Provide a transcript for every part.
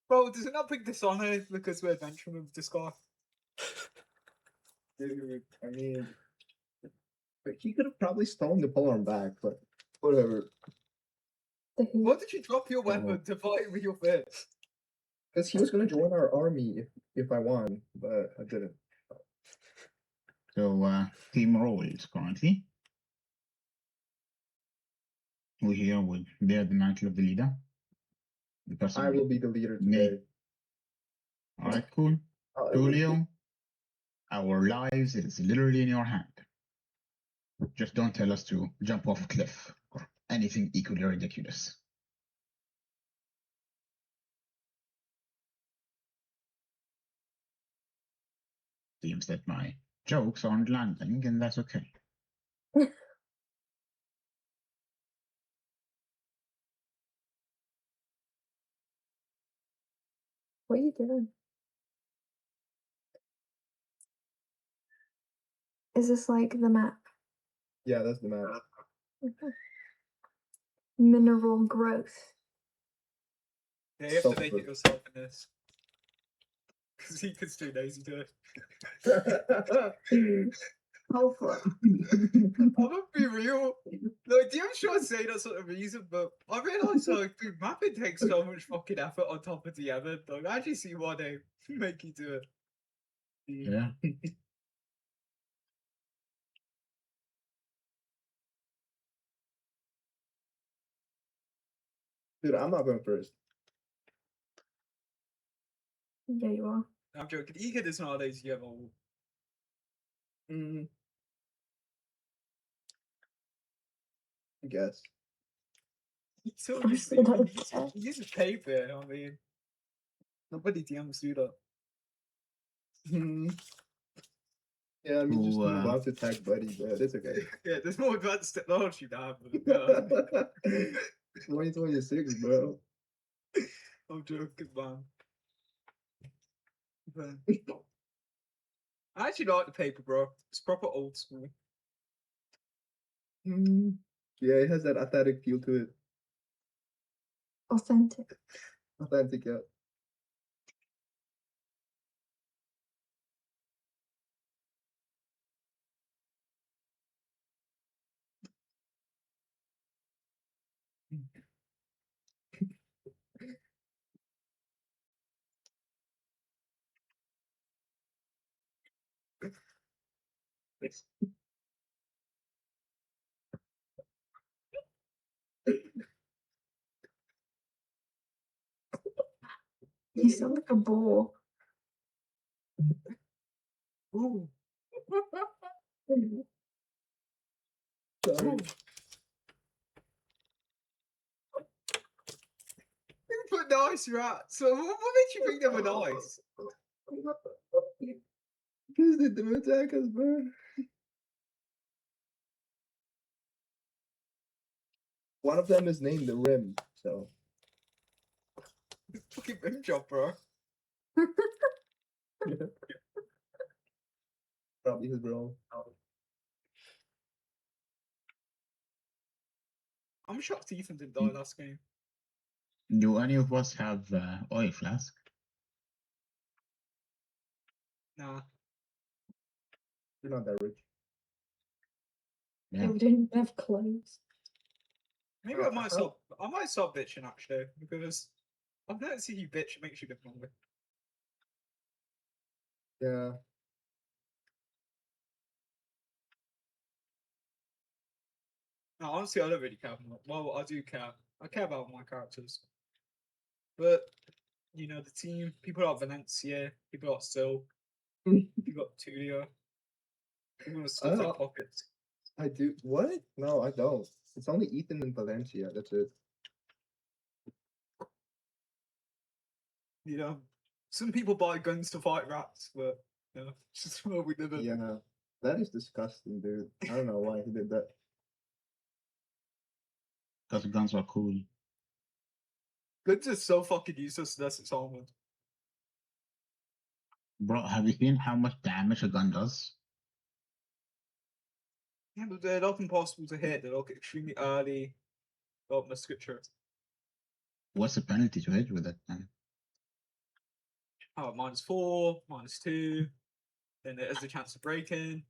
Bro, does it not bring dishonor because we're adventuring with this guy? Dude, I mean, but he could have probably stolen the polearm back, but whatever. Why did you drop your weapon to fight with your fist? Because he was gonna join our army if I won, but I didn't. So, team roles currently. We're here with Bear the mantle of the leader. The person I will be the leader today. Alright, cool. Julio, our lives is literally in your hand. Just don't tell us to jump off a cliff or anything equally ridiculous. Seems that my jokes aren't landing, and that's okay. What are you doing? Is this like the map? Yeah, that's the map. Okay. Mineral growth. Yeah, you have to make it yourself in this. Because he could too lazy to it. Hopefully. I'm gonna be real. Like, I'm sure I say that sort of reason, but I realise like dude, mapping takes so much fucking effort on top of the other. Like, I actually see why they make you do it. Yeah. Dude, I'm not going first. Yeah, you are. I'm joking. Ego is nowadays you have all. I guess. So Honestly, he don't uses, care. he uses paper. I mean, nobody DMs do that. Yeah, I mean, just Who, move on to tag buddy, but it's okay. Yeah, there's more advanced technology now. 2026, bro. I'm joking, man. But I actually like the paper, bro. It's proper old school. Yeah, it has that aesthetic feel to it. Authentic. Authentic, yeah. You sound like a boar. Ooh. Sorry. You put nice, right? So what made you think they were nice? Because they didn't attack us, bro. One of them is named the Rim, so. Fucking rim job, bro. Probably his role. I'm shocked Ethan didn't die last game. Do any of us have oil flask? Nah. You're not that rich. Yeah, Yeah. we don't have clothes. Maybe I might stop bitching actually, because I've noticed if you bitch, it makes you look longer. Yeah. No, honestly, I don't really care. Well, I do care. I care about my characters. But, you know, the team, people like Valencia, people like Still, people like Tulio, people with stuff their pockets. I do. What? No, I don't. It's only Ethan and Valencia. That's it. You know, some people buy guns to fight rats, but, you know, it's just where we live in. Yeah. That is disgusting, dude. I don't know why he did that. Because guns are cool. Guns are so fucking useless unless it's armored. Bro, have you seen how much damage a gun does? Yeah, but they're not impossible to hit. They're like extremely early. Oh, my scripture. What's the penalty to hit with it then? -4, -2. Then there is a chance of breaking.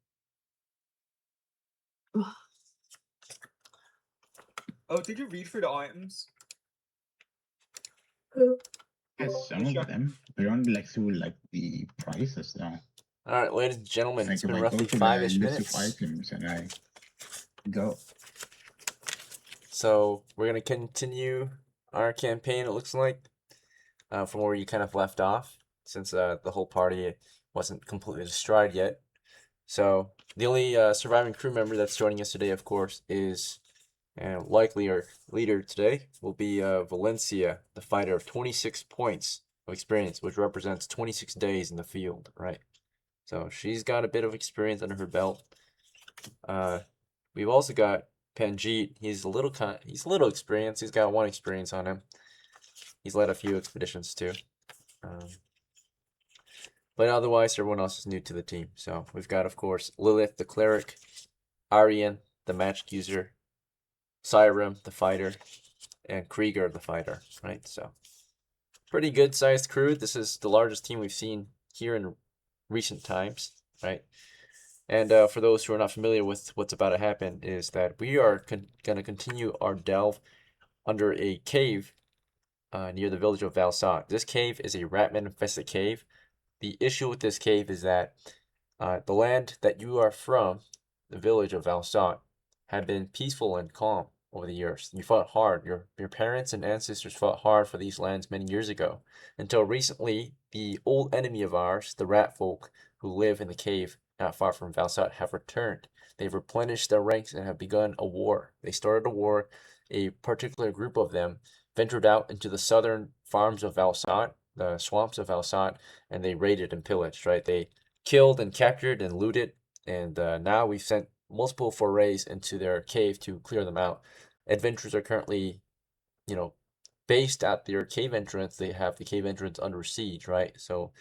Oh, did you read through the items? Who? Yes, some Sure. of them. We only like through like the prices though. All right, ladies and gentlemen, Like it's if been I go roughly to the 5-ish list of minutes. items and I go. So we're gonna continue our campaign. It looks like from where you kind of left off, since the whole party wasn't completely destroyed yet. So the only surviving crew member that's joining us today, of course, is likely our leader today will be Valencia, the fighter of 26 points of experience, which represents 26 days in the field, right? So she's got a bit of experience under her belt. We've also got PANJEET. He's a little experienced. He's got 1 experience on him. He's led a few expeditions too. But otherwise, everyone else is new to the team. So we've got, of course, Lilith, the cleric, ARYAN, the magic user, SYREM, the fighter, and KRIEGER, the fighter, right? So pretty good sized crew. This is the largest team we've seen here in recent times, right? And for those who are not familiar with what's about to happen, is that we are going to continue our delve under a cave near the village of VALSOT. This cave is a Ratman infested cave. The issue with this cave is that the land that you are from, the village of VALSOT, had been peaceful and calm over the years. You fought hard. Your parents and ancestors fought hard for these lands many years ago. Until recently, the old enemy of ours, the rat folk who live in the cave not far from VALSOT, have returned. They've replenished their ranks and have begun a war. They started a war. A particular group of them ventured out into the southern farms of VALSOT, the swamps of VALSOT, and they raided and pillaged, right? They killed and captured and looted, and now we've sent multiple forays into their cave to clear them out. Adventurers are currently, based at their cave entrance. They have the cave entrance under siege, right? So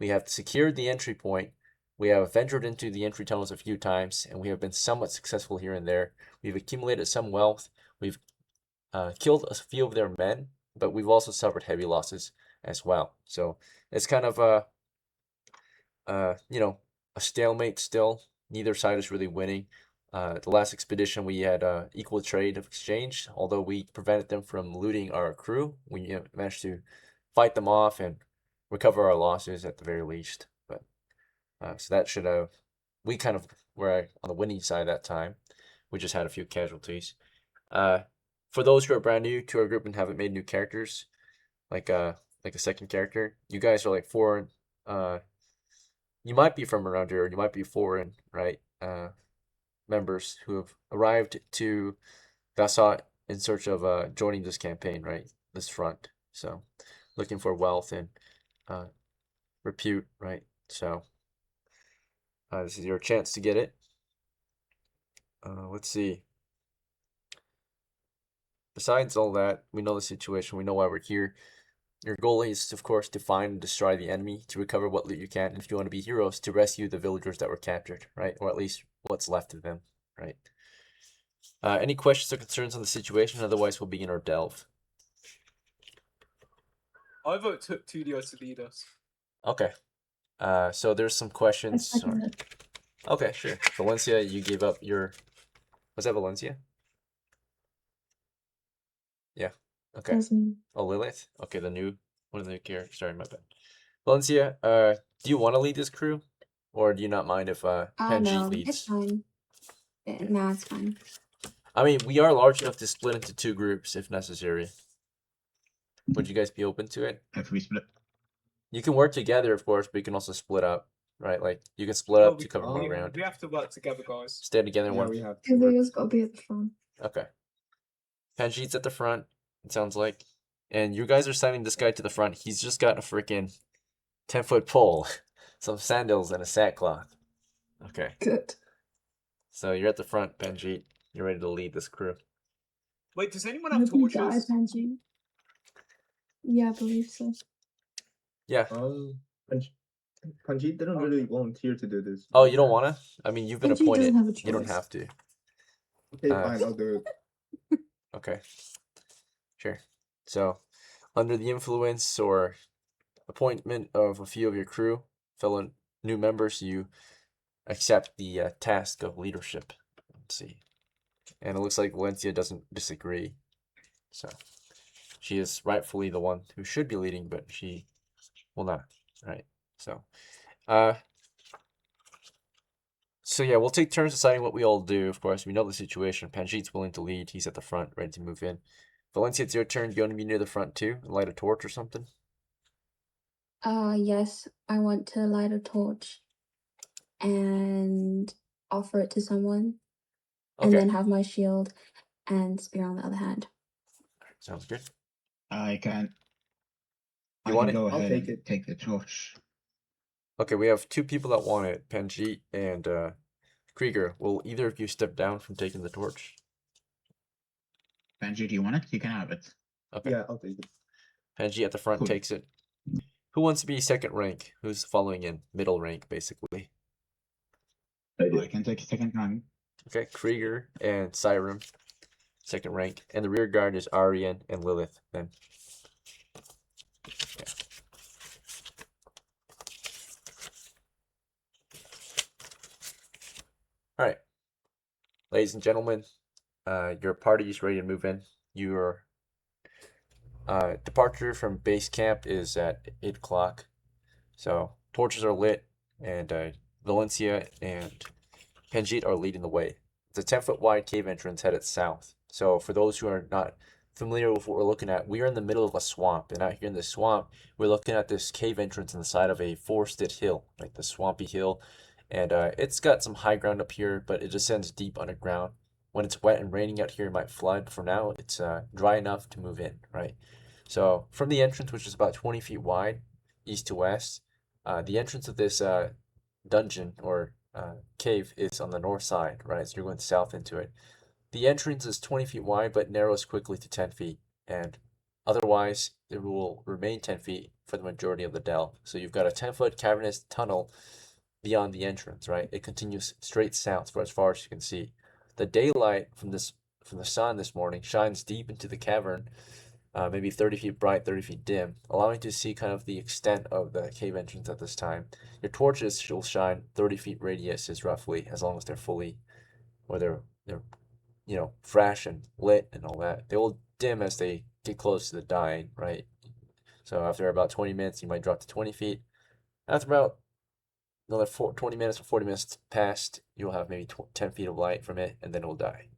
we have secured the entry point. We have ventured into the entry tunnels a few times, and we have been somewhat successful here and there. We've accumulated some wealth. We've killed a few of their men, but we've also suffered heavy losses as well. So it's kind of a stalemate still. Neither side is really winning. The last expedition we had equal trade of exchange, although we prevented them from looting our crew. We managed to fight them off and recover our losses at the very least. But so that should have, we kind of were on the winning side that time. We just had a few casualties. For those who are brand new to our group and haven't made new characters, like a second character, you guys are like foreign. You might be from around here, or you might be foreign, right? Members who have arrived to VALSOT in search of joining this campaign, right? This front. So looking for wealth and repute, right? So this is your chance to get it. Let's see. Besides all that, we know the situation. We know why we're here. Your goal is, of course, to find and destroy the enemy, to recover what loot you can, and if you want to be heroes, to rescue the villagers that were captured, right? Or at least what's left of them, right? Any questions or concerns on the situation? Otherwise, we'll begin our delve. I vote took 2DO to lead us. Okay. So there's some questions. Okay, sure. Valencia, you gave up your... Was that Valencia? Yeah. Okay. CHASM. Oh, Lilith? Okay, one of the new characters. Sorry, my bad. Valencia, do you want to lead this crew? Or do you not mind if PANJEET No, leads? it's fine. No, it's fine. I mean, we are large enough to split into 2 groups if necessary. Would you guys be open to it? If we split. You can work together, of course, but you can also split up, right? Like, you can split up to cover more ground. We have to work together, guys. Stay together in Yeah, one. we have to Because work. we just got to be at the front. Okay. PANJEET'S at the front, it sounds like. And you guys are sending this guy to the front. He's just got a freaking 10-foot pole, some sandals, and a sackcloth. Okay. Good. So you're at the front, PANJEET. You're ready to lead this crew. Wait, does anyone I have hope you die, torches? PANJEET. Yeah, I believe so. Yeah. Panjeet didn't really volunteer to do this. Oh, you don't want to? I mean, you've been PANJEET appointed. doesn't have a You don't choice. have to. Okay, fine, I'll do it. Okay. Sure. So, under the influence or appointment of a few of your crew, fellow new members, you accept the task of leadership. Let's see. And it looks like Valencia doesn't disagree. So she is rightfully the one who should be leading, but she will not. Right. So yeah, we'll take turns deciding what we all do. Of course, we know the situation. Panjeet's willing to lead. He's at the front, ready to move in. Valencia, it's your turn. Do you want to be near the front too? Light a torch or something? Yes, I want to light a torch and offer it to someone, and Okay. then have my shield and spear on the other hand. Sounds good. I can You want it? go I'll ahead take and it. take the torch. Okay, we have 2 people that want it, Panjeet and Krieger. Will either of you step down from taking the torch? Benji, do you want it? You can have it. Okay. Yeah, I'll take it. Panjeet at the front Cool. takes it. Who wants to be second rank? Who's following in? Middle rank, basically. I can take second rank. Okay, Krieger and SYREM, second rank. And the rear guard is ARYAN and LILITH then. Yeah. Alright. Ladies and gentlemen, your party is ready to move in. Your departure from base camp is at 8 o'clock. So torches are lit, and Valencia and Panjeet are leading the way. It's a 10-foot wide cave entrance headed south. So for those who are not familiar with what we're looking at, we are in the middle of a swamp, and out here in the swamp, we're looking at this cave entrance on the side of a forested hill, like the swampy hill. And it's got some high ground up here, but it descends deep underground. When it's wet and raining out here, it might flood. For now, it's dry enough to move in, right? So from the entrance, which is about 20 feet wide, east to west, the entrance of this dungeon or cave is on the north side, right? So you're going south into it. The entrance is 20 feet wide, but narrows quickly to 10 feet. And otherwise, it will remain 10 feet for the majority of the delve. So you've got a 10-foot cavernous tunnel beyond the entrance, right? It continues straight south for as far as you can see. The daylight from the sun this morning shines deep into the cavern, maybe 30 feet bright, 30 feet dim, allowing you to see kind of the extent of the cave entrance at this time. Your torches will shine 30 feet radiuses roughly, as long as they're fully, or they're fresh and lit and all that. They will dim as they get close to the dying, right? So after about 20 minutes, you might drop to 20 feet. After about another 20 minutes or 40 minutes passed, you'll have maybe 10 feet of light from it, and then it will die.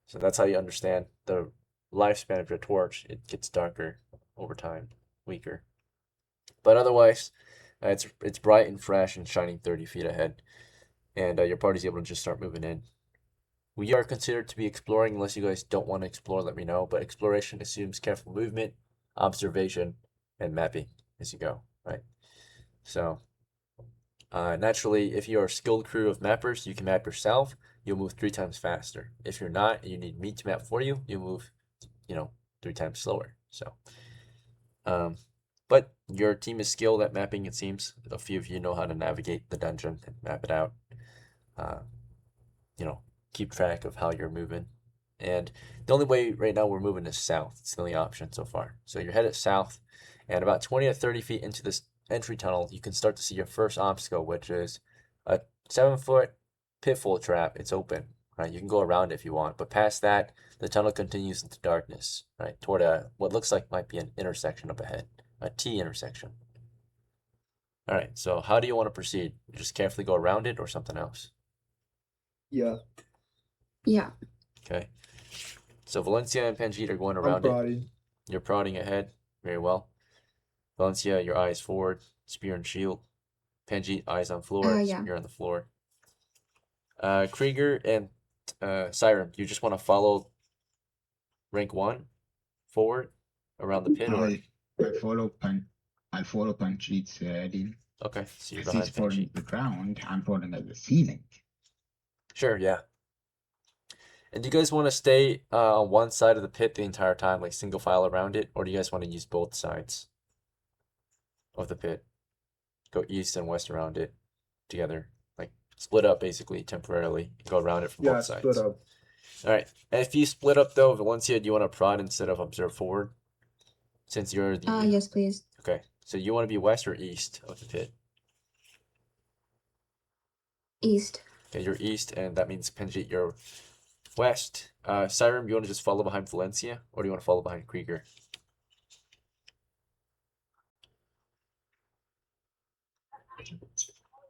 So that's how you understand the lifespan of your torch. It gets darker over time, weaker. But otherwise, it's bright and fresh and shining 30 feet ahead. And your party's able to just start moving in. We are considered to be exploring. Unless you guys don't want to explore, let me know. But exploration assumes careful movement, observation, and mapping as you go, right? So naturally, if you're a skilled crew of mappers, you can map yourself. You'll move 3 times faster. If you're not, and you need me to map for you, you'll move 3 times slower. So but your team is skilled at mapping, it seems. A few of you know how to navigate the dungeon and map it out. Keep track of how you're moving. And the only way right now we're moving is south. It's the only option so far. So you're headed south, and about 20 to 30 feet into this entry tunnel, you can start to see your first obstacle, which is a 7-foot pitfall trap. It's open, right? You can go around it if you want, but past that, the tunnel continues into darkness, right? Toward what looks like might be an intersection up ahead, a T intersection. All right, so how do you want to proceed? Just carefully go around it or something else? Yeah, Yeah. Okay. So Valencia and Panjeet are going I'm around it. prodding. You're prodding ahead. Very well. Valencia, your eyes forward, spear and shield. Panjeet, eyes on floor, Yeah. spear on the floor. Krieger and SYREM, you just want to follow rank 1 forward around the pit, or I'll follow Panjeet's lead. okay, so you're As behind he's falling Panjeet. to the ground, I'm falling at the ceiling. Sure, yeah. And do you guys want to stay on one side of the pit the entire time, like single file around it, or do you guys want to use both sides of the pit? Go east and west around it together, like split up basically temporarily. Go around it from Yeah, both sides. split up. All right. And if you split up though, Valencia, do you want to prod instead of observe forward? Since you're the Yes, please. Okay. So you want to be west or east of the pit? East. Okay, you're east, and that means Panjeet, you're west. SYREM, you want to just follow behind Valencia, or do you want to follow behind Krieger?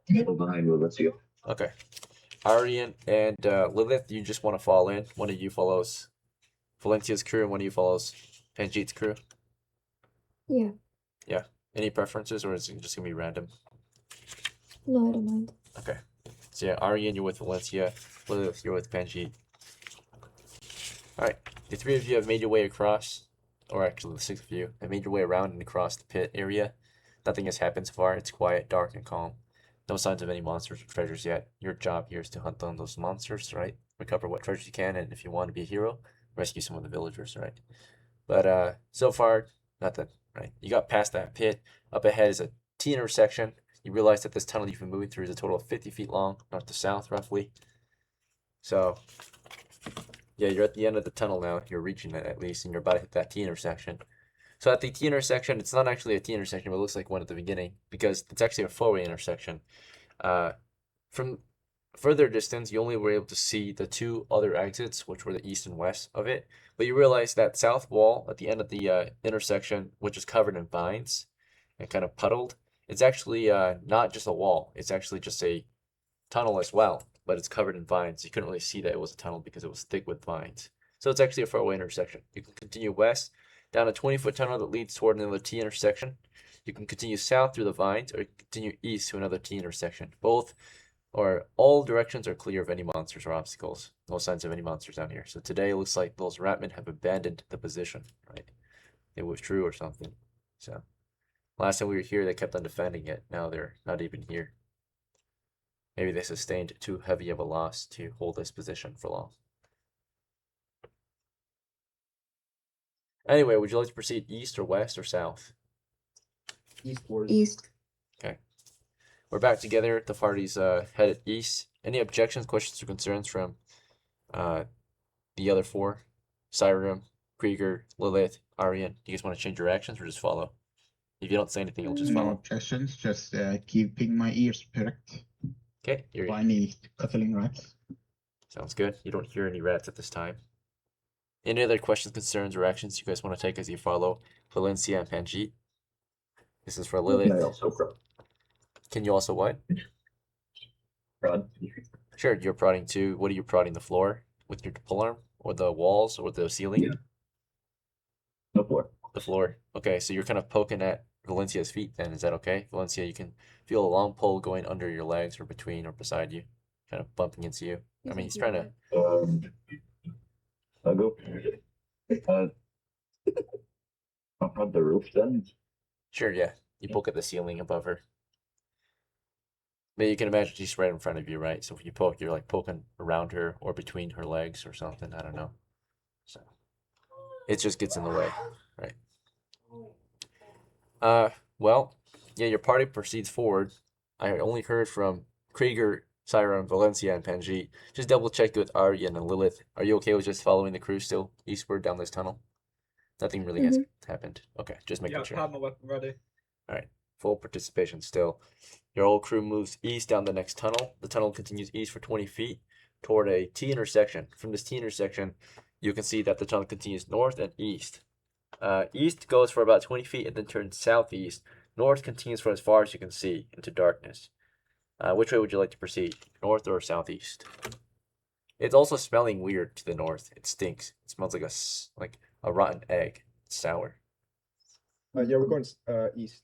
Behind Valencia. Okay. Aryan and Lilith, you just want to fall in. One of you follows Valencia's crew, and one of you follows Panjeet's crew. Yeah. Yeah. Any preferences, or is it just gonna be random? No, I don't mind. Okay. So yeah, Aryan, you're with Valencia. Lilith, you're with Panjeet. Alright. The three of you have made your way across, or actually the six of you have made your way around and across the pit area. Nothing has happened so far. It's quiet, dark, and calm. No signs of any monsters or treasures yet. Your job here is to hunt down those monsters, right? Recover what treasures you can, and if you want to be a hero, rescue some of the villagers, right? But so far, nothing, right? You got past that pit. Up ahead is a T intersection. You realize that this tunnel you've been moving through is a total of 50 feet long, north to south, roughly. So, yeah, you're at the end of the tunnel now. You're reaching it, at least, and you're about to hit that T intersection. So at the T intersection, it's not actually a T intersection, but it looks like one at the beginning, because it's actually a four-way intersection. From further distance, you only were able to see the two other exits, which were the east and west of it. But you realize that south wall at the end of the intersection, which is covered in vines and kind of puddled, it's actually not just a wall. It's actually just a tunnel as well, but it's covered in vines. You couldn't really see that it was a tunnel because it was thick with vines. So it's actually a four-way intersection. You can continue west down a 20-foot tunnel that leads toward another T intersection. You can continue south through the vines, or you can continue east to another T intersection. Both or all directions are clear of any monsters or obstacles. No signs of any monsters down here. So today it looks like those Ratmen have abandoned the position, right? It was true or something. So last time we were here, they kept on defending it. Now they're not even here. Maybe they sustained too heavy of a loss to hold this position for long. Anyway, would you like to proceed east or west or south? Eastward. East. Okay. We're back together. The party's headed east. Any objections, questions, or concerns from the other four? SYREM, Krieger, Lilith, Aryan. Do you guys want to change your actions or just follow? If you don't say anything, you'll just No follow. objections, just keeping my ears perked. Okay, For any cuddling rats. sounds good. You don't hear any rats at this time. Any other questions, concerns, or actions you guys want to take as you follow Valencia and Panjeet? This is for Lilith. I also prod. Can you also what? Prod. Sure, you're prodding too. What are you prodding? The floor with your polearm, or the walls, or the ceiling? Yeah. No floor. The floor. Okay, so you're kind of poking at Valencia's feet then. Is that okay? Valencia, you can feel a long pole going under your legs or between or beside you, kind of bumping into you. I mean, he's trying to. I'll go. I'll prod the roof then. Sure, yeah. You poke at the ceiling above her. But you can imagine she's right in front of you, right? So if you poke, you're like poking around her or between her legs or something. I don't know. So it just gets in the way, right? Well, yeah, your party proceeds forward. I only heard from Krieger, SYREM, Valencia, and Panjeet. Just double check with Aryan and Lilith. Are you okay with just following the crew still eastward down this tunnel? Nothing really has happened. Okay, just making Yeah, sure. I have my weapon ready. Alright, full participation still. Your whole crew moves east down the next tunnel. The tunnel continues east for 20 feet toward a T intersection. From this T intersection, you can see that the tunnel continues north and east. East goes for about 20 feet and then turns southeast. North continues for as far as you can see into darkness. Which way would you like to proceed? North or southeast? It's also smelling weird to the north. It stinks. It smells like a rotten egg. It's sour. Yeah, we're going east.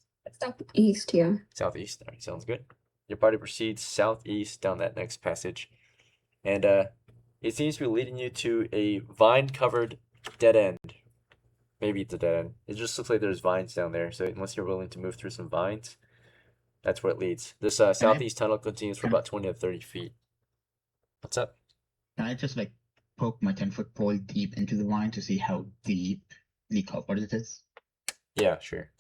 East, yeah. Southeast. Alright, sounds good. Your party proceeds southeast down that next passage. And it seems to be leading you to a vine-covered dead end. Maybe it's a dead end. It just looks like there's vines down there. So unless you're willing to move through some vines, that's where it leads. This southeast tunnel continues for about 20 to 30 feet. What's up? Can I just like poke my 10-foot pole deep into the vine to see how deeply covered it is? Yeah, sure.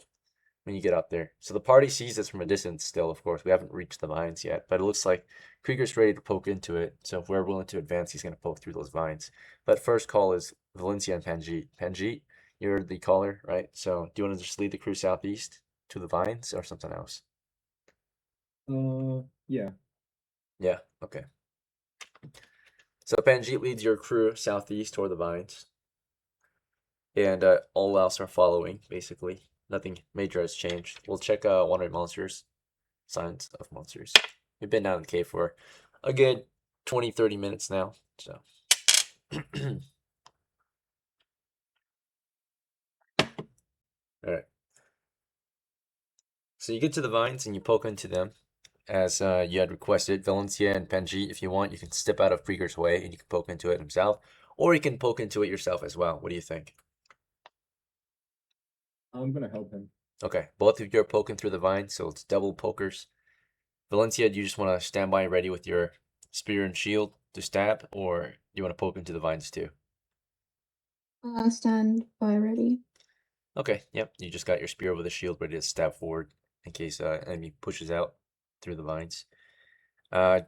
When you get up there. So the party sees this from a distance still, of course. We haven't reached the vines yet, but it looks like Krieger's ready to poke into it. So if we're willing to advance, he's going to poke through those vines. But first call is Valencia and Panjeet. Panjeet, you're the caller, right? So do you want to just lead the crew southeast? to the vines or something else? Yeah. Yeah, okay. So Panjeet leads your crew southeast toward the vines. And all else are following, basically. Nothing major has changed. We'll check wandering monsters, signs of monsters. We've been down in the cave for a good 20-30 minutes now, so. Alright. So you get to the vines and you poke into them as you had requested. Valencia and Panjeet, if you want, you can step out of Krieger's way and you can poke into it himself. Or you can poke into it yourself as well. What do you think? I'm gonna help him. Okay, both of you are poking through the vines, so it's double pokers. Valencia, do you just want to stand by ready with your spear and shield to stab, or do you want to poke into the vines too? Stand by ready. Okay, yep, you just got your spear with a shield ready to stab forward in case enemy pushes out through the vines.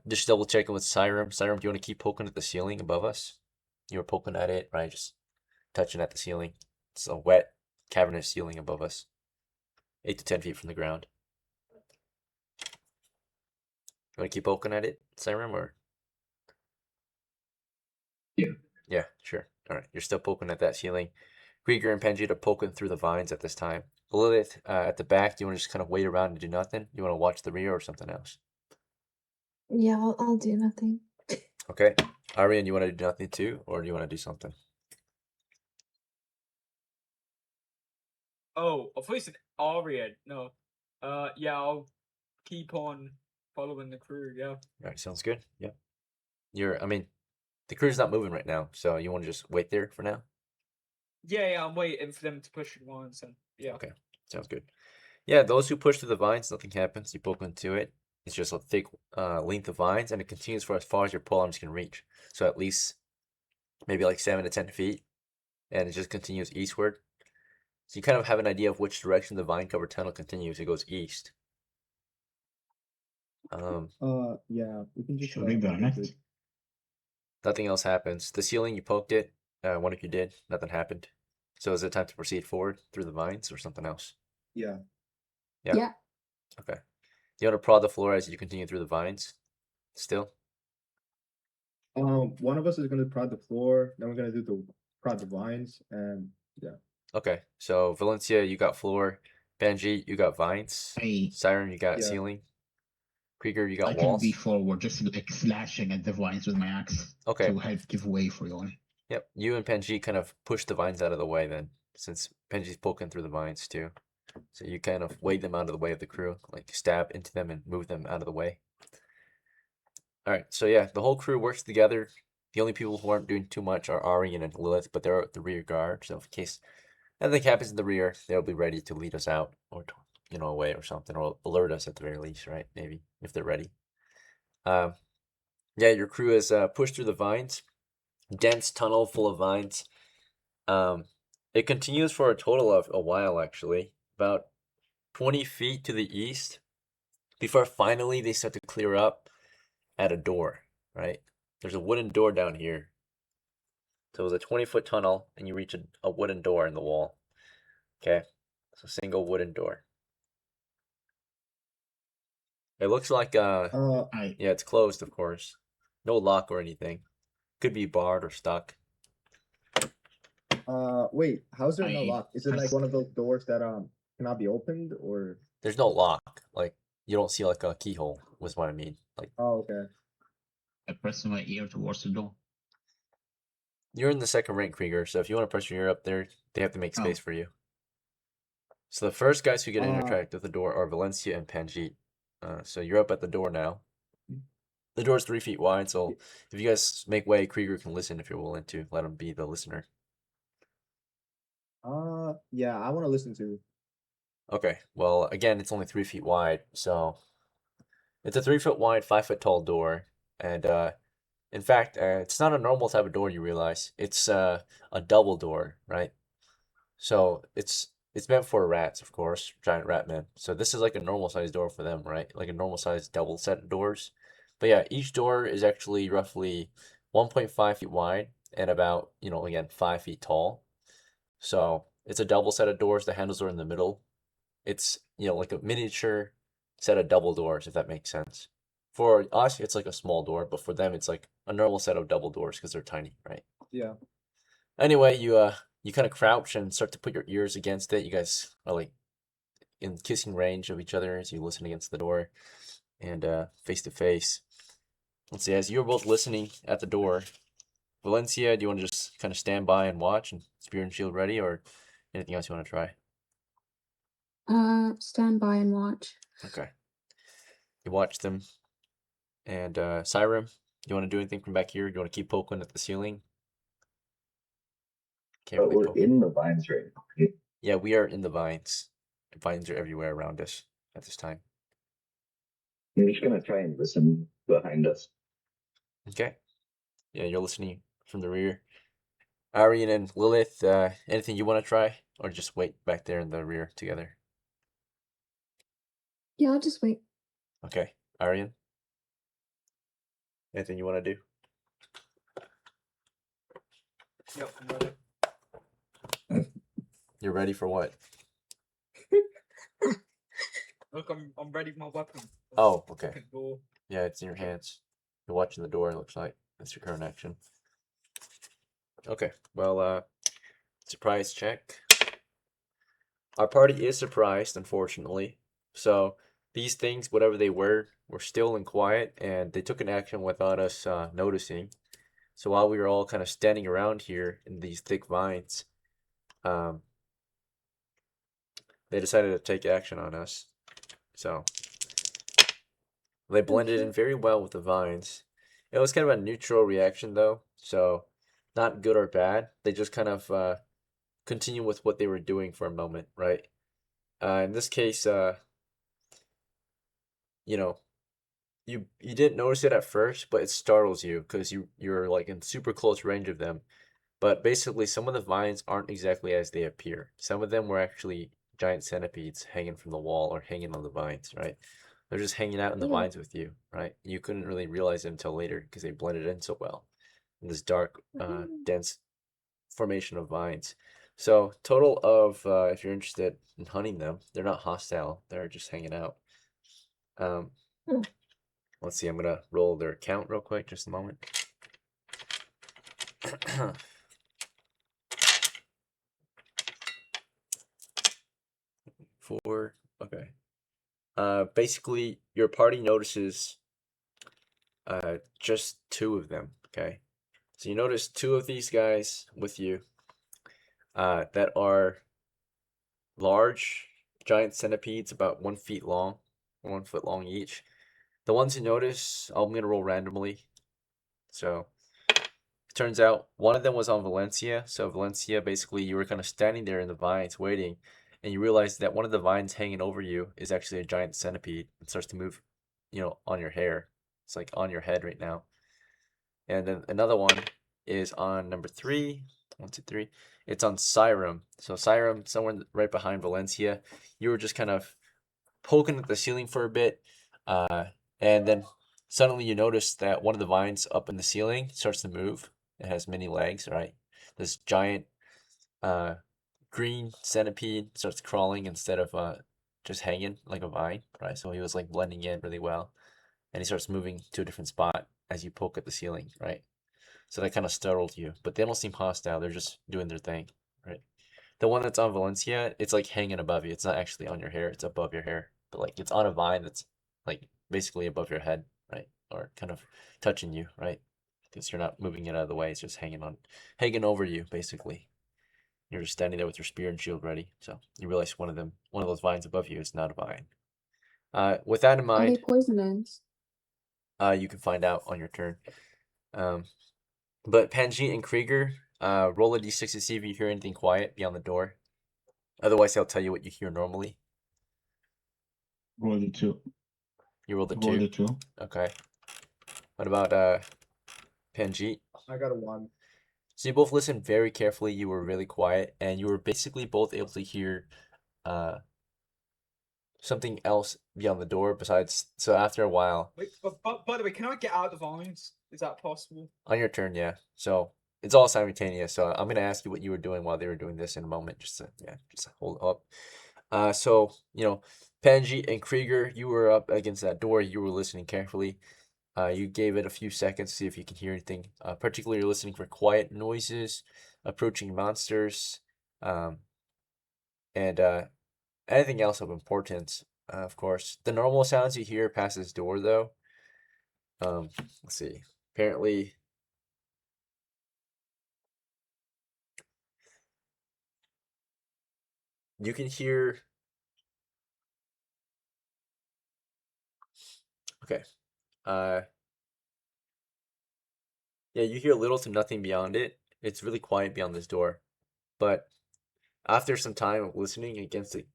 Just double checking with SYREM. SYREM, do you want to keep poking at the ceiling above us? You were poking at it, right? Just touching at the ceiling. It's a wet, cavernous ceiling above us. 8 to 10 feet from the ground. You want to keep poking at it, SYREM, or? Yeah. Yeah, sure. All right, you're still poking at that ceiling. Krieger and Panjeet are poking through the vines at this time. Lilith, at the back, do you want to just kind of wait around and do nothing? You want to watch the rear or something else? Yeah, I'll do nothing. Okay. Aryan, you want to do nothing too, or do you want to do something? Oh, I thought you said Aryan. No. Yeah, I'll keep on following the crew. Yeah. All right, sounds good. Yep. I mean, the crew's not moving right now, so you want to just wait there for now? Yeah, I'm waiting for them to push the vines and yeah. Okay, sounds good. Yeah, those who push through the vines, nothing happens. You poke into it. It's just a thick length of vines, and it continues for as far as your polearms can reach. So at least maybe like 7 to 10 feet, and it just continues eastward. So you kind of have an idea of which direction the vine covered tunnel continues. It goes east. Yeah, we can just Should we burn it? Nothing else happens. The ceiling, you poked it. One of you did. Nothing happened. So is it time to proceed forward through the vines or something else? Yeah. Yeah. Yeah. Okay. You want to prod the floor as you continue through the vines? Still? One of us is gonna prod the floor, then we're gonna do the prod the vines, and yeah. Okay. So Valencia, you got floor. Panjeet, you got vines. I Siren, you got Yeah. ceiling. Krieger, you I got can walls. be forward, just like slashing at the vines with my axe Okay. to help give way for you all. Yep. You and Panjeet kind of push the vines out of the way then, since Panjeet's poking through the vines too. So you kind of wade them out of the way of the crew, like stab into them and move them out of the way. All right, so yeah, the whole crew works together. The only people who aren't doing too much are Aryan and Lilith, but they're at the rear guard. So in case anything happens in the rear, they'll be ready to lead us out or away or something, or alert us at the very least, right? Maybe if they're ready. Yeah, your crew has pushed through the vines, dense tunnel full of vines. It continues for a total of a while, actually, about 20 feet to the east, before finally they start to clear up at a door, right? There's a wooden door down here. So it was a 20-foot tunnel, and you reach a wooden door in the wall. Okay, so single wooden door. It looks like yeah, it's closed, of course. No lock or anything. Could be barred or stuck. Wait, how's there no lock? Is it like one of those doors that cannot be opened, or? There's no lock. Like you don't see like a keyhole. Was what I mean. Like. Oh, okay. I press my ear towards the door. You're in the second rank, Krieger. So if you want to press your ear up there, they have to make space for you. So the first guys who get interact with the door are Valencia and Panjeet. So you're up at the door now. The door's 3 feet wide, so if you guys make way, Krieger can listen if you're willing to. Let him be the listener. Yeah, I want to listen to. Okay, well, again, it's only 3 feet wide, so it's a 3 foot wide, 5 foot tall door, and in fact, it's not a normal type of door. You realize it's a double door, right? So it's meant for rats, of course, giant ratmen. So this is like a normal sized door for them, right? Like a normal sized double set of doors. But yeah, each door is actually roughly 1.5 feet wide and about, again, 5 feet tall. So it's a double set of doors. The handles are in the middle. it's, you know, like a miniature set of double doors, if that makes sense. For us, it's like a small door, but for them, it's like a normal set of double doors because they're tiny, right? Yeah. Anyway, you kind of crouch and start to put your ears against it. You guys are like in kissing range of each other as you listen against the door and face to face. Let's see, as you're both listening at the door, Valencia, do you want to just kind of stand by and watch and spear and shield ready, or anything else you want to try? Stand by and watch. Okay. You watch them. And SYREM, you want to do anything from back here? Do you want to keep poking at the ceiling? Can't But really we're poke. in the vines right now. Right? Yeah, we are in the vines. The vines are everywhere around us at this time. I'm just gonna try and listen behind us. Okay. Yeah, you're listening from the rear. Aryan and Lilith, anything you want to try? Or just wait back there in the rear together? Yeah, I'll just wait. Okay. Aryan? Anything you want to do? Yep, I'm ready. You're ready for what? Look, I'm ready with my weapon. Oh, okay. Fucking door. Yeah, it's in your hands. You're watching the door, it looks like. That's your current action. Okay, well, surprise check. Our party is surprised, unfortunately. So, these things, whatever they were still in quiet, and they took an action without us noticing. So, while we were all kind of standing around here in these thick vines, they decided to take action on us. So, they blended in very well with the vines. It was kind of a neutral reaction, though. So, not good or bad. They just kind of continue with what they were doing for a moment, right? In this case, you know, you didn't notice it at first, but it startles you because you're like in super close range of them. But basically, some of the vines aren't exactly as they appear. Some of them were actually giant centipedes hanging from the wall or hanging on the vines, right? They're just hanging out in the Yeah. vines with you, right? You couldn't really realize it until later because they blended in so well in this dark, dense formation of vines. So total of, if you're interested in hunting them, they're not hostile. They're just hanging out. Let's see. I'm gonna roll their count real quick. Just a moment. 4. Okay. Basically, your party notices just 2 of them. Okay. So you notice 2 of these guys with you that are large, giant centipedes, about 1 foot long, 1 foot long each. The ones you notice, I'm gonna roll randomly. So it turns out one of them was on Valencia. So Valencia, basically, you were kind of standing there in the vines waiting, and you realize that one of the vines hanging over you is actually a giant centipede. It starts to move, you know, on your hair. It's like on your head right now. And then another one is on number 3. 1, 2, 3. It's on SYREM. So SYREM, somewhere right behind Valencia. You were just kind of poking at the ceiling for a bit, and then suddenly you notice that one of the vines up in the ceiling starts to move. It has many legs, right? This giant green centipede starts crawling instead of just hanging like a vine, right? So he was like blending in really well, and he starts moving to a different spot as you poke at the ceiling, right? So that kind of startled you, but they don't seem hostile. They're just doing their thing, right? The one that's on Valencia, it's like hanging above you. It's not actually on your hair. It's above your hair, but like it's on a vine that's like basically above your head, right? Or kind of touching you, right? Because you're not moving it out of the way. It's just hanging over you, basically. You're just standing there with your spear and shield ready. So you realize one of those vines above you is not a vine. With that in Are they mind, poisonous? you can find out on your turn. But Panjeet and Krieger, roll a d6 to see if you hear anything quiet beyond the door. Otherwise, I'll tell you what you hear normally. Roll the 2. You rolled a Roll 2. the 2. Okay. What about Panjeet? I got a 1. So you both listened very carefully. You were really quiet, and you were basically both able to hear something else beyond the door besides. So after a while, Wait, but by the way, can I get out of the vines? Is that possible? on your turn, yeah. So it's all simultaneous. So I'm gonna ask you what you were doing while they were doing this in a moment. Just hold up. So, Panjeet and Krieger, you were up against that door. You were listening carefully. You gave it a few seconds to see if you can hear anything. Particularly, you're listening for quiet noises, approaching monsters, and anything else of importance. Of course, the normal sounds you hear past this door, though. Let's see. Apparently, you can hear. Okay. Yeah, you hear little to nothing beyond it. It's really quiet beyond this door. But after some time of listening against it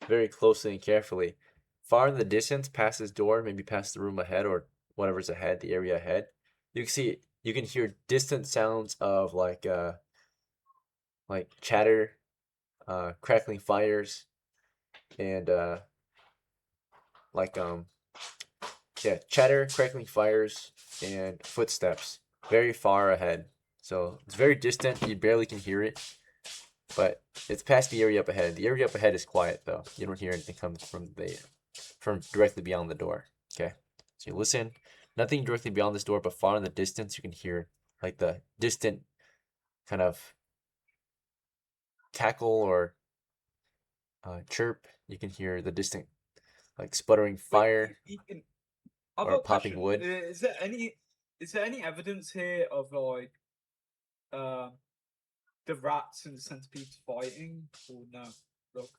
very closely and carefully, far in the distance, past this door, maybe past the room ahead or whatever's ahead, the area ahead, you can hear distant sounds of like chatter, crackling fires, and chatter, crackling fires, and footsteps very far ahead. So it's very distant. You barely can hear it, but it's past the area up ahead. The area up ahead is quiet though. You don't hear anything coming from directly beyond the door. Okay, so you listen. Nothing directly beyond this door, but far in the distance, you can hear like the distant kind of cackle or chirp. You can hear the distant like sputtering fire I've or got a popping question. wood. Is there any evidence here of like the rats and the centipedes fighting, or no? Look,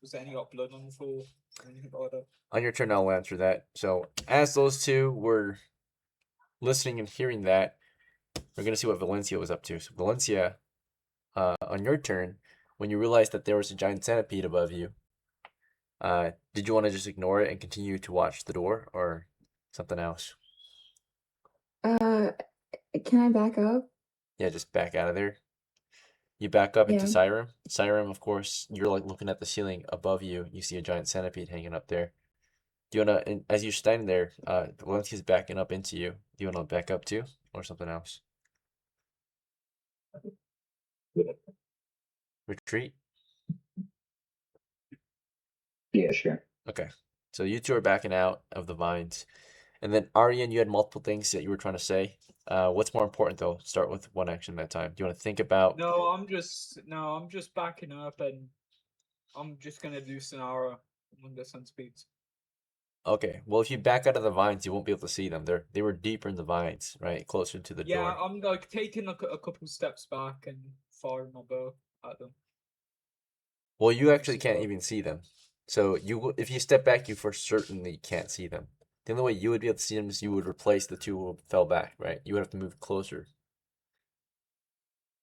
was there any like blood on the floor or anything like that? On your turn, I'll answer that. So as those two were listening and hearing that, we're gonna see what Valencia was up to. So Valencia, on your turn, when you realized that there was a giant centipede above you, did you want to just ignore it and continue to watch the door, or something else? Can I back up? Yeah, just back out of there. You back up into Yeah. SYREM. SYREM, of course, you're like looking at the ceiling above you. You see a giant centipede hanging up there. Do you wanna, and as you're standing there, Valencia's backing up into you. Do you wanna back up too, or something else? Retreat. Yeah, sure. Okay. So you two are backing out of the vines, and then Aryan, you had multiple things that you were trying to say. What's more important though? Start with one action at a time. Do you want to think about? No, I'm just backing up, and I'm just gonna do scenario on the centipedes. Okay. Well, if you back out of the vines, you won't be able to see them. They were deeper in the vines, right, closer to the Yeah, door. I'm like taking a couple steps back and firing my bow at them. Well, you actually Just can't go. even see them. So if you step back, you for certainly can't see them. The only way you would be able to see them is you would replace the two who fell back, right? You would have to move closer.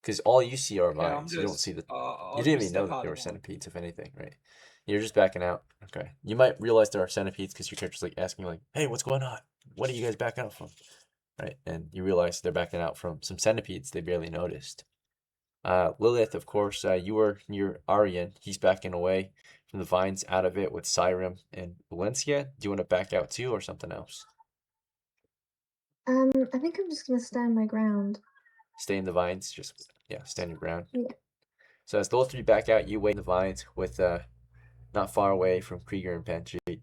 Because all you see are Okay, I'm vines. You don't see just the. I'll You didn't just even know step that out there of were the line. centipedes, if anything, right? You're just backing out. Okay. You might realize there are centipedes because your character's like asking you, like, "Hey, what's going on? What are you guys backing out from?" Right? And you realize they're backing out from some centipedes they barely noticed. Lilith, of course, you were near Aryan. He's backing away from the vines out of it with SYREM and Valencia. Do you want to back out too, or something else? I think I'm just gonna stand my ground. Stay in the vines. Just, yeah, stand your ground. Yeah. So as those three back out, you wait in the vines with not far away from Krieger and Panjeet.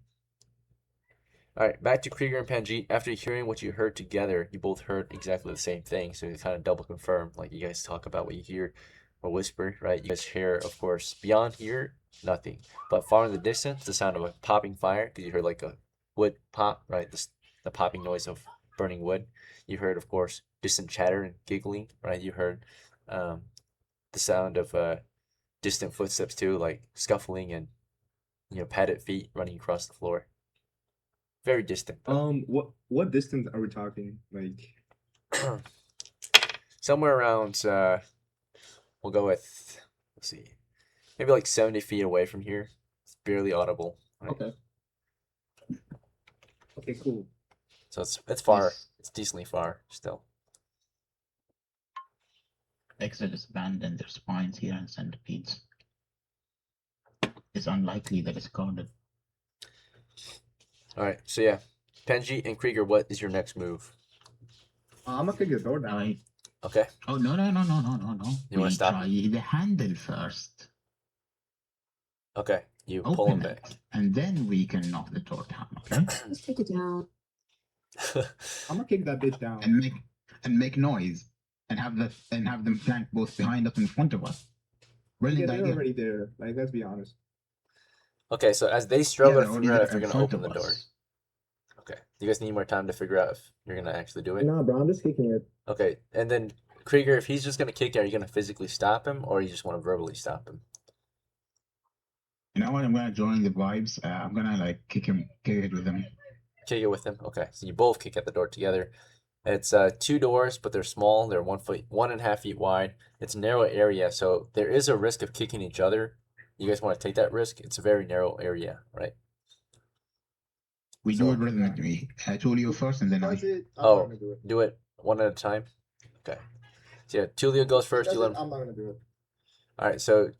All right, back to Krieger and Panjeet. After hearing what you heard together, you both heard exactly the same thing, so you kind of double confirm. Like you guys talk about what you hear or whisper, right? You guys hear, of course, beyond here, nothing. But far in the distance, the sound of a popping fire, because you heard like a wood pop, right? The popping noise of burning wood. You heard, of course, distant chatter and giggling, right? You heard the sound of distant footsteps too, like scuffling and padded feet running across the floor. Very distant though. What distance are we talking? Like, Somewhere around we'll go with, let's see, maybe like 70 feet away from here. It's barely audible. Right? okay. Okay, cool. So it's far. This It's decently far still. Exodus abandoned their spines here in Centipedes. It's unlikely that it's guarded. All right. So yeah, Panjeet and Krieger, what is your next move? I'm gonna kick the door down. Okay. Oh, no. You wanna stop Try the handle first. Okay. You pull him Open back. it, and then we can knock the door down. Okay, Just take it down. I'm gonna kick that bitch down. and make noise, and have them flank both behind us and in front of us. Really, Yeah, the they're idea. already there. Like, let's be honest. Okay, so as they struggle they're to already figure out if there you're in gonna front open of the door. us. Okay. Do you guys need more time to figure out if you're gonna actually do it? Nah, bro, I'm just kicking it. Okay, and then Krieger, if he's just gonna kick you, are you gonna physically stop him, or you just want to verbally stop him? You know what? I'm gonna join the vibes. I'm gonna like kick it with him. Kick it with him. Okay, so you both kick at the door together. It's 2 doors, but they're small. They're 1.5 feet wide. It's a narrow area, so there is a risk of kicking each other. You guys want to take that risk? It's a very narrow area, right? We So- do it rhythmically. Tulio first, and then I. Oh, do it one at a time. Okay. So yeah, Tulio goes first. You let him. I'm not gonna do it. All right. So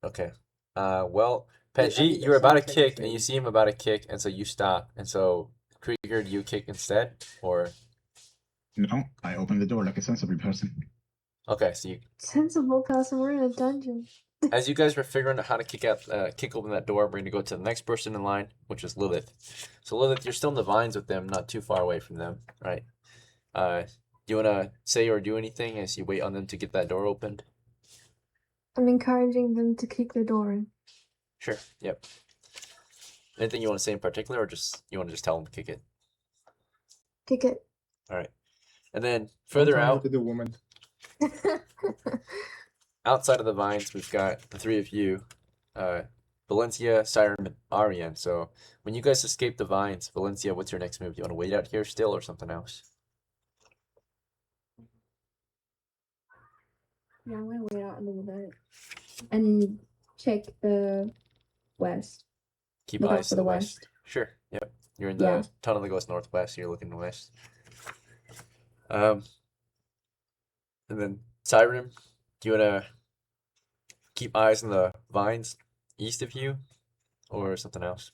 okay. Well, Wait, I Panjeet, think you were about to that's something kick, and you same. see him about to kick, and so you stop, and so Krieger, do you kick instead, or No, I open the door like a sensible person. okay? So you, Sensible person, we're in a dungeon. as you guys were figuring out how to kick open that door, we're gonna go to the next person in line, which is Lilith. So Lilith, you're still in the vines with them, not too far away from them, right? Do you wanna say or do anything as you wait on them to get that door opened? I'm encouraging them to kick the door in. Sure. Yep. Anything you want to say in particular, or just you want to just tell them to kick it? Kick it. All right. And then further out, To the woman. outside of the vines, we've got the 3 of you, Valencia, SYREM, and ARYAN. So when you guys escape the vines, Valencia, what's your next move? Do you want to wait out here still, or something else? Yeah, I'm gonna wait out a little bit and check the west. Keep Look out eyes for to the the west. west. Sure. Yep. You're in the Yeah. tunnel that goes northwest. So you're looking west. And then SYREM, do you wanna keep eyes on the vines east of you, or something else?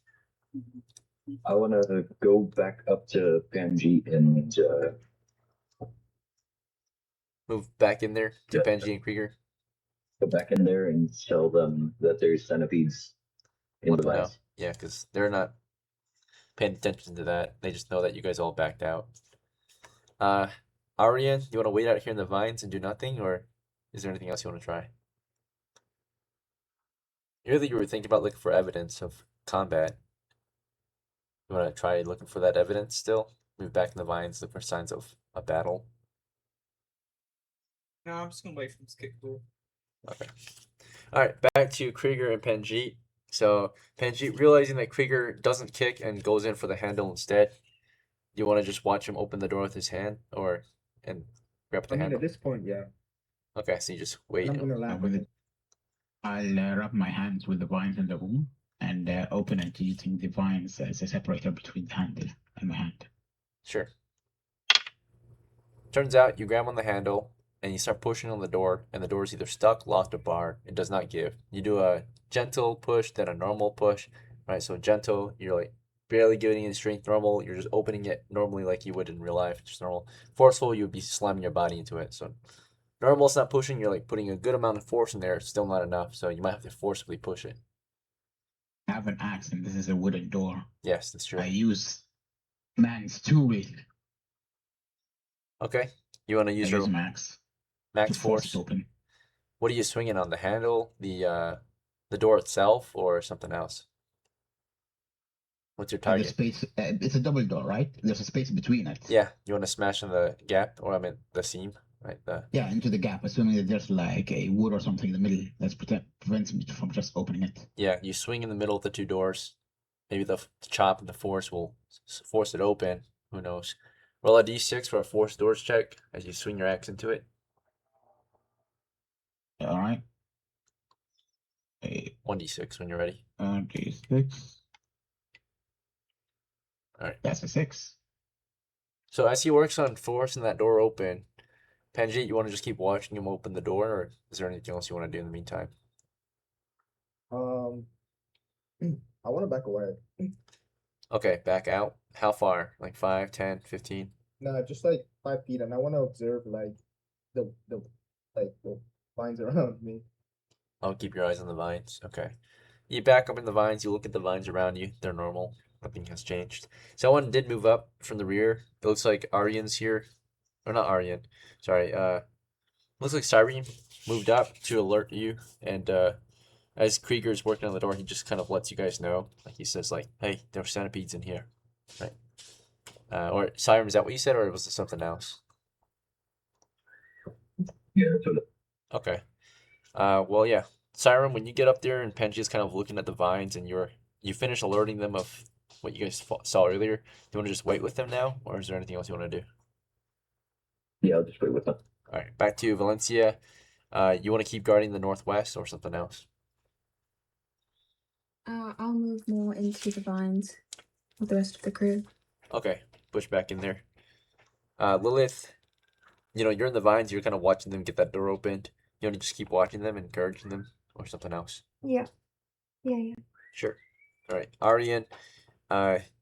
I want to go back up to Panjeet and Move back in there to Yeah. Panji and Krieger. go back in there and tell them that there's centipedes in the No. vines. Yeah, because they're not paying attention to that. They just know that you guys all backed out. Aryan, you want to wait out here in the vines and do nothing, or is there anything else you want to try? Earlier you were thinking about looking for evidence of combat. You want to try looking for that evidence still? Move back in the vines, look for signs of a battle. No, I'm just gonna wait for him to kick the door. Okay. All right, back to Krieger and Panjeet. So Panjeet, realizing that Krieger doesn't kick and goes in for the handle instead, you want to just watch him open the door with his hand, and grab the I mean, handle? at this point, yeah. Okay, so you just wait. I'm gonna laugh with it. I'll rub my hands with the vines in the wound and open it using the vines as a separator between the handle and my hand. Sure. Turns out you grab on the handle and you start pushing on the door, and the door is either stuck, locked, or barred. It does not give. You do a gentle push, then a normal push, right? So gentle, you're like barely giving any strength. Normal, you're just opening it normally like you would in real life, just normal. Forceful, you would be slamming your body into it. So normal is not pushing, you're like putting a good amount of force in there. It's still not enough, so you might have to forcibly push it. I have an axe and this is a wooden door. Yes, that's true. I use man's tool. Okay, you want to use I your use max max to force force? it open. What are you swinging on? The handle, the door itself, or something else? What's your And the target? space, it's a double door, right? There's a space between it. Yeah, you want to smash in the gap, or I mean the seam, right? Yeah, into the gap, assuming that there's like a wood or something in the middle that prevents me from just opening it. Yeah, you swing in the middle of the 2 doors. Maybe the chop and the force will force it open. Who knows? Roll a d6 for a force doors check as you swing your axe into it. All right. 1d6 when you're ready. D6. All right. That's a 6. So as he works on forcing that door open, Panjeet, you want to just keep watching him open the door, or is there anything else you want to do in the meantime? I want to back away. Okay, back out. How far? Like 5, 10, 15? Nah, just like 5 feet, and I want to observe like the vines around me. I'll keep your eyes on the vines. Okay. You back up in the vines. You look at the vines around you. They're normal. Nothing has changed. Someone did move up from the rear. It looks like Aryan's here. Or not Aryan. Sorry. Looks like SYREM moved up to alert you. And as Krieger's working on the door, he just kind of lets you guys know. Like he says, like, hey, there's centipedes in here. Right. Or SYREM, is that what you said, or was it something else? Yeah, that's what Okay. Well, yeah. SYREM, when you get up there and PANJEET'S kind of looking at the vines and you finish alerting them of what you guys saw earlier, do you want to just wait with them now, or is there anything else you want to do? yeah, I'll just wait with them. All right, back to Valencia. You want to keep guarding the northwest or something else? I'll move more into the vines with the rest of the crew. Okay, push back in there. Lilith, you're in the vines. You're kind of watching them get that door opened. You want to just keep watching them, encouraging them, or something else? Yeah. Yeah. Sure. All right, Aryan.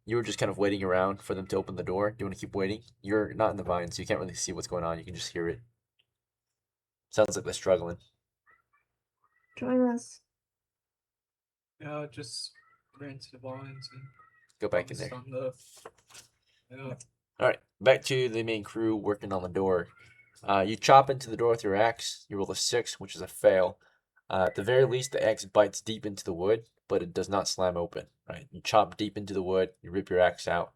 You were just kind of waiting around for them to open the door. Do you want to keep waiting? You're not in the vines, so you can't really see what's going on. You can just hear it. Sounds like they're struggling. Join us. Yeah, just ran into the vines and Go back in there. stand up. Yeah. All right, back to the main crew working on the door. You chop into the door with your axe. You roll a 6, which is a fail. At the very least, the axe bites deep into the wood, but it does not slam open. Right? You chop deep into the wood. You rip your axe out,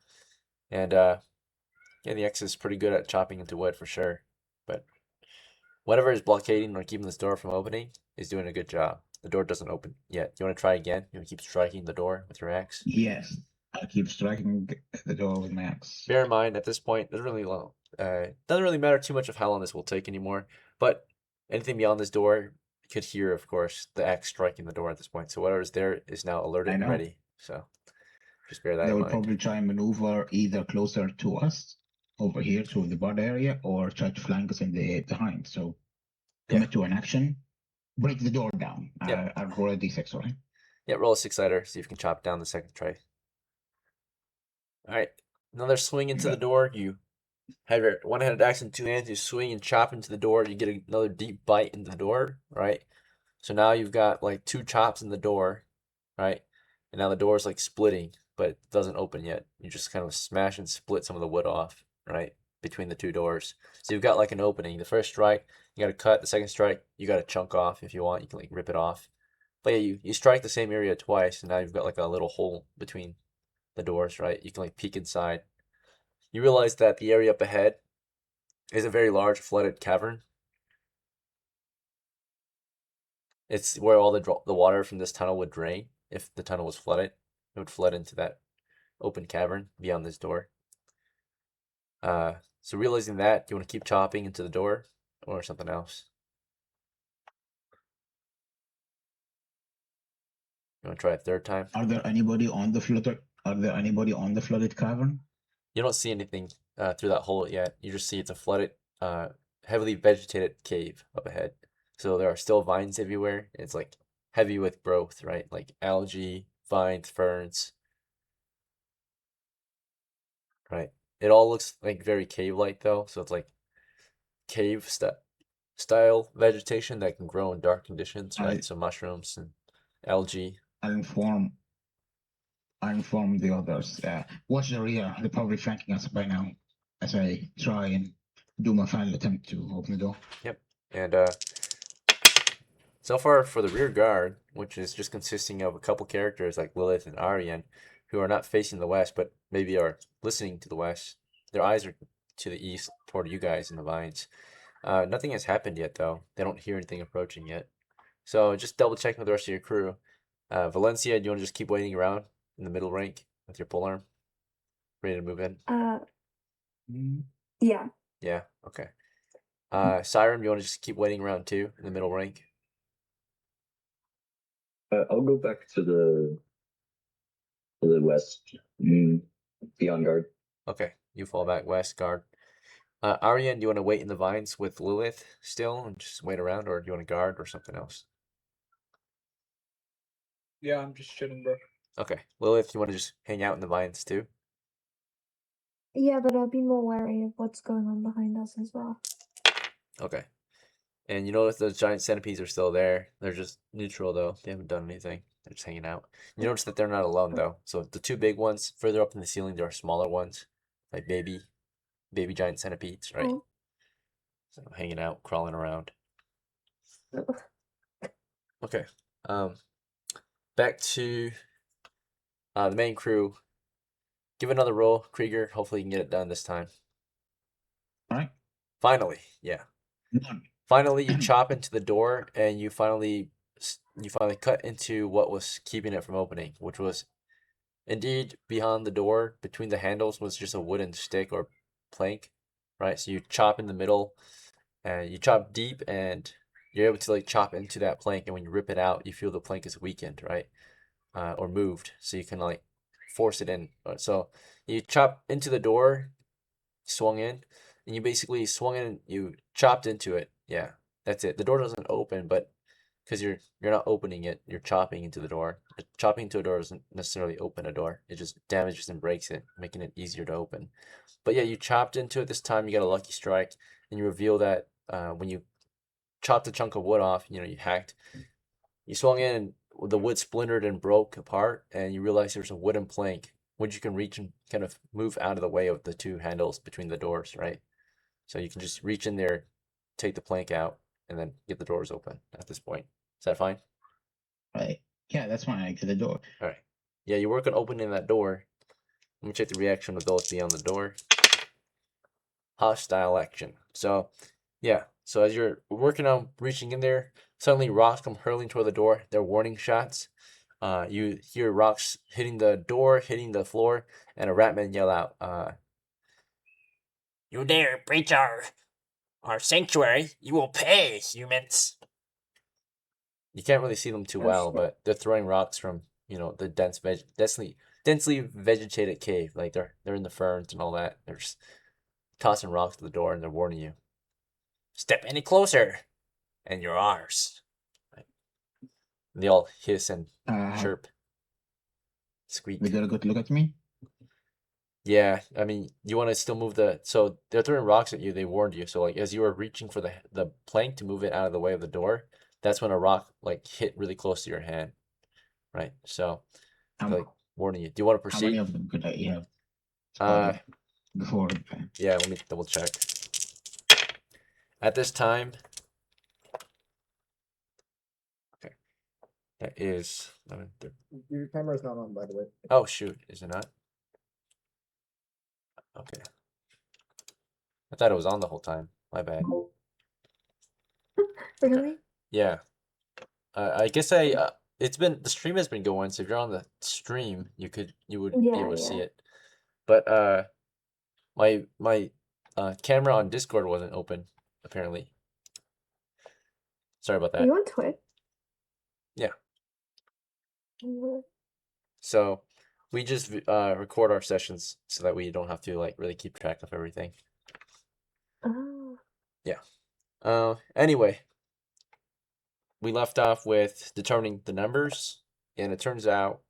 and yeah, the axe is pretty good at chopping into wood for sure. But whatever is blockading or keeping this door from opening is doing a good job. The door doesn't open yet. You want to try again? You want to keep striking the door with your axe? Yes, I keep striking the door with my axe. Bear in mind, at this point, doesn't really matter too much of how long this will take anymore. But anything beyond this door, you could hear, of course, the axe striking the door at this point. So whatever's there is now alerted and ready. So just bear that They in will mind. probably try and maneuver either closer to us over here to the bud area, or try to flank us in the behind. So commit to an action, break the door down. Yeah. I'll roll a d6, right? Yeah, roll a 6-sider, see if you can chop down the second tray. All right, another swing into the door. You have your one-handed axe in 2 hands. You swing and chop into the door. You get another deep bite into the door, right? So now you've got like 2 chops in the door, right? And now the door is like splitting, but it doesn't open yet. You just kind of smash and split some of the wood off, right? Between the 2 doors. So you've got like an opening. The first strike, you got to cut. The second strike, you got to chunk off if you want. You can like rip it off. But yeah, you strike the same area twice, and now you've got like a little hole between the doors, right? You can like peek inside. You realize that the area up ahead is a very large flooded cavern. It's where all the water from this tunnel would drain. If the tunnel was flooded, it would flood into that open cavern beyond this door. So realizing that, do you want to keep chopping into the door or something else? You want to try a third time? Are there anybody on the flooded cavern? You don't see anything through that hole yet. You just see it's a flooded, heavily vegetated cave up ahead. So there are still vines everywhere. It's like heavy with growth, right? Like algae, vines, ferns. Right. It all looks like very cave-like though. So it's like cave style vegetation that can grow in dark conditions, right? So mushrooms and algae. I'll inform the others. Watch the rear. They're probably flanking us by now as I try and do my final attempt to open the door. Yep. And so far for the rear guard, which is just consisting of a couple characters like Lilith and Aryan, who are not facing the west, but maybe are listening to the west. Their eyes are to the east toward you guys in the vines. Nothing has happened yet, though. They don't hear anything approaching yet. So just double checking with the rest of your crew. Valencia, do you want to just keep waiting around in the middle rank with your polearm? Ready to move in? Yeah. Yeah, okay. SYREM, you want to just keep waiting around too in the middle rank? I'll go back to the west. Be on guard. Okay, you fall back west, guard. Aryan, do you want to wait in the vines with Lilith still and just wait around, or do you want to guard or something else? Yeah, I'm just chilling, bro. Okay, Lilith, you want to just hang out in the vines too? Yeah, but I'll be more wary of what's going on behind us as well. Okay. And you notice those giant centipedes are still there. They're just neutral though. They haven't done anything. They're just hanging out. You notice that they're not alone though. So the two big ones further up in the ceiling, there are smaller ones, like baby giant centipedes, right? Oh. So hanging out, crawling around. Okay. Back to the main crew. Give another roll, Krieger. Hopefully you can get it done this time. All right. Finally, yeah. Done. Finally, you chop into the door, and you finally cut into what was keeping it from opening, which was indeed behind the door, between the handles, was just a wooden stick or plank, right? So you chop in the middle, and you chop deep, and you're able to like chop into that plank, and when you rip it out, you feel the plank is weakened, right? Or moved, so you can like force it in. So you chop into the door, swung in, and you basically swung in, you chopped into it. Yeah, that's it. The door doesn't open, but because you're not opening it, you're chopping into the door. Chopping into a door doesn't necessarily open a door. It just damages and breaks it, making it easier to open. But yeah, you chopped into it this time. You got a lucky strike, and you reveal that when you chopped a chunk of wood off, you hacked. You swung in, and the wood splintered and broke apart, and you realize there's a wooden plank which you can reach and kind of move out of the way of the two handles between the doors, right? So you can just reach in there, take the plank out, and then get the doors open at this point. Is that fine? Right. Yeah, that's fine. I get the door. All right. Yeah, you work on opening that door. Let me check the reaction of those beyond the door. Hostile action. So, yeah. So as you're working on reaching in there, suddenly rocks come hurling toward the door. They're warning shots. You hear rocks hitting the door, hitting the floor, and a Ratman yell out, "You dare breach our sanctuary, you will pay, humans." You can't really see them too Oh, well, shit. but they're throwing rocks from, the densely vegetated cave. Like they're in the ferns and all that. They're just tossing rocks to the door, and they're warning you. "Step any closer, and you're ours." Right. They all hiss and chirp, squeak. They got a good look at me. Yeah, I mean, you want to still move so they're throwing rocks at you. They warned you. So like as you were reaching for the plank to move it out of the way of the door, that's when a rock like hit really close to your hand, right? So How, like warning you. Do you want to how many proceed? of them could I have Uh, spotted before? yeah. Let me double check. At this time, okay, that is 11:30. Your camera's not on, by the way. Oh shoot, is it not? Okay. I thought it was on the whole time. My bad. Really? Yeah. I guess the stream has been going, so if you're on the stream, you would be Yeah, able to see yeah. it. But my camera on Discord wasn't open, apparently. Sorry about Are that. you on Twitch? Yeah. Mhm. So we just record our sessions so that we don't have to like really keep track of everything. Oh. Anyway, we left off with determining the numbers, and it turns out,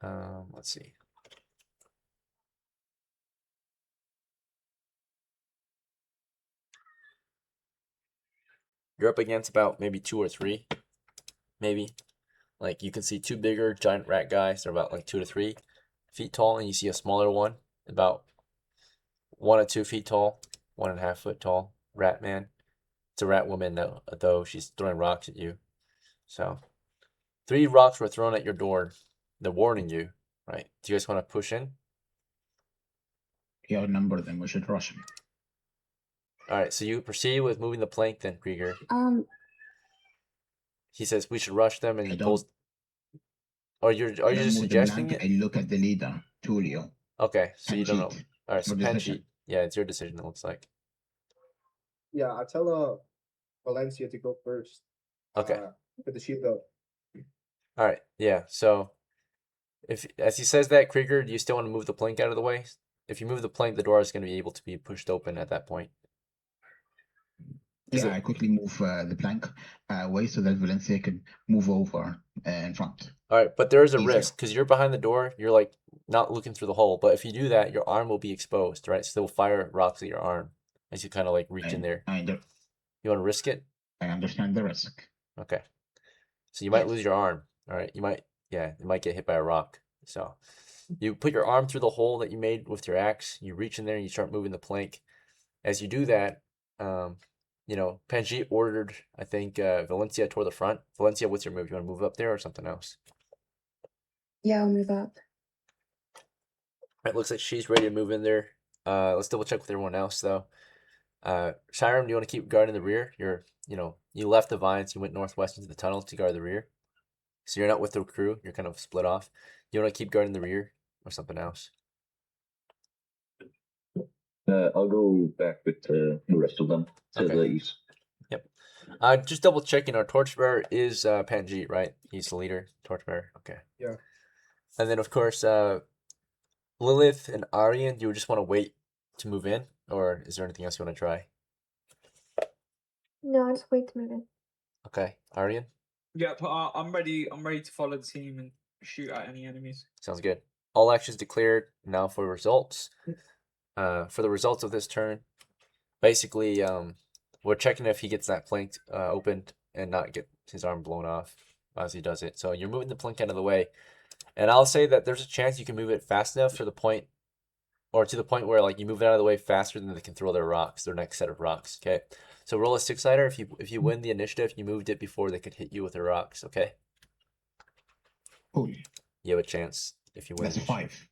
let's see. You're up against about maybe 2 or 3, maybe. Like you can see 2 bigger giant rat guys. They're about like 2 to 3 feet tall, and you see a smaller one about 1 or 2 feet tall, 1.5 foot tall. Ratman. It's a rat woman though. She's throwing rocks at you. So 3 rocks were thrown at your door. They're warning you, right? Do you guys want to push in? You outnumber them. We should rush them. All right. So you proceed with moving the plank, then Krieger. He says we should rush them, and he pulls. Are you just suggesting it? I look at the leader, Tulio. Okay, so you don't know. Panjeet. All right, so Your decision. Panjeet. Yeah, it's your decision. It looks like. Yeah, I tell Valencia to go first. Okay. With the shield up. All right. Yeah. So, as he says that, Krieger, do you still want to move the plank out of the way? If you move the plank, the door is going to be able to be pushed open at that point. Yeah, I quickly move the plank away so that Valencia can move over in front. All right, but there is a Easier. risk because you're behind the door. You're like not looking through the hole. But if you do that, your arm will be exposed, right? So they'll fire rocks at your arm as you kind of like reach in there. You want to risk it? I understand the risk. Okay. So you might Yes. lose your arm. All right. You might get hit by a rock. So you put your arm through the hole that you made with your axe. You reach in there and you start moving the plank. As you do that, Panjeet ordered, I think, Valencia toward the front. Valencia, what's your move? You want to move up there or something else? Yeah, I'll move up. It looks like she's ready to move in there. Let's double check with everyone else though. SYREM, do you want to keep guarding the rear? You left the vines, you went northwest into the tunnel to guard the rear. So you're not with the crew, you're kind of split off. You want to keep guarding the rear or something else? I'll go back with the rest of them to Okay. the east. Yep. Just double checking, our torchbearer is Panjeet, right? He's the leader, torchbearer. Okay. Yeah. And then of course, Lilith and ARYAN, do you just want to wait to move in, or is there anything else you want to try? No, just wait to move in. Okay, ARYAN, Yeah, but I'm ready. I'm ready to follow the team and shoot at any enemies. sounds good. All actions declared. Now for results. For the results of this turn, basically, we're checking if he gets that plank opened and not get his arm blown off as he does it. So you're moving the plank out of the way, and I'll say that there's a chance you can move it fast enough to the point where like you move it out of the way faster than they can throw their next set of rocks. Okay, so roll a 6-sider. If you win the initiative, you moved it before they could hit you with their rocks. Okay, Cool. you have a chance if you win. That's a 5.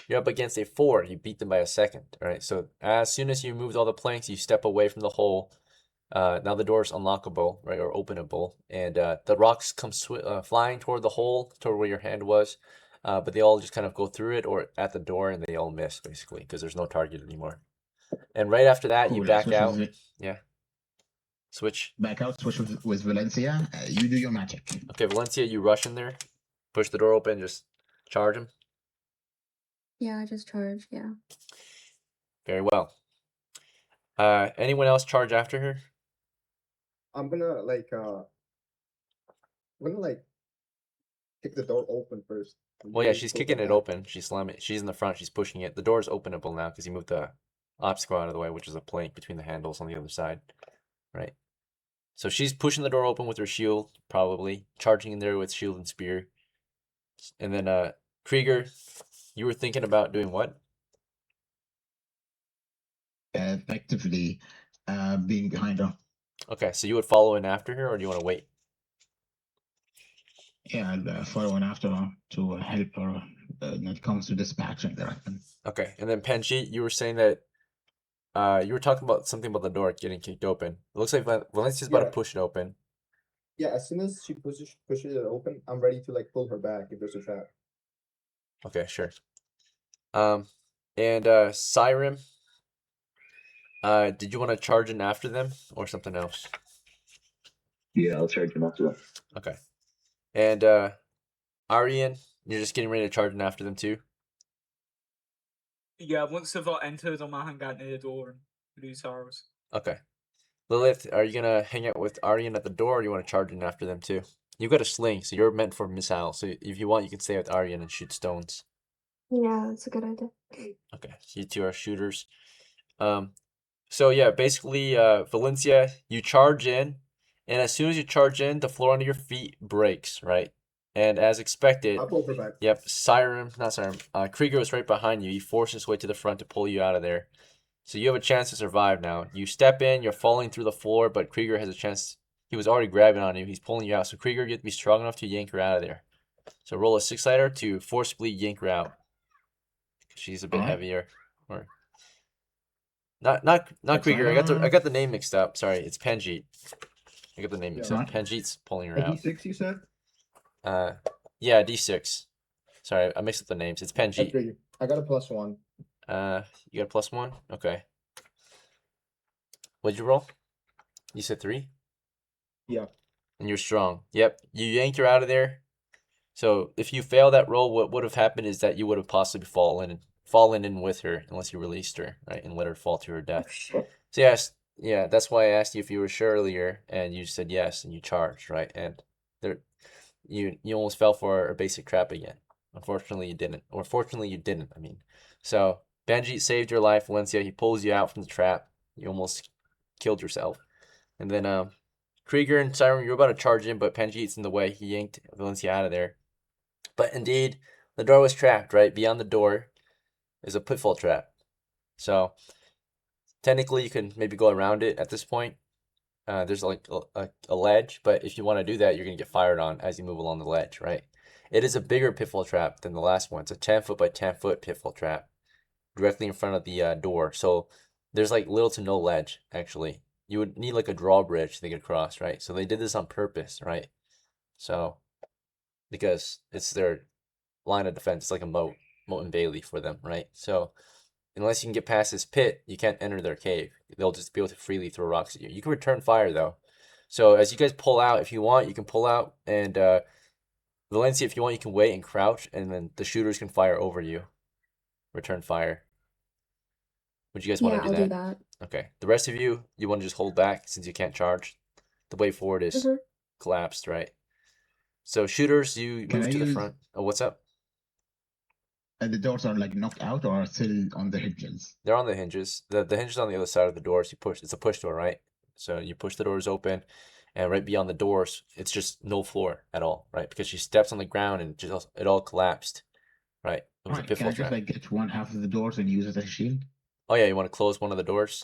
You're up against a 4. You beat them by a second. All right. So as soon as you moved all the planks, you step away from the hole. Now the door is unlockable, right, or openable, and the rocks come flying toward the hole, toward where your hand was. But they all just kind of go through it or at the door, and they all miss basically because there's no target anymore. And right after that, you Cool. back Switch out. with- Yeah. Switch. Back out. Switch with Valencia. You do your magic. Okay, Valencia, you rush in there, push the door open, just charge him. Yeah, I just charge. Yeah. Very well. Anyone else charge after her? I'm gonna kick the door open first. and Well, yeah, then she's pull kicking it it back. open. She's slamming. She's in the front. She's pushing it. The door's openable now because you moved the obstacle out of the way, which is a plank between the handles on the other side, right? So she's pushing the door open with her shield, probably charging in there with shield and spear. And then, Krieger, you were thinking about doing what? Effectively, being behind her. Okay, so you would follow in after her, or do you want to wait? Yeah, I'll follow on after her to help her when it comes to dispatching the Ratman. Okay, and then Panjeet, you were saying that you were talking about something about the door getting kicked open. It looks like Valencia's about to Yeah. push it open. Yeah, as soon as she pushes it open, I'm ready to pull her back if there's a trap. Okay, sure. And SYREM, did you want to charge in after them or something else? Yeah, I'll charge him after that. Okay. And ARYAN, you're just getting ready to charge in after them too? Yeah, once they've all entered, I'm gonna hang out near the door and lose arrows. Okay. Lilith, are you gonna hang out with ARYAN at the door, or do you want to charge in after them too? You've got a sling, so you're meant for missiles. So if you want, you can stay with ARYAN and shoot stones. Yeah, that's a good idea. Okay, so you two are shooters. So yeah, basically, Valencia, you charge in, and as soon as you charge in, the floor under your feet breaks, right? And as expected, I'll pull her back. yep, Krieger was right behind you. He forced his way to the front to pull you out of there. So you have a chance to survive now. You step in, you're falling through the floor, but Krieger has a chance. He was already grabbing on you. He's pulling you out. So Krieger, you have to be strong enough to yank her out of there. So roll a 6-sider to forcibly yank her out. She's a bit Alright. heavier. Or not Krieger. I got the name mixed up. Sorry, it's Panjeet. I got the name mixed Yeah. up. Panjeet's pulling her A out. D6, you said? Yeah, D6. Sorry, I mixed up the names. It's Panjeet. Okay, I got a +1. You got a +1? Okay. What'd you roll? You said 3? Yeah. And you're strong. Yep. You yanked her out of there. So if you fail that roll, what would have happened is that you would have possibly fallen in with her unless you released her, right? And let her fall to her death. So yes, yeah, that's why I asked you if you were sure earlier, and you said yes, and you charged, right? And there, you almost fell for a basic trap again. Unfortunately, you didn't. Or fortunately, you didn't, I mean. So Panjeet saved your life, Valencia. He pulls you out from the trap. You almost killed yourself. And then Krieger and Syrem, you're about to charge in, but PANJEET'S in the way. He yanked Valencia out of there. But indeed, the door was trapped, right? Beyond the door is a pitfall trap. So technically, you can maybe go around it at this point. There's like a ledge, but if you want to do that, you're going to get fired on as you move along the ledge, right? It is a bigger pitfall trap than the last one. It's a 10-foot by 10-foot pitfall trap directly in front of the door. So there's like little to no ledge, actually. You would need like a drawbridge to get across, right? So they did this on purpose, right? So because it's their line of defense, it's like a moat and bailey for them, right? So unless you can get past this pit, you can't enter their cave. They'll just be able to freely throw rocks at you. You can return fire though. So as you guys pull out, if you want, you can pull out, and Valencia, if you want, you can wait and crouch, and then the shooters can fire over you. Return fire. Would you guys want to I'll do do that? that. Okay. The rest of you want to just hold back since you can't charge. The way forward is collapsed, right? So shooters, you Can move I to the use- front. Oh, what's up? And the doors are like knocked out or are still on the hinges? They're on the hinges. The hinges on the other side of the doors. You push. It's a push door, right? So you push the doors open, and right beyond the doors, it's just no floor at all, right? Because she steps on the ground and just it all collapsed, right? It was a Alright, can pitfall I just trap. like get one half of the doors and use it as a shield? Oh yeah, you want to close one of the doors?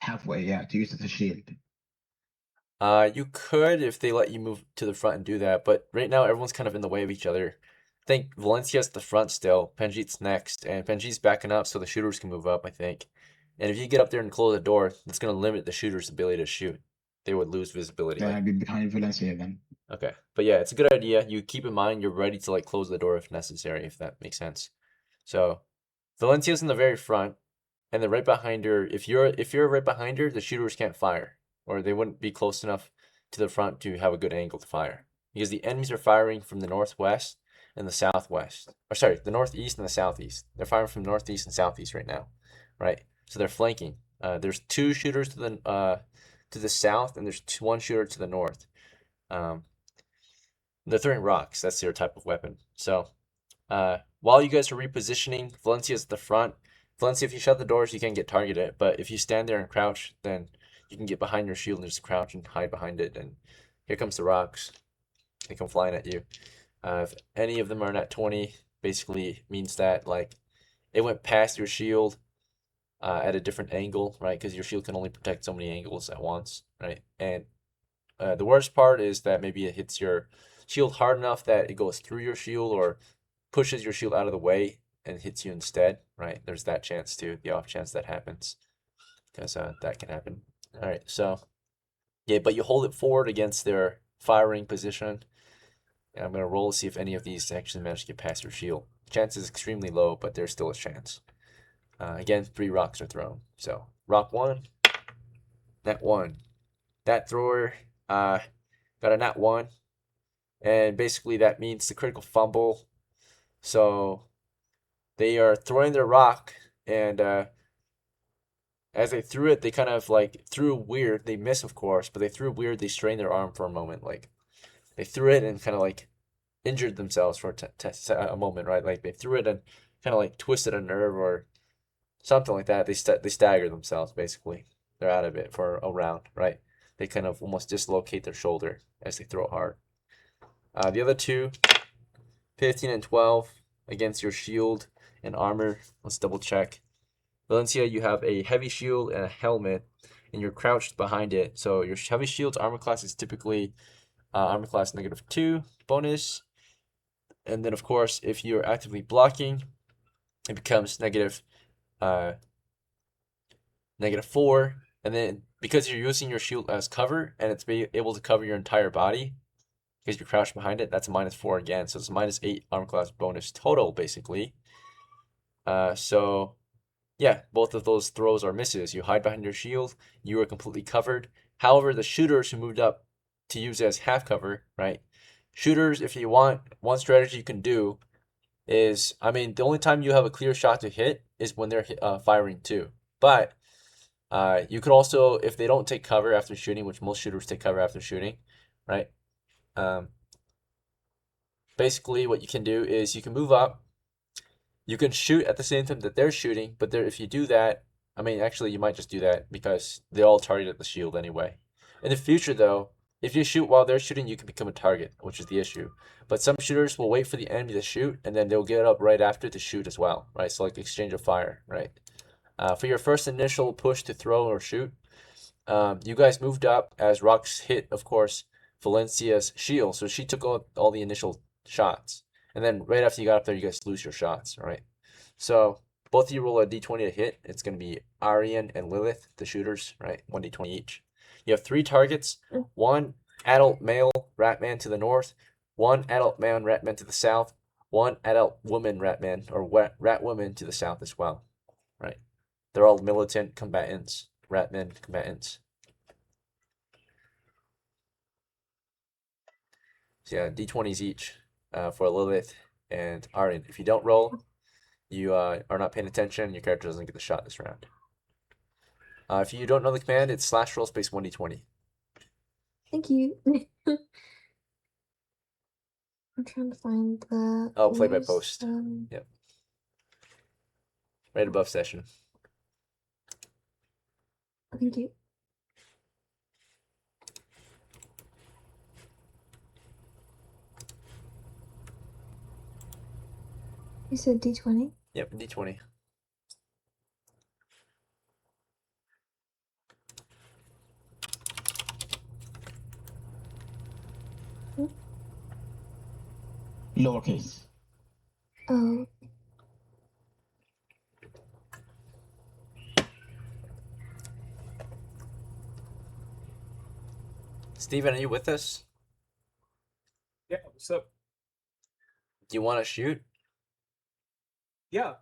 Halfway, yeah, to use it as a shield. You could if they let you move to the front and do that, but right now everyone's kind of in the way of each other. I think Valencia's at the front still, PANJEET'S next, and PANJEET'S backing up so the shooters can move up, I think. And if you get up there and close the door, it's going to limit the shooter's ability to shoot. They would lose visibility. Then like- I'd be behind Valencia then. Okay, but yeah, it's a good idea. You keep in mind you're ready to like close the door if necessary, if that makes sense. So Valencia's in the very front, and then right behind her. If you're right behind her, the shooters can't fire, or they wouldn't be close enough to the front to have a good angle to fire, because the enemies are firing from the northwest and the southwest. Or sorry, the northeast and the southeast. They're firing from northeast and southeast right now, right? So they're flanking. There's two shooters to the south, and there's one shooter to the north. They're throwing rocks. That's their type of weapon. So while you guys are repositioning, Valencia's at the front. Valencia, if you shut the doors, you can't get targeted. But if you stand there and crouch, then you can get behind your shield and just crouch and hide behind it. And here comes the rocks. They come flying at you. If any of them are at 20, basically means that like it went past your shield at a different angle, right? Because your shield can only protect so many angles at once, right? And the worst part is that maybe it hits your shield hard enough that it goes through your shield or pushes your shield out of the way and hits you instead, right? There's that chance too, the off chance that happens, because that can happen. All right, so yeah, but you hold it forward against their firing position. And I'm going to roll to see if any of these actually manage to get past your shield. Chance is extremely low, but there's still a chance. Again, 3 rocks are thrown. So rock 1, nat 1. That thrower got a nat 1. And basically that means the critical fumble. So they are throwing their rock, and as they threw it, they kind of like threw weird. They miss, of course, but they threw weird. They strained their arm for a moment. Like they threw it and kind of like injured themselves for a moment, right? Like they threw it and kind of like twisted a nerve or something like that. They stagger themselves, basically. They're out of it for a round, right? They kind of almost dislocate their shoulder as they throw hard. The other two, 15 and 12, against your shield and armor. Let's double check. Valencia, you have a heavy shield and a helmet, and you're crouched behind it. So your heavy shield's armor class is typically armor class -2 bonus. And then, of course, if you're actively blocking, it becomes -4. And then because you're using your shield as cover and it's able to cover your entire body because you're crouched behind it, that's a -4 again. So it's a -8 armor class bonus total, basically. So yeah, both of those throws are misses. You hide behind your shield, you are completely covered. However, the shooters who moved up to use it as half cover, right? Shooters, if you want, one strategy you can do is, I mean, the only time you have a clear shot to hit is when they're firing too. But you could also, if they don't take cover after shooting, which most shooters take cover after shooting, right? Basically, what you can do is you can move up. You can shoot at the same time that they're shooting, but if you do that, I mean, actually, you might just do that because they all target at the shield anyway. In the future, though, if you shoot while they're shooting, you can become a target, which is the issue. But some shooters will wait for the enemy to shoot, and then they'll get up right after to shoot as well, right? So like exchange of fire, right? For your first initial push to throw or shoot, you guys moved up as rocks hit, of course, Valencia's shield. So she took all the initial shots. And then right after you got up there, you guys lose your shots, all right? So both of you roll a d20 to hit. It's going to be Aryan and Lilith, the shooters, right? 1d20 each. You have 3 targets. 1 adult male Ratman to the north, 1 adult man Ratman to the south, 1 adult woman Ratman or rat woman to the south as well, right? They're all militant combatants, Ratmen combatants. So yeah, d20s each for Lilith and Aryan. If you don't roll, you are not paying attention, your character doesn't get the shot this round. If you don't know the command, it's /roll space 1d20. Thank you. I'm trying to find the. Oh, play by where's, post. Yep. Right above session. Thank you. You said D20? Yep, d20. Lowercase. Oh. Steven, are you with us? Yeah, what's up? Do you want to shoot? Yeah.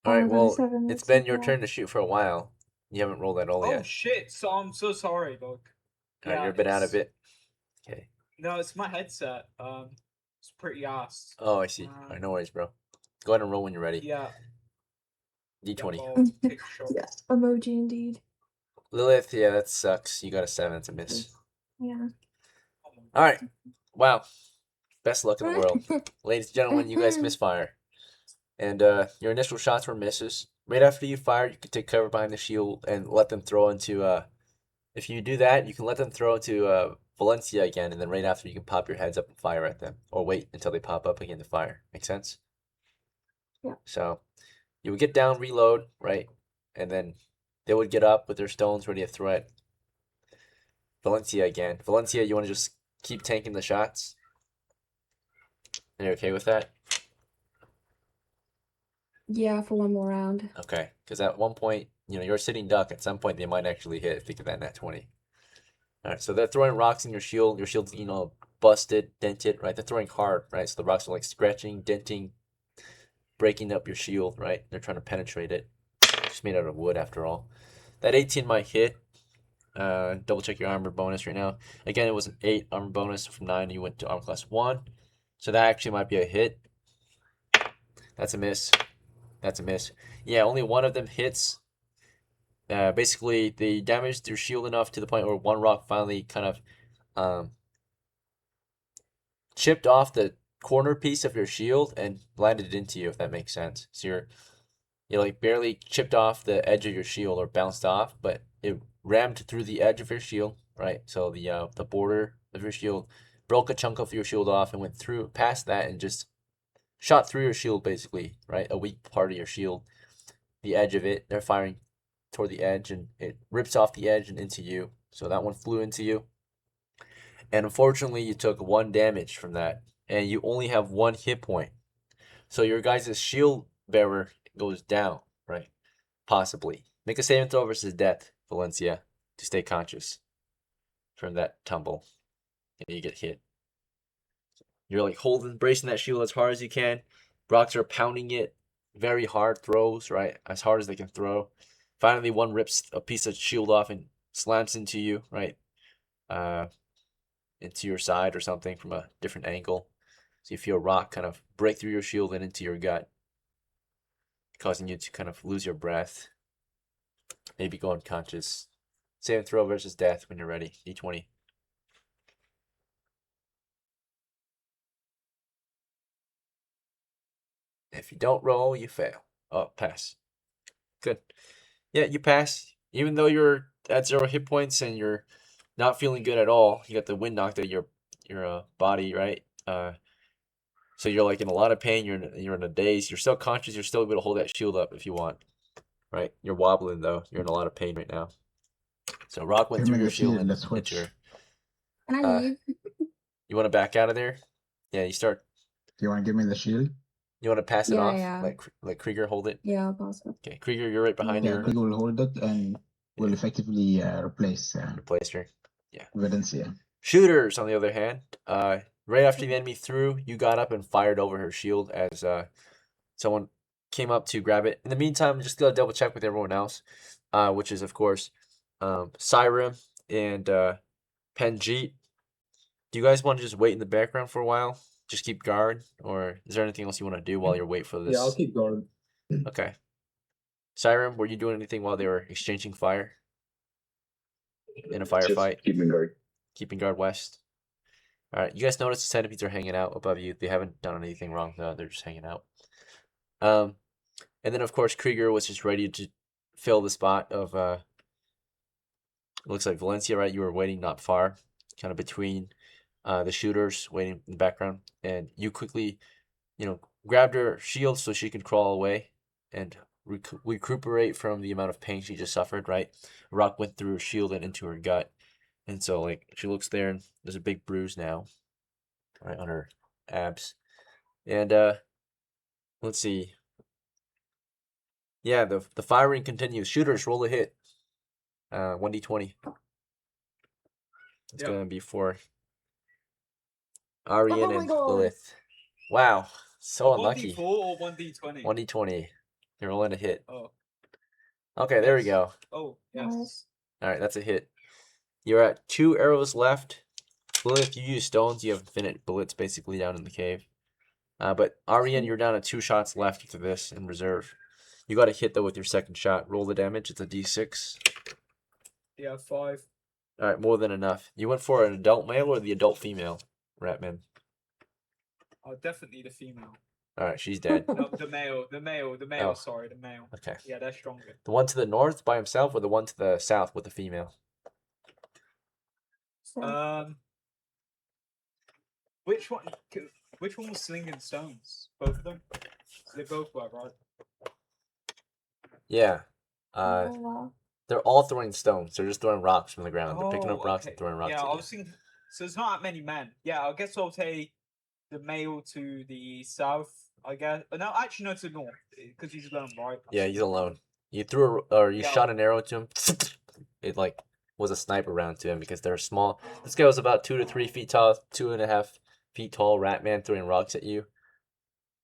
All right, there's well, 7 it's minutes been left your left. turn to shoot for a while. You haven't rolled at all Oh yet. shit! So I'm so sorry, dog. All right, you're a bit out of it's- it. Okay. No, it's my headset. It's pretty ass. Oh, I see. All right, no worries, bro. Go ahead and roll when you're ready. Yeah. d20. Well, take a shot. Yeah. Emoji indeed. Lilith, yeah, that sucks. You got a 7. It's a miss. Yeah. All right. Wow. Best luck in the world. Ladies and gentlemen, you guys misfire. And your initial shots were misses. Right after you fire, you can take cover behind the shield and let them throw into... if you do that, you can let them throw into Valencia again, and then right after you can pop your heads up and fire at them. Or wait until they pop up again to fire. Make sense? Yeah. So, you would get down, reload, right? And then they would get up with their stones ready to throw at Valencia again. Valencia, you want to just keep tanking the shots? And you're okay with that? Yeah, for one more round. Okay, because at one point, you know, you're a sitting duck. At some point, they might actually hit if they get that nat 20. All right, so they're throwing rocks in your shield. Your shield's, you know, busted, dented, right? They're throwing hard, right? So the rocks are like scratching, denting, breaking up your shield, right? They're trying to penetrate it. It's made out of wood after all. That 18 might hit. Double check your armor bonus right now. Again, it was an 8 armor bonus. From 9, you went to armor class 1. So that actually might be a hit. That's a miss. That's a miss. Yeah, only one of them hits. Basically, they damaged your shield enough to the point where one rock finally kind of chipped off the corner piece of your shield and landed into you, if that makes sense. So you like barely chipped off the edge of your shield or bounced off, but it rammed through the edge of your shield, right? So the border of your shield broke a chunk of your shield off and went through past that and just shot through your shield, basically, right? A weak part of your shield, the edge of it. They're firing toward the edge, and it rips off the edge and into you. So that one flew into you. And unfortunately, you took 1 damage from that, and you only have 1 hit point. So your guys' shield bearer goes down, right? Possibly. Make a saving throw versus death, Valencia, to stay conscious from that tumble. And you get hit. You're like bracing that shield as hard as you can. Rocks are pounding it. Very hard throws, right? As hard as they can throw. Finally, one rips a piece of shield off and slams into you, right? Into your side or something from a different angle. So you feel a rock kind of break through your shield and into your gut, causing you to kind of lose your breath. Maybe go unconscious. Saving throw versus death when you're ready. D20. If you don't roll, you fail. Oh, pass. Good. Yeah, you pass. Even though you're at 0 hit points and you're not feeling good at all. You got the wind knocked out of your body, right? So you're like in a lot of pain. You're in a daze. You're still conscious. You're still able to hold that shield up if you want, right? You're wobbling though. You're in a lot of pain right now. So Rock went Give me through your the shield shield, and let's switch. into her. Can I leave? You want to back out of there? Yeah, you start. You want to give me the shield? You want to pass it Yeah, off? yeah. Like Krieger hold it? Yeah, I'll pass it. Okay, Krieger, you're right behind Yeah, her. Krieg will hold it and will effectively replace Replace her. Valencia. Shooters, on the other hand, right after the enemy threw, you got up and fired over her shield as someone came up to grab it. In the meantime, just gotta double check with everyone else, which is of course SYREM and PANJEET. Do you guys want to just wait in the background for a while? Just keep guard, or is there anything else you want to do while you're waiting for this? Yeah, I'll keep guard. Okay. SYREM, were you doing anything while they were exchanging fire? In a firefight? Keeping guard. Keeping guard west. Alright, you guys notice the centipedes are hanging out above you. They haven't done anything wrong, though. They're just hanging out. And then, of course, Krieger was just ready to fill the spot of, it looks like Valencia, right? You were waiting not far, kind of between the shooters, waiting in the background. And you quickly, grabbed her shield so she could crawl away and recuperate from the amount of pain she just suffered, right? Rock went through her shield and into her gut. And so, like, she looks there and there's a big bruise now, right, on her abs. And, let's see. Yeah, the firing continues. Shooters, roll a hit. 1d20. It's going to be for Aryan my and God. Lilith. Wow, so unlucky. 1d4 or 1d20? 1d20. You're rolling a hit. Oh. Okay, there we go. Oh, yes. Alright, that's a hit. You're at 2 arrows left. Lilith, you use stones. You have infinite bullets basically down in the cave. But Aryan, you're down to 2 shots left after this in reserve. You got to hit though with your second shot. Roll the damage. It's a d6. Yeah, 5. Alright, more than enough. You went for an adult male or the adult female, Ratman? Oh, definitely the female. Alright, she's dead. No, the male, Oh. sorry, the male. Okay. Yeah, they're stronger. The one to the north by himself or the one to the south with the female? So, Which one was slinging stones? Both of them? They both were, right? Yeah. oh, wow. They're all throwing stones. They're just throwing rocks from the ground. They're picking up rocks and throwing rocks Yeah, at I you. was thinking. So there's not that many men. Yeah, I guess I'll take the male to the south. I guess. No, actually, no, to the north because he's alone, right? Yeah, he's alone. You threw or you Yeah. shot an arrow to him. It like was a sniper round to him because they're small. This guy was about 2 to 3 feet tall, 2.5 feet tall. Ratman throwing rocks at you,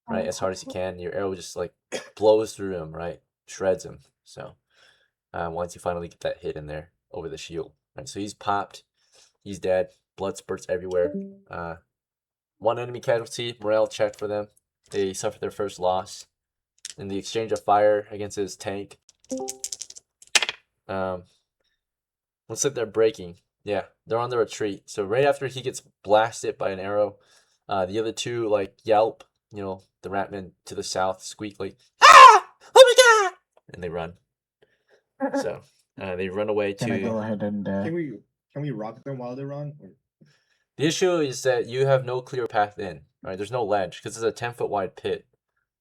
right, as hard as you can. Your arrow just like blows through him, right, shreds him. So once you finally get that hit in there over the shield, right, so he's popped, he's dead. Blood spurts everywhere. 1 enemy casualty. Morale check for them. They suffered their first loss in the exchange of fire against his tank. Looks like they're breaking. Yeah, they're on the retreat. So right after he gets blasted by an arrow, the other two like yelp. The Ratmen to the south squeak like, "Ah! Oh my god!" and they run. So they run away Can I go to. ahead and Can we rock them while they run? Or... The issue is that you have no clear path in. Right? There's no ledge because it's a 10-foot wide pit.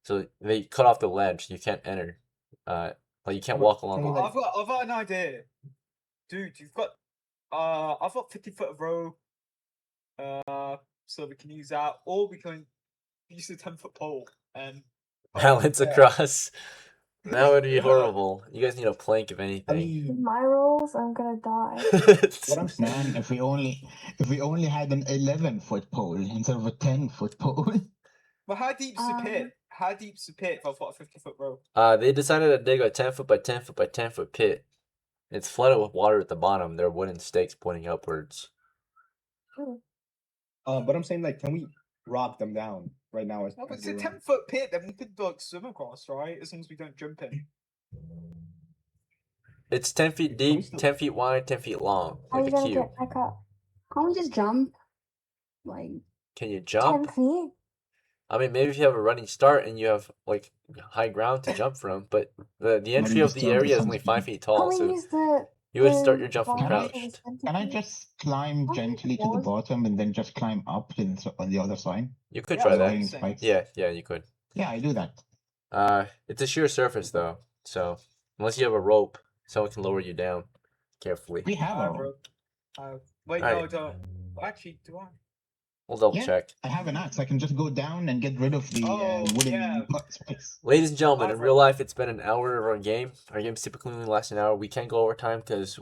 So they cut off the ledge. You can't enter. Like you can't walk along. Can we, I've got an idea, dude. You've got I've got 50 foot of rope. So we can use that, or we can use the 10-foot pole and Balance across. That would be horrible. You guys need a plank if I anything. mean, My rolls, I'm gonna die. what I'm saying, man, if we only had an 11-foot pole instead of a 10-foot pole. But how deep's the pit? How deep's the pit if I've got a 50-foot rope? They decided to dig a 10-foot by 10-foot by 10-foot pit. It's flooded with water at the bottom. There are wooden stakes pointing upwards. but I'm saying, like, can we rock them down right now? No, but as it's a we run? 10-foot pit, then we could like swim across, right? As long as we don't jump in. It's 10 feet deep, 10 feet wide, 10 feet long. How Like you a gonna cube. get back up? Can't we just jump? Like, Can you 10 jump? feet? I mean, maybe if you have a running start and you have like high ground to jump from, but the entry you of just the jump area is from only speed. 5 feet Can tall. we So use the You would start your jump from Can I- crouched. Can I just climb Oh, gently to the Lord. bottom and then just climb up to on the other side? You could Yeah, try that's what that. I'm Avoiding saying. spikes? Yeah, you could. Yeah, I do that. It's a sheer surface though, so unless you have a rope, someone can lower you down carefully. We have a Bro. Wait, Alright. no, don't. Actually, do I? We'll double Yeah. check. I have an axe. I can just go down and get rid of the Oh, wooden yeah. spikes. Ladies and gentlemen, in Alright. real life, it's been an hour of our game. Our games typically only last an hour. We can go over time because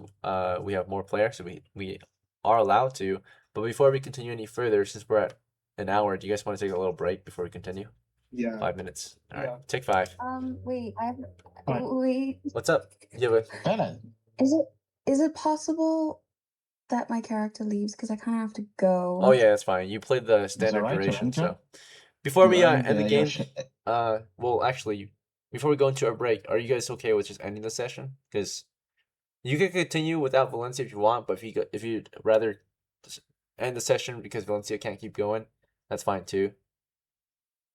we have more players, so we are allowed to. But before we continue any further, since we're at an hour, do you guys want to take a little break before we continue? Yeah. 5 minutes. All right, Yeah. take 5. Wait, I have. Alright. Wait. What's up? Yeah, but Fella, Is it possible that my character leaves because I kind of have to go? oh yeah, that's fine. You played the standard alright, duration, Toronto. so before You we earned, end the your game, sh- well, actually, before we go into our break, are you guys okay with just ending the session? Because you can continue without Valencia if you want, but if you'd rather just end the session because Valencia can't keep going, that's fine too.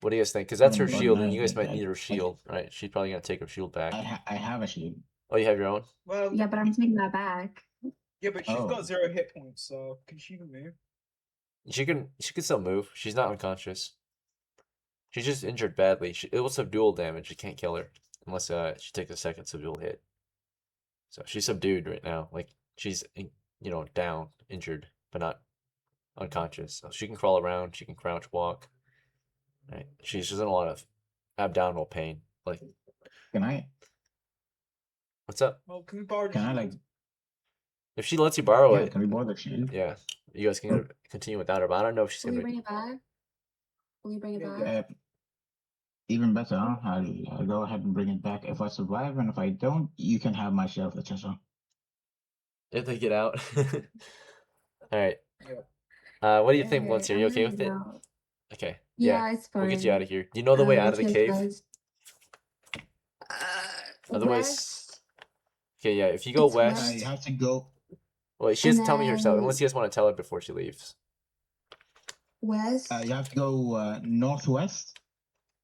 What do you guys think? Because that's her But shield, now and you guys get might that. need her shield, right? She's probably gonna take her shield back. I have a shield. Oh, you have your own? Well, Yeah, but I'm taking that back. yeah, but she's Oh. got 0 hit points, so can she even move? She can still move. She's not unconscious. She's just injured badly. It will subdual damage. You can't kill her unless she takes a second subdual hit. So she's subdued right now. Like she's down, injured, but not unconscious. So she can crawl around. She can crouch walk. Right. She's just in a lot of abdominal pain. Like, Can I? what's up? Well, can we borrow the Can I shield? like? If she lets you borrow Yeah, it, can we borrow the shield? yeah, you guys can continue without her. But I don't know if she's Will you gonna. bring it back? Will you bring it Yeah, back? Even better, I'll go ahead and bring it back. If I survive, and if I don't, you can have my share of the treasure. If they get out. All right. Yeah. What do you think, Okay, Valencia? Are I'm you okay gonna with get it? out. Okay. Yeah, it's fine. We'll get you out of here. Do you know the way out of the Cheers, cave? guys. Otherwise, West, okay, yeah. If you go It's west, You have to go. well, she has to tell me herself. then- Unless you guys want to tell her before she leaves. west. You have to go northwest,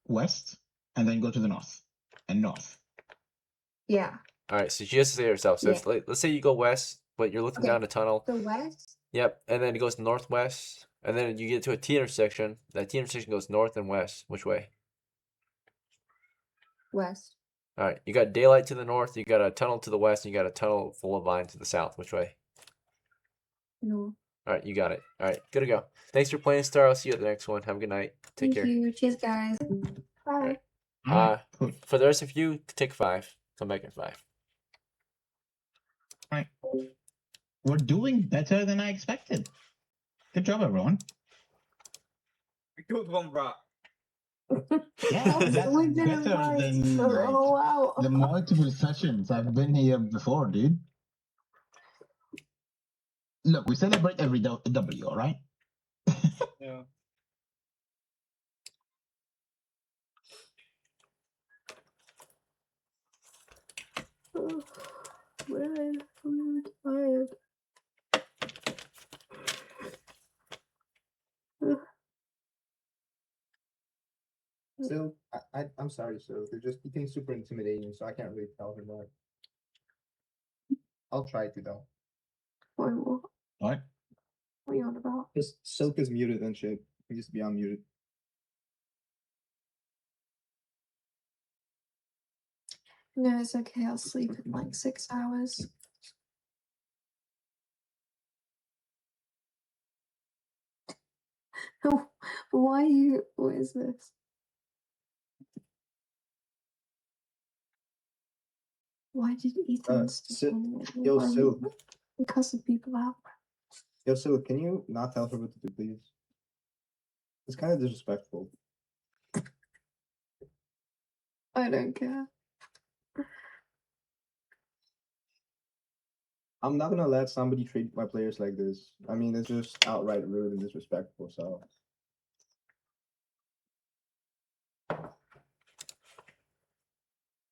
west, and then go to the north and north. Yeah, All right. So she has to say herself. So if, Yeah. let's say you go west, but you're looking Okay. down a tunnel. the west. Yep. And then it goes northwest, and then you get to a T intersection. That T intersection goes north and west. Which way? West. All right. You got daylight to the north. You got a tunnel to the west. And you got a tunnel full of vine to the south. Which way? No. All right. You got it. All right. Good to go. Thanks for playing, Star. I'll see you at the next one. Have a good night. Take Thank care. you. Cheers, guys. Bye. Uh, Cool. For the rest of you, take 5. Come back at 5. We're doing better than I expected. Good job, everyone. We killed one rat. Yeah, that's We didn't better fight than for like, a while. the multiple sessions I've been here before, dude. Look, we celebrate every W, all right? Yeah. Man, I'm tired. Still, I'm sorry, so they're just became super intimidating, so I can't really tell her what. I'll try to though. Why, what? What? What are you on about? Because Silk is muted and shit. He used to be unmuted. No, it's okay. I'll sleep in like 6 hours. Why you? What is this? Why did Ethan Yo, Silk. cussing people out? Yo, Silk, can you not tell her what to do, please? It's kind of disrespectful. I don't care. I'm not gonna let somebody treat my players like this. I mean, it's just outright rude and disrespectful, so.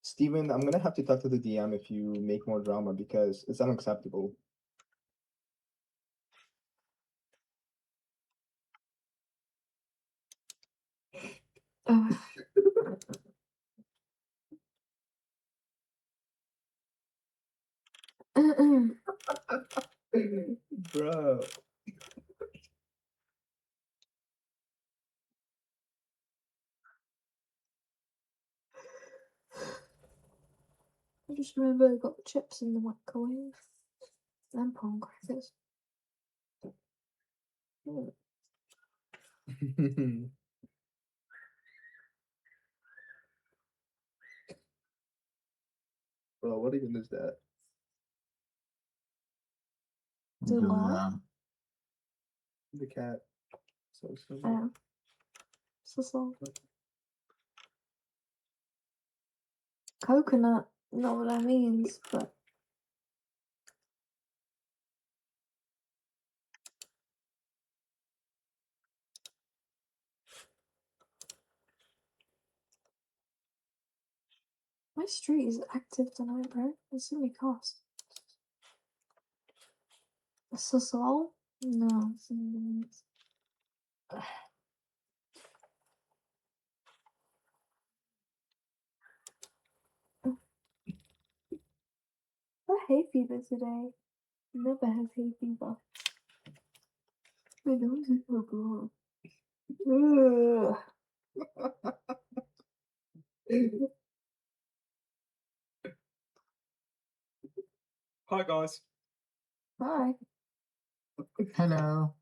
Steven, I'm gonna have to talk to the DM if you make more drama because it's unacceptable. Ugh. Bro. I just remember I got chips in the microwave. And prawn crackers. Mm. Bro, what even is that? The what? The cat. So Oh. So. Coconut, not what that means, but my street is active tonight, bro. It's gonna be cost. Sasol? No. I hay fever today. Never have hay fever. My nose is so blue. Hi guys. Hi. Hello.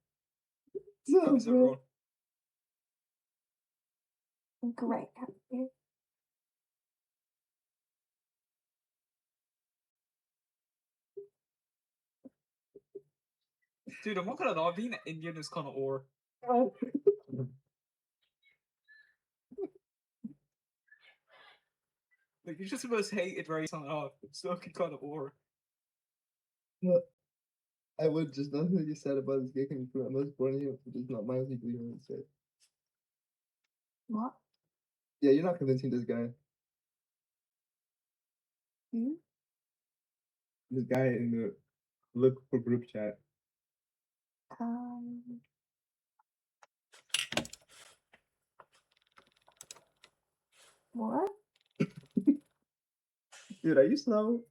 How's everyone? Great. How are you? Dude, I'm not gonna lie, being Indian is kind of ore. Like, you're just the most hated race on earth. It's looking kind of ore. I would just nothing that you said about this guy coming through. I was born here, which is not mildly believe what you said. What? Yeah, you're not convincing this guy. Hmm? This guy in the look for group chat. What? Dude, are you slow?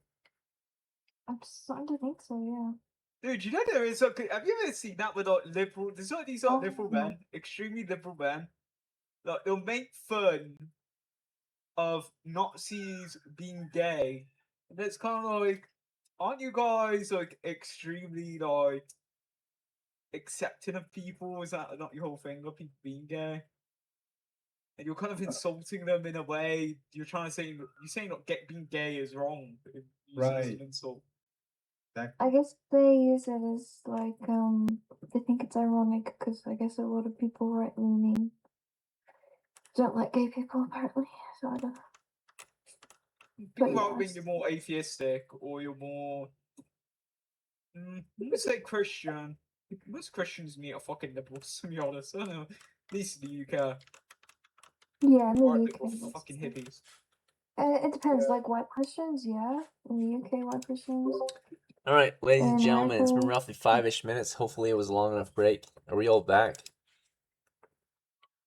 I'm starting to think so, yeah. Dude, you know there is okay. Have you ever seen that with like liberal? There's like these like liberal Oh. men, extremely liberal men. Like they'll make fun of Nazis being gay, and it's kind of like, aren't you guys like extremely like accepting of people? Is that not your whole thing of people being gay? And you're kind of insulting them in a way. You're trying to say you're saying not being gay is wrong. If you use it as an Right. insult. I guess they use it as like they think it's ironic because I guess a lot of people right leaning don't like gay people apparently. So I don't know. People But might yeah, think you're more atheistic or you're more. I'm gonna say Christian. Most Christians meet are fucking liberals, to be honest. I don't know. At least in the UK. yeah, in the Or UK. liberal that's fucking true. hippies. It depends. Like white Christians, yeah. In the UK, white Christians. All right, ladies and In gentlemen, it's been America- roughly 5-ish minutes. Hopefully, it was a long enough break. Are we all back?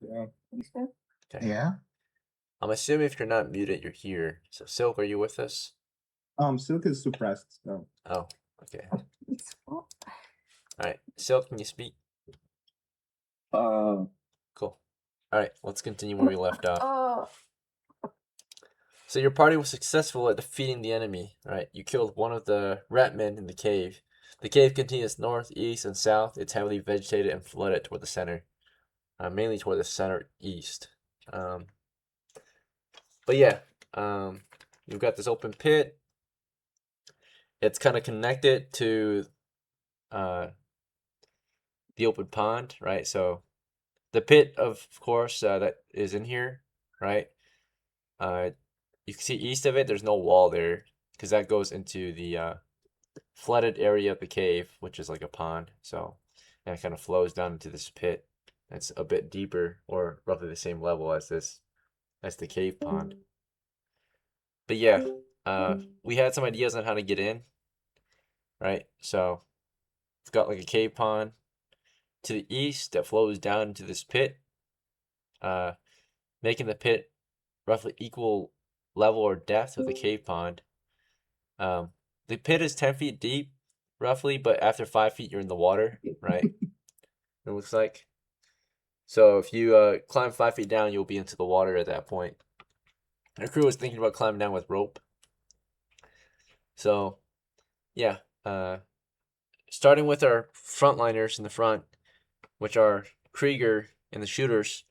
Yeah. think so. Okay. Yeah. I'm assuming if you're not muted, you're here. So, Silk, are you with us? Silk is suppressed. No. Oh, okay. It's what? All right, Silk, can you speak? Uh, Cool. All right, let's continue where we left off. Oh, So your party was successful at defeating the enemy, right? You killed one of the Ratmen in the cave. The cave continues north, east, and south. It's heavily vegetated and flooded toward the center, mainly toward the center east. But yeah, you've got this open pit. It's kind of connected to the open pond, right? So the pit, of course, that is in here, right? You can see east of it, there's no wall there because that goes into the flooded area of the cave, which is like a pond. So and it kind of flows down into this pit. That's a bit deeper, or roughly the same level as the cave pond. But yeah, we had some ideas on how to get in, right? So we've got like a cave pond to the east that flows down into this pit, making the pit roughly equal level or depth of the cave pond. the pit is 10 feet deep, roughly, but after 5 feet, you're in the water, right? It looks like. So if you climb 5 feet down, you'll be into the water at that point. Our crew was thinking about climbing down with rope. So, yeah. Starting with our frontliners in the front, which are Krieger and the shooters,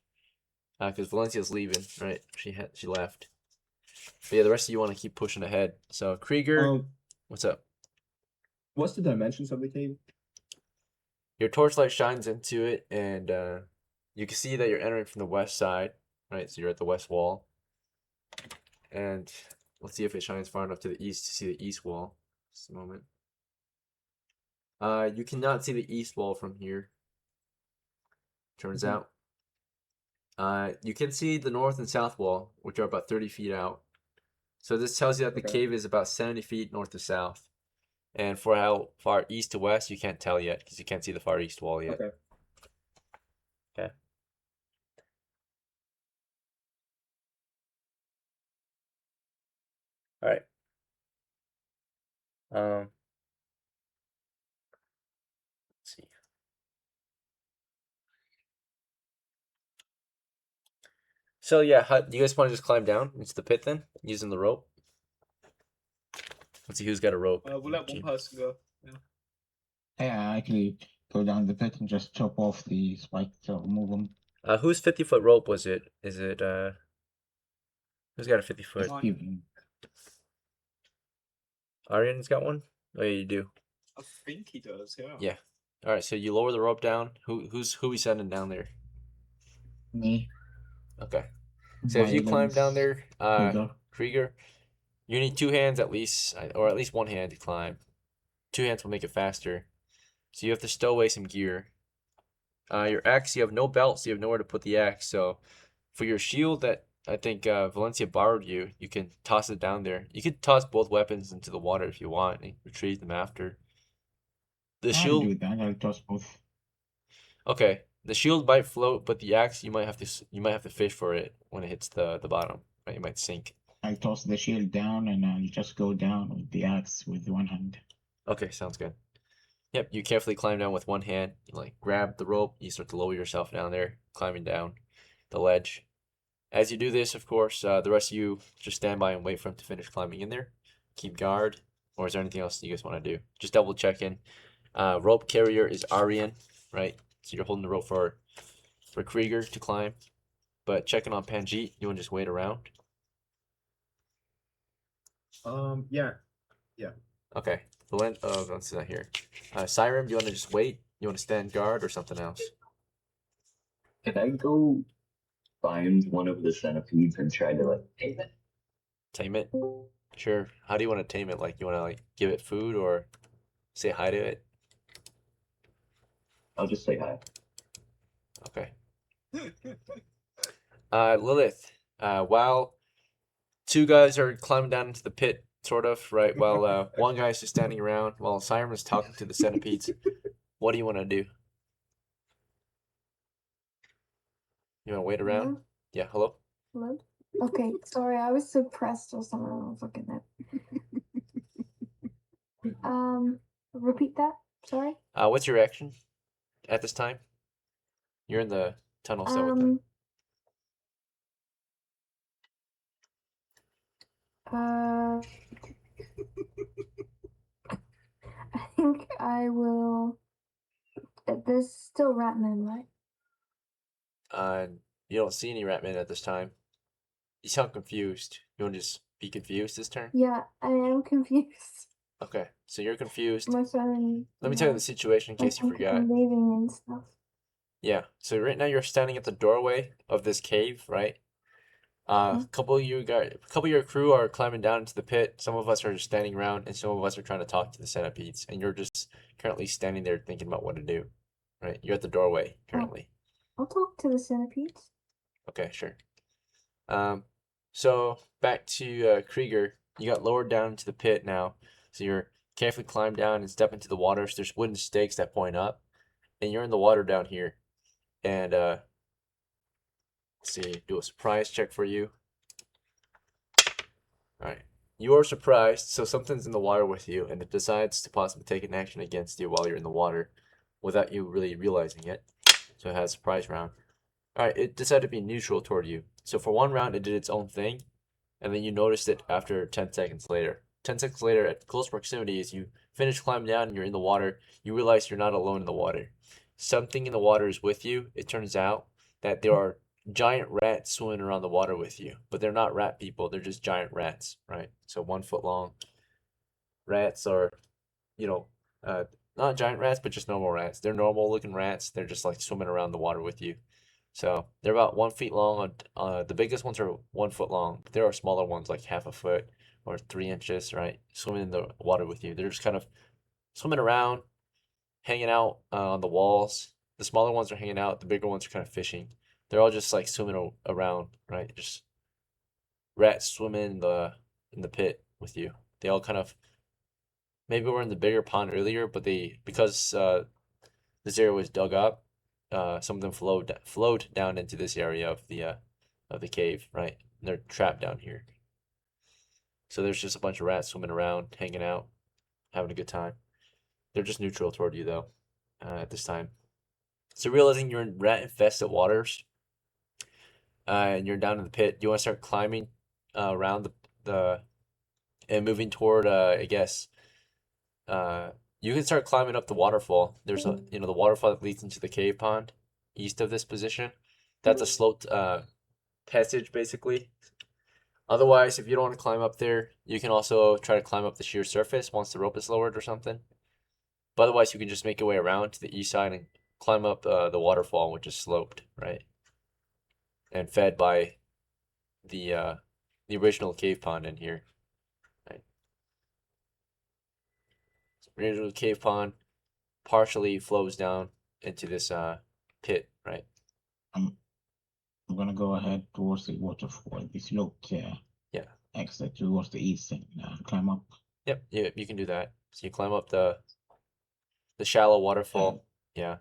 because Valencia's leaving, right? She left. But yeah, the rest of you want to keep pushing ahead. So Krieger, what's up? What's the dimensions of the cave? Your torchlight shines into it, and you can see that you're entering from the west side, right? So you're at the west wall. And let's see if it shines far enough to the east to see the east wall. Just a moment. You cannot see the east wall from here. Turns out. You can see the north and south wall, which are about 30 feet out. So this tells you that the cave is about 70 feet north to south. And for how far east to west, you can't tell yet because you can't see the far east wall yet. Okay. All right. Let's see. So yeah, do you guys want to just climb down into the pit then, using the rope? Let's see who's got a rope. We'll let one person go. Yeah. Yeah, I can go down the pit and just chop off the spikes to move them. Whose 50-foot rope was it? Is it who's got a 50-foot? Aryan's got one? Oh yeah, you do. I think he does, yeah. Yeah. All right, so you lower the rope down. Who we sending down there? Me. Okay. So if you climb down there, Krieger, you need 2 hands at least, or at least 1 hand to climb. 2 hands will make it faster. So you have to stow away some gear. Your axe, you have no belt, so you have nowhere to put the axe. So for your shield that I think Valencia borrowed you, you can toss it down there. You could toss both weapons into the water if you want and retrieve them after. The shield. I'll do that. I'll toss both. Okay. The shield might float, but the axe you might have to fish for it when it hits the bottom. Right, it might sink. I'll toss the shield down and I'll just go down with the axe with one hand. Okay, sounds good. Yep, you carefully climb down with one hand. You like grab the rope. You start to lower yourself down there, climbing down the ledge. As you do this, of course, the rest of you just stand by and wait for him to finish climbing in there. Keep guard, or is there anything else you guys want to do? Just double check in. Rope carrier is ARYAN, right? So you're holding the rope for Krieger to climb. But checking on PANJEET, you want to just wait around? Yeah. Okay. Let's see that here. SYREM, do you want to just wait? You want to stand guard or something else? Can I go find one of the centipedes and try to like tame it? Tame it? Sure. How do you want to tame it? Like, you want to like give it food or say hi to it? I'll just say hi. Okay. Lilith, while 2 guys are climbing down into the pit, sort of, right? While 1 guy's just standing around, while SYREM is talking to the centipedes, what do you want to do? You want to wait around? Hello? Yeah, hello? Hello? Okay, sorry, I was suppressed or something. I was looking at. Repeat that. Sorry. What's your action at this time? You're in the tunnel cell with them. I think I will. There's still Ratman, right? You don't see any Ratmen at this time. You sound confused. You want to just be confused this turn? Yeah, I am confused. Okay, so you're confused. My son. Let me tell you the situation in case you forgot. I'm leaving and stuff. Yeah, so right now you're standing at the doorway of this cave, right? A couple of your crew are climbing down into the pit. Some of us are just standing around, and some of us are trying to talk to the centipedes. And you're just currently standing there thinking about what to do, right? You're at the doorway currently. I'll talk to the centipedes. Okay, sure. So back to Krieger. You got lowered down into the pit now, so you're carefully climb down and step into the water. So there's wooden stakes that point up, and you're in the water down here. And let's see, do a surprise check for you. All right, you are surprised, so something's in the water with you, and it decides to possibly take an action against you while you're in the water without you really realizing it. So it has a surprise round. Alright, it decided to be neutral toward you. So for 1 round, it did its own thing, and then you noticed it after 10 seconds later. 10 seconds later, at close proximity, as you finish climbing down and you're in the water, you realize you're not alone in the water. Something in the water is with you. It turns out that there are giant rats swimming around the water with you, but they're not rat people. They're just giant rats, right? So 1 foot long. Rats are, you know, not giant rats, but just normal rats. They're normal looking rats. They're just like swimming around the water with you. So they're about 1 feet long. The biggest ones are 1 foot long. But there are smaller ones like half a foot or 3 inches, right? Swimming in the water with you. They're just kind of swimming around, hanging out on the walls. The smaller ones are hanging out. The bigger ones are kind of fishing. They're all just like swimming around, right? Just rats swimming in the pit with you. They all kind of maybe were in the bigger pond earlier, but because this area was dug up, some of them flowed down into this area of the cave, right? And they're trapped down here. So there's just a bunch of rats swimming around, hanging out, having a good time. They're just neutral toward you though, at this time. So realizing you're in rat-infested waters, and you're down in the pit, you want to start climbing around the and moving toward, I guess. You can start climbing up the waterfall. There's the waterfall that leads into the cave pond east of this position. That's a sloped passage basically. Otherwise, if you don't want to climb up there, you can also try to climb up the sheer surface once the rope is lowered or something. But otherwise, you can just make your way around to the east side and climb up the waterfall, which is sloped, right? And fed by the original cave pond in here. Right? So original cave pond partially flows down into this pit, right? I'm gonna go ahead towards the waterfall. If you look, yeah, exit towards the east and climb up. Yep, you can do that. So you climb up the shallow waterfall. Yeah,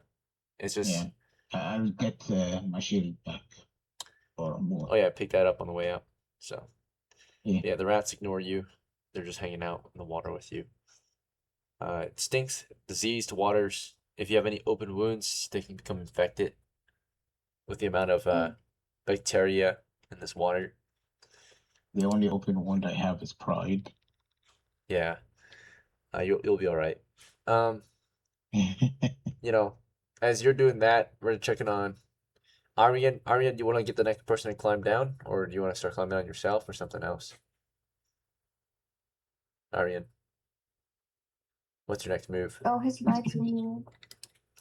it's just. Yeah, I'll get my shield back or more. Oh yeah, pick that up on the way up. So yeah, the rats ignore you. They're just hanging out in the water with you. It stinks, diseased waters. If you have any open wounds, they can become infected with the amount of bacteria in this water. The only open wound I have is pride. Yeah, you'll be all right. As you're doing that, we're checking on Aryan. Aryan, do you want to get the next person to climb down, or do you want to start climbing down yourself, or something else? Aryan, what's your next move? Oh, his light's weird.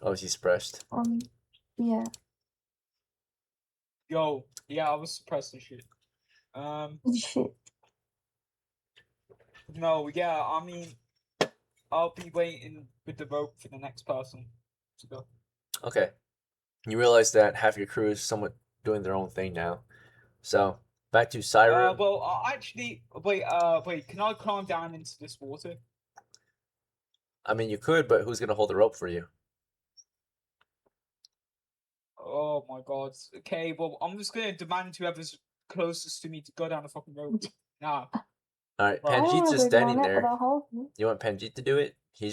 Oh, is he suppressed? Yeah. Yo, yeah, I was suppressed and shit. Shit. No, yeah, I mean, I'll be waiting with the rope for the next person to go. Okay. You realize that half your crew is somewhat doing their own thing now. So, back to SYREM. Well, actually, wait, can I climb down into this water? I mean, you could, but who's going to hold the rope for you? Oh my god. Okay, well, I'm just gonna demand whoever's closest to me to go down the fucking rope. Nah. Alright, Right. Panjeet's just standing there. You You want Panjeet to do it? He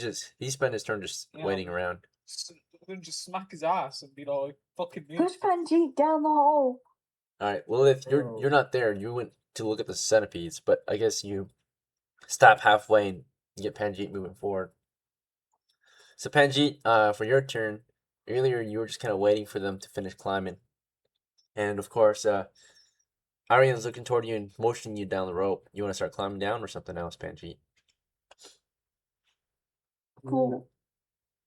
spent his turn just waiting around. I'm gonna just smack his ass and be like, fucking move. Push Panjeet down the hole. Alright, Lilith, you're not there. You went to look at the centipedes, but I guess you stop halfway and get Panjeet moving forward. So Panjeet, for your turn, earlier you were just kind of waiting for them to finish climbing. And of course, Aryan's looking toward you and motioning you down the rope. You want to start climbing down or something else, Panjeet? Cool.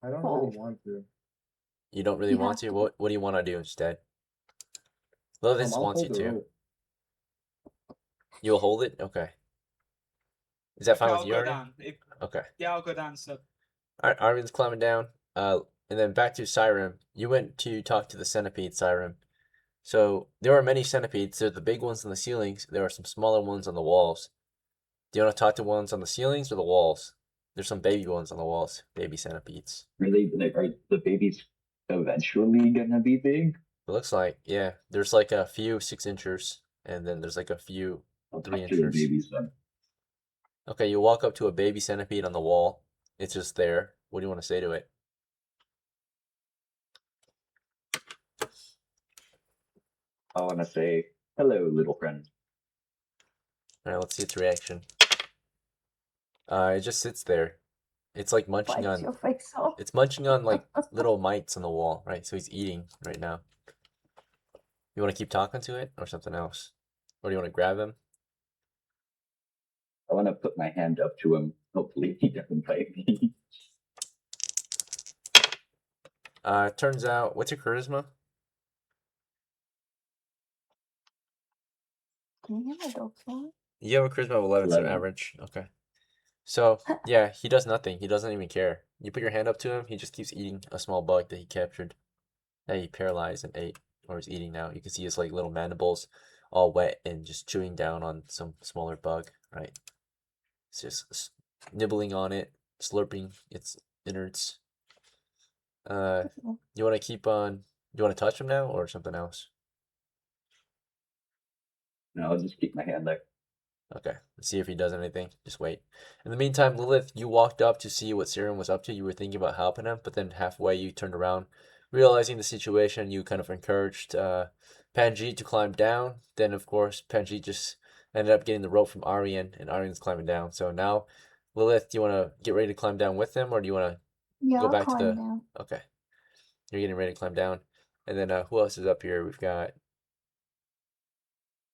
I don't really want to. You don't really want to? What do you want to do instead? Lilith wants you to. You'll hold it? Okay. Is that fine with you, Aryan? Okay. Yeah, I'll go down, so. Alright, Aryan's climbing down. And then back to SYREM. You went to talk to the centipede, SYREM. So, there are many centipedes. There are the big ones on the ceilings. There are some smaller ones on the walls. Do you want to talk to ones on the ceilings or the walls? There's some baby ones on the walls. Baby centipedes. Really? Like, are the babies eventually gonna be big? It looks like, yeah. There's like a few 6 inchers, and then there's like a few I'll 3 talk to the inchers. babies then. Okay, you walk up to a baby centipede on the wall. It's just there. What do you want to say to it? I want to say, hello, little friend. All right, let's see its reaction. It just sits there. It's like munching Bites on. your face off. It's munching on like little mites on the wall, right? So he's eating right now. You want to keep talking to it or something else? Or do you want to grab him? I want to put my hand up to him. Hopefully he doesn't bite me. Turns out, what's your charisma? Can you hear my dog snoring? You have a charisma of 11, so 11. average. Okay. So, yeah, he does nothing. He doesn't even care. You put your hand up to him, he just keeps eating a small bug that he captured, that he paralyzed and ate, or is eating now. You can see his like little mandibles all wet and just chewing down on some smaller bug, right? It's just nibbling on it, slurping its innards. You want to keep on, you want to touch him now or something else? No, I'll just keep my hand there. Okay, let's see if he does anything. Just wait. In the meantime, Lilith, you walked up to see what SYREM was up to. You were thinking about helping him, but then halfway you turned around, realizing the situation. You kind of encouraged PANJEET to climb down. Then, of course, PANJEET just ended up getting the rope from ARYAN, and ARYAN's climbing down. So now, Lilith, do you want to get ready to climb down with him, or do you want to Yeah, go I'll back to climb the... down. Okay, you're getting ready to climb down. And then who else is up here? We've got...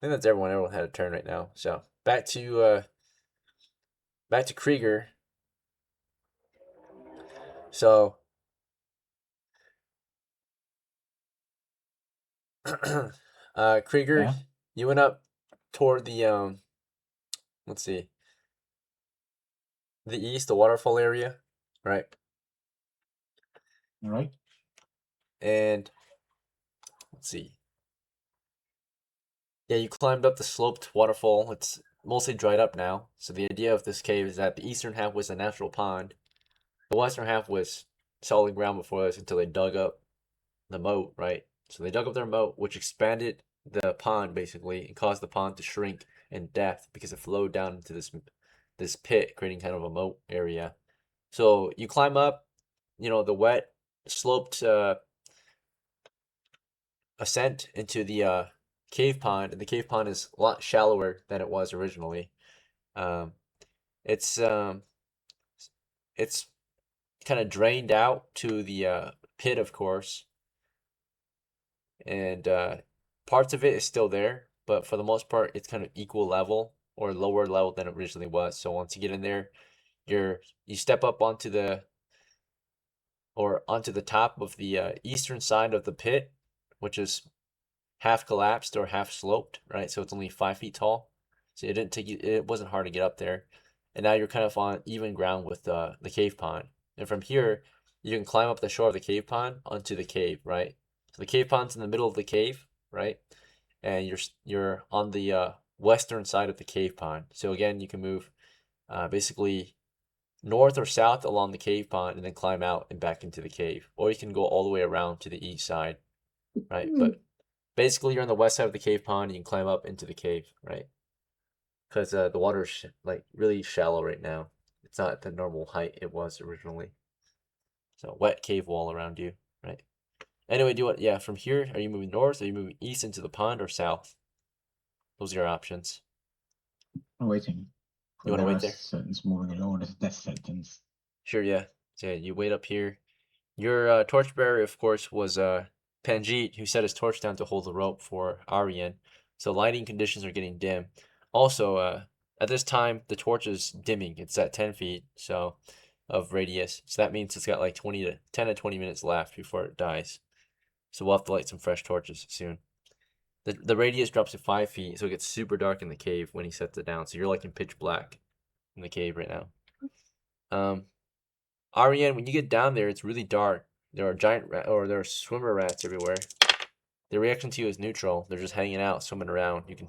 I think that's everyone. Everyone had a turn right now. So back to KRIEGER. So KRIEGER, Yeah. you went up toward the let's see, the east, the waterfall area, right? All right. And let's see. Yeah, you climbed up the sloped waterfall. It's mostly dried up now. So the idea of this cave is that the eastern half was a natural pond. The western half was solid ground before this until they dug up the moat, right? So they dug up their moat, which expanded the pond basically and caused the pond to shrink in depth because it flowed down into this pit, creating kind of a moat area. So you climb up, the wet sloped ascent into the cave pond, and the cave pond is a lot shallower than it was originally. Um, it's it's kind of drained out to the pit, of course, and parts of it is still there, but for the most part, it's kind of equal level or lower level than it originally was. So once you get in there, you step up onto the top of the eastern side of the pit, which is half collapsed or half sloped, right? So it's only 5 feet tall. So it wasn't hard to get up there. And now you're kind of on even ground with the cave pond. And from here, you can climb up the shore of the cave pond onto the cave, right? So the cave pond's in the middle of the cave, right? And you're on the western side of the cave pond. So again, you can move basically north or south along the cave pond and then climb out and back into the cave. Or you can go all the way around to the east side, right? But basically, you're on the west side of the cave pond and you can climb up into the cave, right? Because the water's like really shallow right now. It's not at the normal height it was originally. So wet cave wall around you, right? Anyway, from here, are you moving north? Are you moving east into the pond or south? Those are your options. I'm waiting. You want to wait there? Sentence moving along with death sentence. Sure, yeah. So yeah, you wait up here. Your torchbearer, of course, was PANJEET, who set his torch down to hold the rope for ARYAN. So lighting conditions are getting dim. Also, at this time, the torch is dimming. It's at 10 feet of radius. So that means it's got like 10 to 20 minutes left before it dies. So we'll have to light some fresh torches soon. The radius drops to 5 feet, so it gets super dark in the cave when he sets it down. So you're like in pitch black in the cave right now. ARYAN, when you get down there, it's really dark. There are swimmer rats everywhere. Their reaction to you is neutral. They're just hanging out, swimming around. You can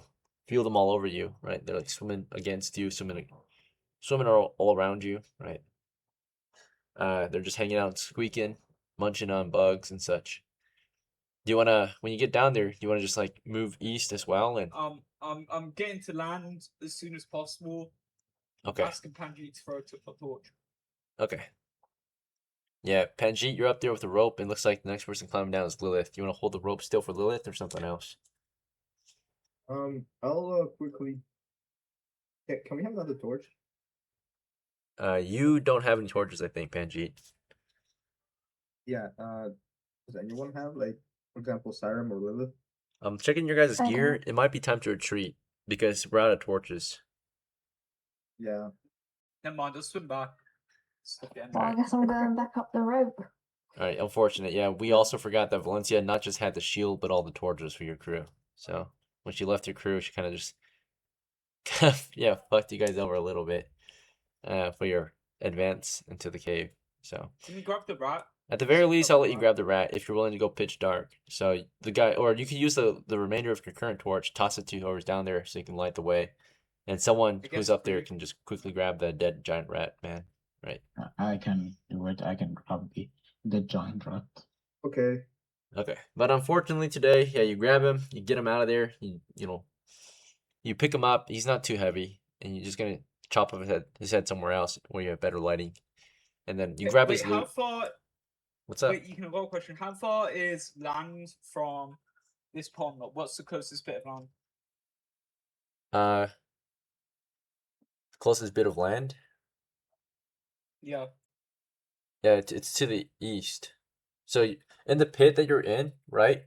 feel them all over you, right? They're like swimming against you, swimming all around you, right? They're just hanging out and squeaking, munching on bugs and such. When you get down there, do you wanna just like move east as well? And I'm getting to land as soon as possible. Okay. asking Panjeet to throw a torch. Okay. Yeah, Panjeet, you're up there with the rope, and looks like the next person climbing down is Lilith. You want to hold the rope still for Lilith or something else? I'll quickly. Yeah, can we have another torch? You don't have any torches, I think, Panjeet. Yeah. Does anyone have, like, for example, SYREM or Lilith? I'm checking your guys' I gear. don't. It might be time to retreat because we're out of torches. Yeah. Never mind, I'll swim back. Stop getting Well, I guess I'm going back up the rope. All right, unfortunate. Yeah, we also forgot that Valencia not just had the shield, but all the torches for your crew. So when she left your crew, she kind of just, yeah, fucked you guys over a little bit for your advance into the cave. So Can you grab the rat? at the very least, Grab I'll the let you rat. grab the rat if you're willing to go pitch dark. So the guy, or you can use the remainder of your current torch, toss it to whoever's down there so you can light the way. And someone I who's guess up there Krieg- can just quickly grab the dead giant rat, man. Right. I can do it. I can probably the giant rat. Okay. Okay. But unfortunately today, yeah, you grab him, you get him out of there, you know, you pick him up, he's not too heavy, and you're just gonna chop off his head somewhere else where you have better lighting. And then you grab his Wait, how loot. far? What's up? Wait, you can have a question. How far is land from this pond? Like, what's the closest bit of land? Closest bit of land? Yeah. Yeah, it's to the east. So in the pit that you're in, right?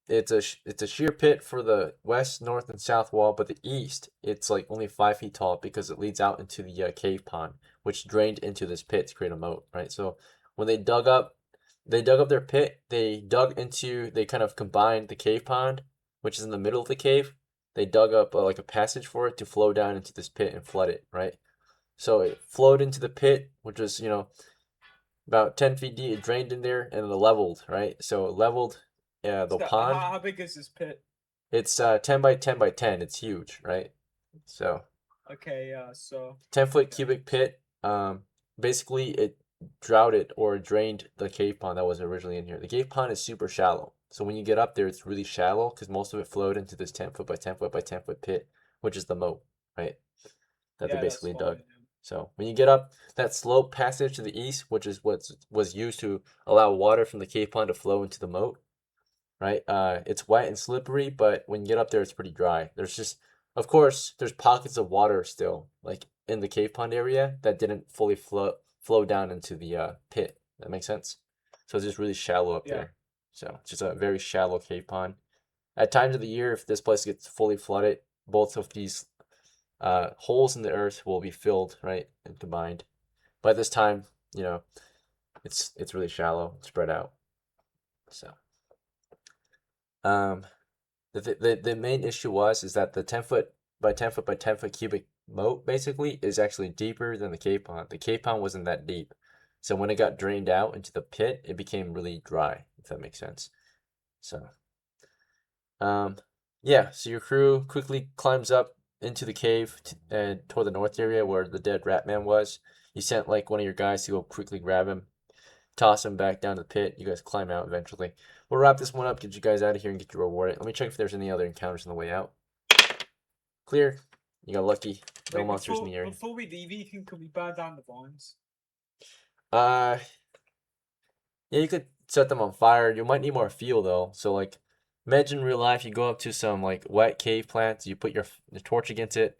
It's a sheer pit for the west, north, and south wall, but the east, it's like only 5 feet tall because it leads out into the cave pond, which drained into this pit to create a moat, right? So when they dug up their pit, they kind of combined the cave pond, which is in the middle of the cave. They dug up like a passage for it to flow down into this pit and flood it, right? So it flowed into the pit, which was, about 10 feet deep. It drained in there and it leveled, right? So it leveled the So pond. how big is this pit? It's 10 by 10 by 10. It's huge, right? So Okay, yeah. So 10-foot cubic pit. Basically it droughted or drained the cave pond that was originally in here. The cave pond is super shallow. So when you get up there, it's really shallow because most of it flowed into this 10-foot by 10-foot by 10-foot pit, which is the moat, right? That yeah, they basically that's dug. fine. So when you get up that slope passage to the east, which is what was used to allow water from the cave pond to flow into the moat, right? It's wet and slippery, but when you get up there, it's pretty dry. Of course, there's pockets of water still, like in the cave pond area, that didn't fully flow down into the pit. That makes sense. So it's just really shallow up Yeah. there. So it's just a very shallow cave pond. At times of the year, if this place gets fully flooded, both of these holes in the earth will be filled, right, and combined. By this time, it's really shallow, spread out. So, the main issue is that the 10-foot by 10-foot by 10-foot cubic moat basically is actually deeper than the cave pond. The cave pond wasn't that deep, so when it got drained out into the pit, it became really dry. If that makes sense. So, yeah. So your crew quickly climbs up into the cave and toward the north area where the dead Ratman was. You sent like one of your guys to go quickly grab him, toss him back down to the pit. You guys climb out eventually. We'll wrap this one up, get you guys out of here, and get you rewarded. Let me check if there's any other encounters on the way out. Clear. You got lucky. No Wait, monsters in the area. Before we leave, Ethan, can we burn down the vines? Yeah, you could set them on fire. You might need more fuel though. So like, imagine in real life, you go up to some like wet cave plants, you put your torch against it.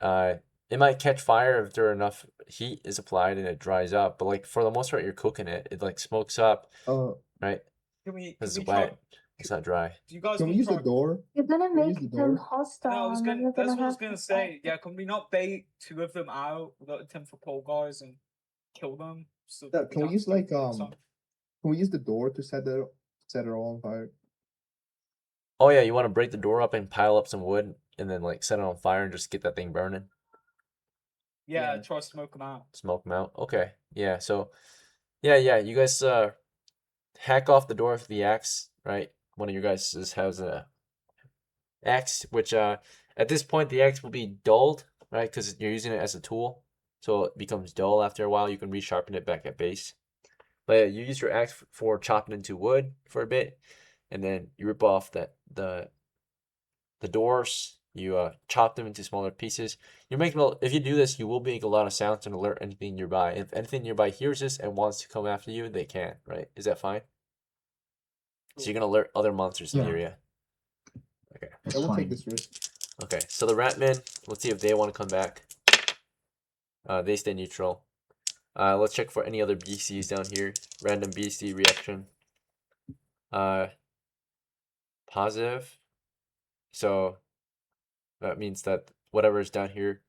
It might catch fire if there enough heat is applied and it dries up. But like for the most part, you're cooking it. It like smokes up, right? Can we It's try? wet. It's not dry. Do you guys Can we want use to the try? door? You're gonna Can we make use the them door? hostile. No, and you're that's what I was have gonna to say. fight Yeah, can we not bait 2 of them out with the 10-foot pole guys and kill them? So Yeah, can we don't use have to like do it next time? Can we use the door to set it all on fire? Oh yeah, you want to break the door up and pile up some wood and then like set it on fire and just get that thing burning. Yeah, Yeah. try to smoke them out. Smoke them out. Okay. Yeah. So, yeah. You guys hack off the door with the axe, right? One of you guys has a axe, which at this point the axe will be dulled, right? Because you're using it as a tool, so it becomes dull after a while. You can resharpen it back at base. But yeah, you use your axe for chopping into wood for a bit, and then you rip off the doors You chop them into smaller pieces. If you do this, you will make a lot of sounds and alert anything nearby. If anything nearby hears this and wants to come after you, they can, right? Is that fine? So you're gonna alert other monsters in the Yeah. area. Okay. That's I will take fine. this risk. Okay. So the Ratmen, let's see if they want to come back. They stay neutral. Let's check for any other BCs down here. Random BC reaction. Positive. So that means that whatever is down here,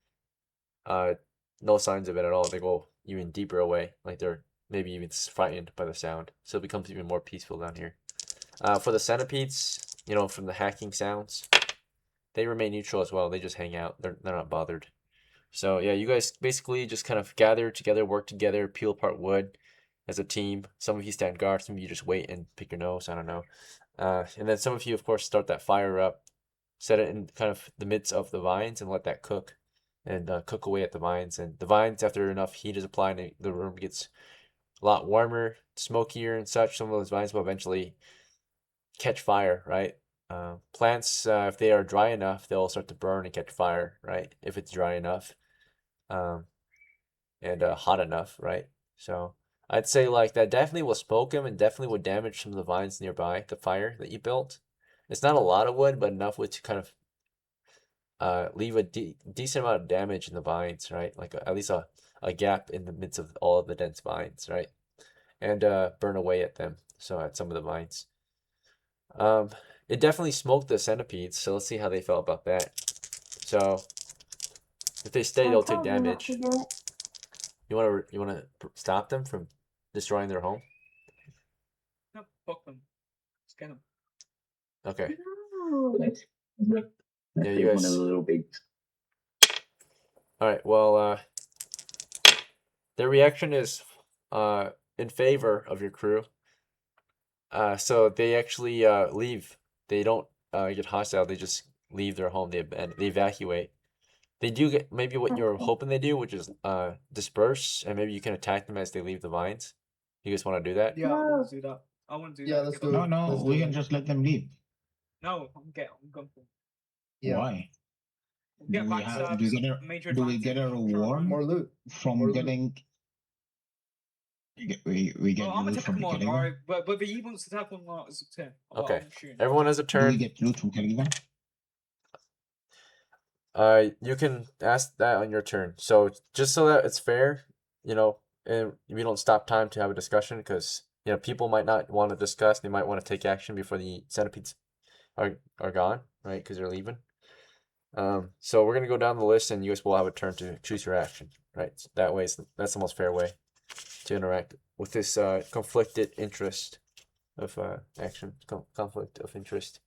no signs of it at all. They go even deeper away, like they're maybe even frightened by the sound. So it becomes even more peaceful down here. For the centipedes, you know, from the hacking sounds, they remain neutral as well. They just hang out. They're not bothered. So yeah, you guys basically just kind of gather together, work together, peel apart wood as a team. Some of you stand guard, some of you just wait and pick your nose. I don't know. And then some of you, of course, start that fire up, set it in kind of the midst of the vines and let that cook and cook away at the vines. And the vines, after enough heat is applied, the room gets a lot warmer, smokier and such. Some of those vines will eventually catch fire, right? Plants, if they are dry enough, they'll start to burn and catch fire, right? If it's dry enough and hot enough, right? So I'd say like that definitely will smoke them and definitely would damage some of the vines nearby, the fire that you built. It's not a lot of wood, but enough wood to kind of leave a decent amount of damage in the vines, right? Like at least a gap in the midst of all of the dense vines, right? And burn away at them, so at some of the vines. It definitely smoked the centipedes, so let's see how they felt about that. So if they stay, they'll take damage. You wanna stop them from destroying their home? No, fuck them. Scan them. Okay. No. Yeah, you One guys. of the little babies. All right. Well, their reaction is in favor of your crew. So they actually leave. They don't get hostile. They just leave their home. They evacuate. They do get maybe what you're hoping they do, which is disperse, and maybe you can attack them as they leave the vines. You guys want to do that? Yeah, I want to do that. I want to do that. Yeah, let's do No, it. no, Let's we do can it. just let them leave. No, I'm going for it. Yeah. Why? Get Do we backstabs, get a major do we get a advantage, try and reward run. More loot. from More loot. getting? We get Oh, I'm gonna loot take from them on, killing them? alright. But the E wants to tap on as a 10. Okay. I'm shooting. Everyone has a Do we turn. get loot from killing them? You can ask that on your turn. So just so that it's fair, you know, and we don't stop time to have a discussion because you know people might not want to discuss. They might want to take action before the centipedes are gone, right? Because they're leaving. So we're gonna go down the list, and you guys will have a turn to choose your action, right? So that way, that's the most fair way to interact with this conflicted interest of action. Conflict of interest.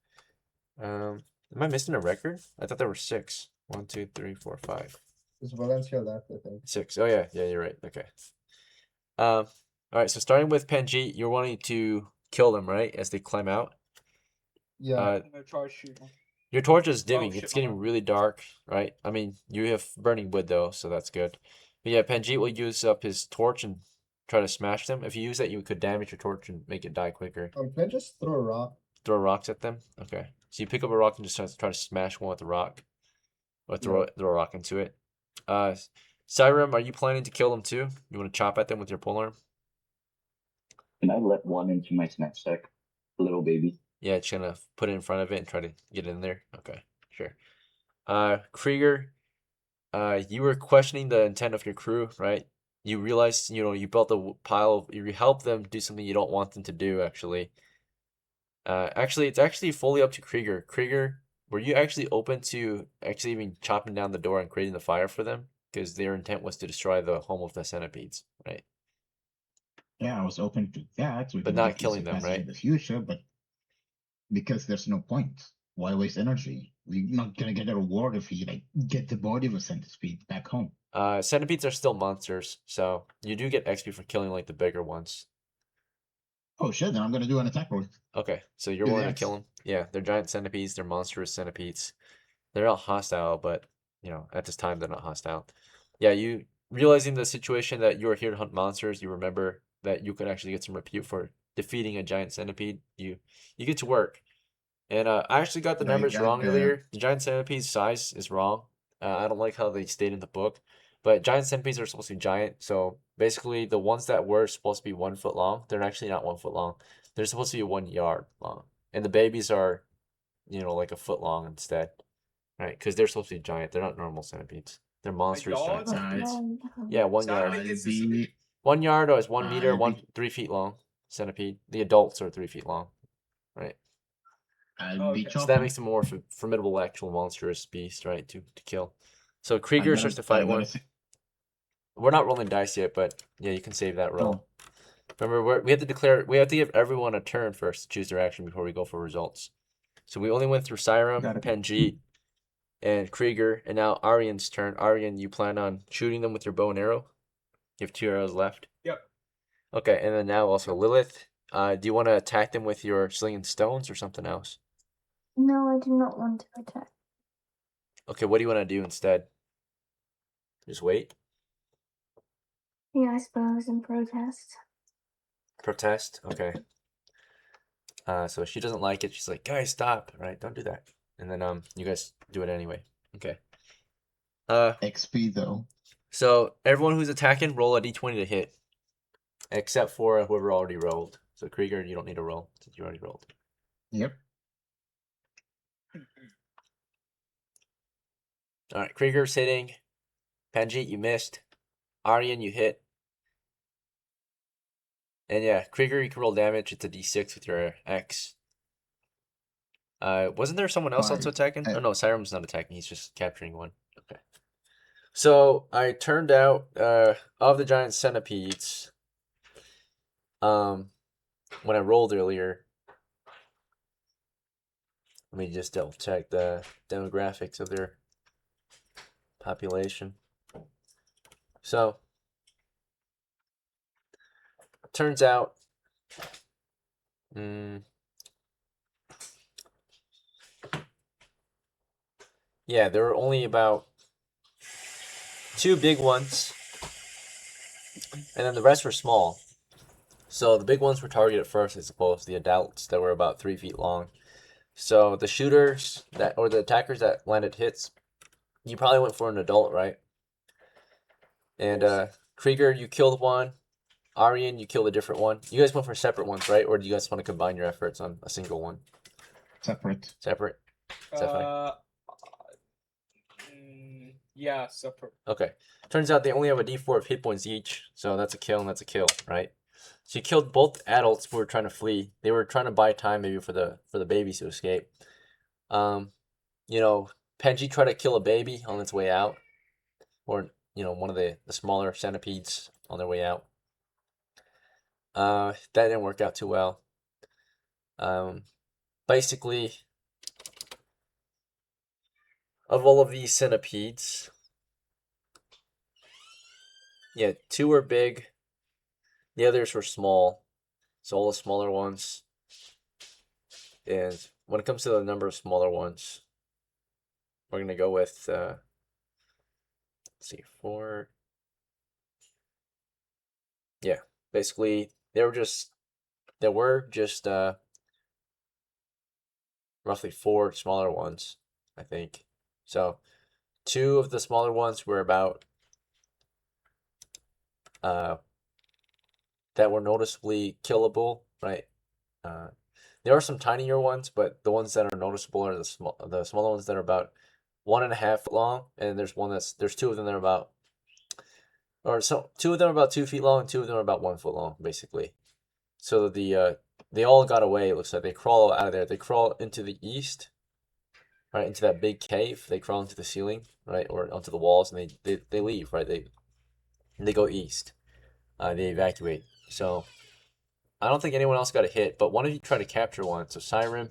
Am I missing a record? I thought there were 6. 1, 2, 3, 4, 5. There's Valencia left, I think. 6. Oh yeah, you're right. Okay. All right. So starting with Panjeet, you're wanting to kill them, right? As they climb out. Yeah. I'm gonna try to shoot one. Your torch is dimming. shit, It's my getting bad. really dark, right? I mean, you have burning wood though, so that's good. But yeah, Panjeet will use up his torch and try to smash them. If you use that, you could damage your torch and make it die quicker. Can I just throw a rock? Throw rocks at them. Okay. So you pick up a rock and just try to smash one with the rock, or throw a rock into it. SYREM, are you planning to kill them too? You want to chop at them with your polearm? Can I let one into my snack stack? Little baby. Yeah, just gonna put it in front of it and try to get in there. Okay, sure. Krieger, you were questioning the intent of your crew, right? You realized, you know, you built a pile. You helped them do something you don't want them to do. Actually, it's actually fully up to Krieger. Krieger, were you actually open to actually even chopping down the door and creating the fire for them? Because their intent was to destroy the home of the centipedes, right? Yeah, I was open to that. We But can not get these killing them, advances right? in the future, but because there's no point. Why waste energy? We're not gonna get a reward if we like get the body of a centipede back home. Centipedes are still monsters, so you do get XP for killing like the bigger ones. Oh shit! Then I'm gonna do an attack roll. Okay, so you're Do willing to that. kill them? Yeah, they're giant centipedes. They're monstrous centipedes. They're not hostile, but you know, at this time they're not hostile. Yeah, you realizing the situation that you are here to hunt monsters, you remember that you could actually get some repute for defeating a giant centipede. You get to work, And I actually got the No, you numbers got wrong the- earlier. The giant centipede's size is wrong. I don't like how they stayed in the book. But giant centipedes are supposed to be giant. So basically, the ones that were supposed to be 1 foot long, they're actually not 1 foot long. They're supposed to be 1 yard long. And the babies are, like a foot long instead. Right? Because they're supposed to be giant. They're not normal centipedes. They're monstrous giant yard? centipedes. Um, Yeah, 1 So I yard. think it's the 1 yard is 1 meter, I'll be- 3 feet long centipede. The adults are 3 feet long. Right? I'll be Okay. So that chopping. makes them more formidable, actual monstrous beast, right? To kill. So I Krieger gotta- starts to I fight gotta one. say- We're not rolling dice yet, but yeah, you can save that roll. Oh. Remember, we have to declare. We have to give everyone a turn first to choose their action before we go for results. So we only went through SYREM, Got it. PANJEET, and Krieger, and now Aryan's turn. Aryan, you plan on shooting them with your bow and arrow? You have 2 arrows left. Yep. Okay, and then now also Lilith. Do you want to attack them with your slinging stones or something else? no, I do not want to attack. Okay, what do you want to do instead? Just wait. Yeah, I suppose in protest. Protest. Okay. So she doesn't like it. She's like, guys, stop. Right? Don't do that. And then you guys do it anyway. Okay. XP though. So everyone who's attacking, roll a d20 to hit, except for whoever already rolled. So Krieger, you don't need to roll since you already rolled. Yep. All right, Krieger's hitting. Panjeet, you missed. Aryan, you hit. And yeah, Krieger, you can roll damage. It's a d6 with your X. Wasn't there someone else also Five. attacking? Oh no, Syrem's not attacking. He's just capturing one. Okay. So I turned out of the giant centipedes. When I rolled earlier, let me just double check the demographics of their population. So turns out, yeah, there were only about 2 big ones, and then the rest were small. So the big ones were targeted first, I suppose, the adults that were about 3 feet long. So the shooters or the attackers that landed hits, you probably went for an adult, right? And Krieger, you killed one. Aryan, you killed a different one. You guys went for separate ones, right? Or do you guys want to combine your efforts on a single one? Separate. Separate? Is that fine? Yeah, separate. Okay. Turns out they only have a d4 of hit points each, so that's a kill and that's a kill, right? So you killed both adults who were trying to flee. They were trying to buy time maybe for the babies to escape. Panji tried to kill a baby on its way out, or one of the smaller centipedes on their way out. That didn't work out too well. Basically, of all of these centipedes, yeah, 2 were big, the others were small. So all the smaller ones. And when it comes to the number of smaller ones, we're gonna go with let's see, 4. Yeah, basically there were just roughly 4 smaller ones, I think. So 2 of the smaller ones were about that were noticeably killable, right? There are some tinier ones, but the ones that are noticeable are the smaller ones that are about 1.5 foot long, and there's 2 of them that are about, 2 of them are about 2 feet long, and 2 of them are about 1 foot long, basically. So they all got away. It looks like they crawl out of there. They crawl into the east, right, into that big cave. They crawl into the ceiling, right, or onto the walls, and they leave, right. They go east. They evacuate. So I don't think anyone else got a hit, but one of you try to capture one. So SYREM,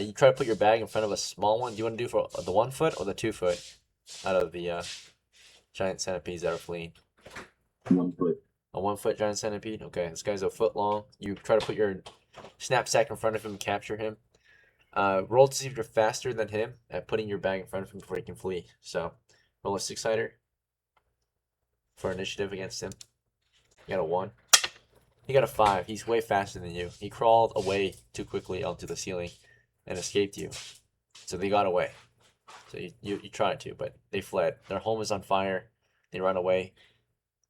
you try to put your bag in front of a small one. Do you want to do for the 1 foot or the 2 foot out of the giant centipedes that are fleeing? 1 foot. A 1 foot giant centipede? Okay, this guy's a foot long. You try to put your knapsack in front of him and capture him. Roll to see if you're faster than him at putting your bag in front of him before he can flee. So roll a 6-sider for initiative against him. You got a 1. He got a 5. He's way faster than you. He crawled away too quickly onto the ceiling. and escaped you. So they got away. So you tried to, but they fled. Their home is on fire. They run away.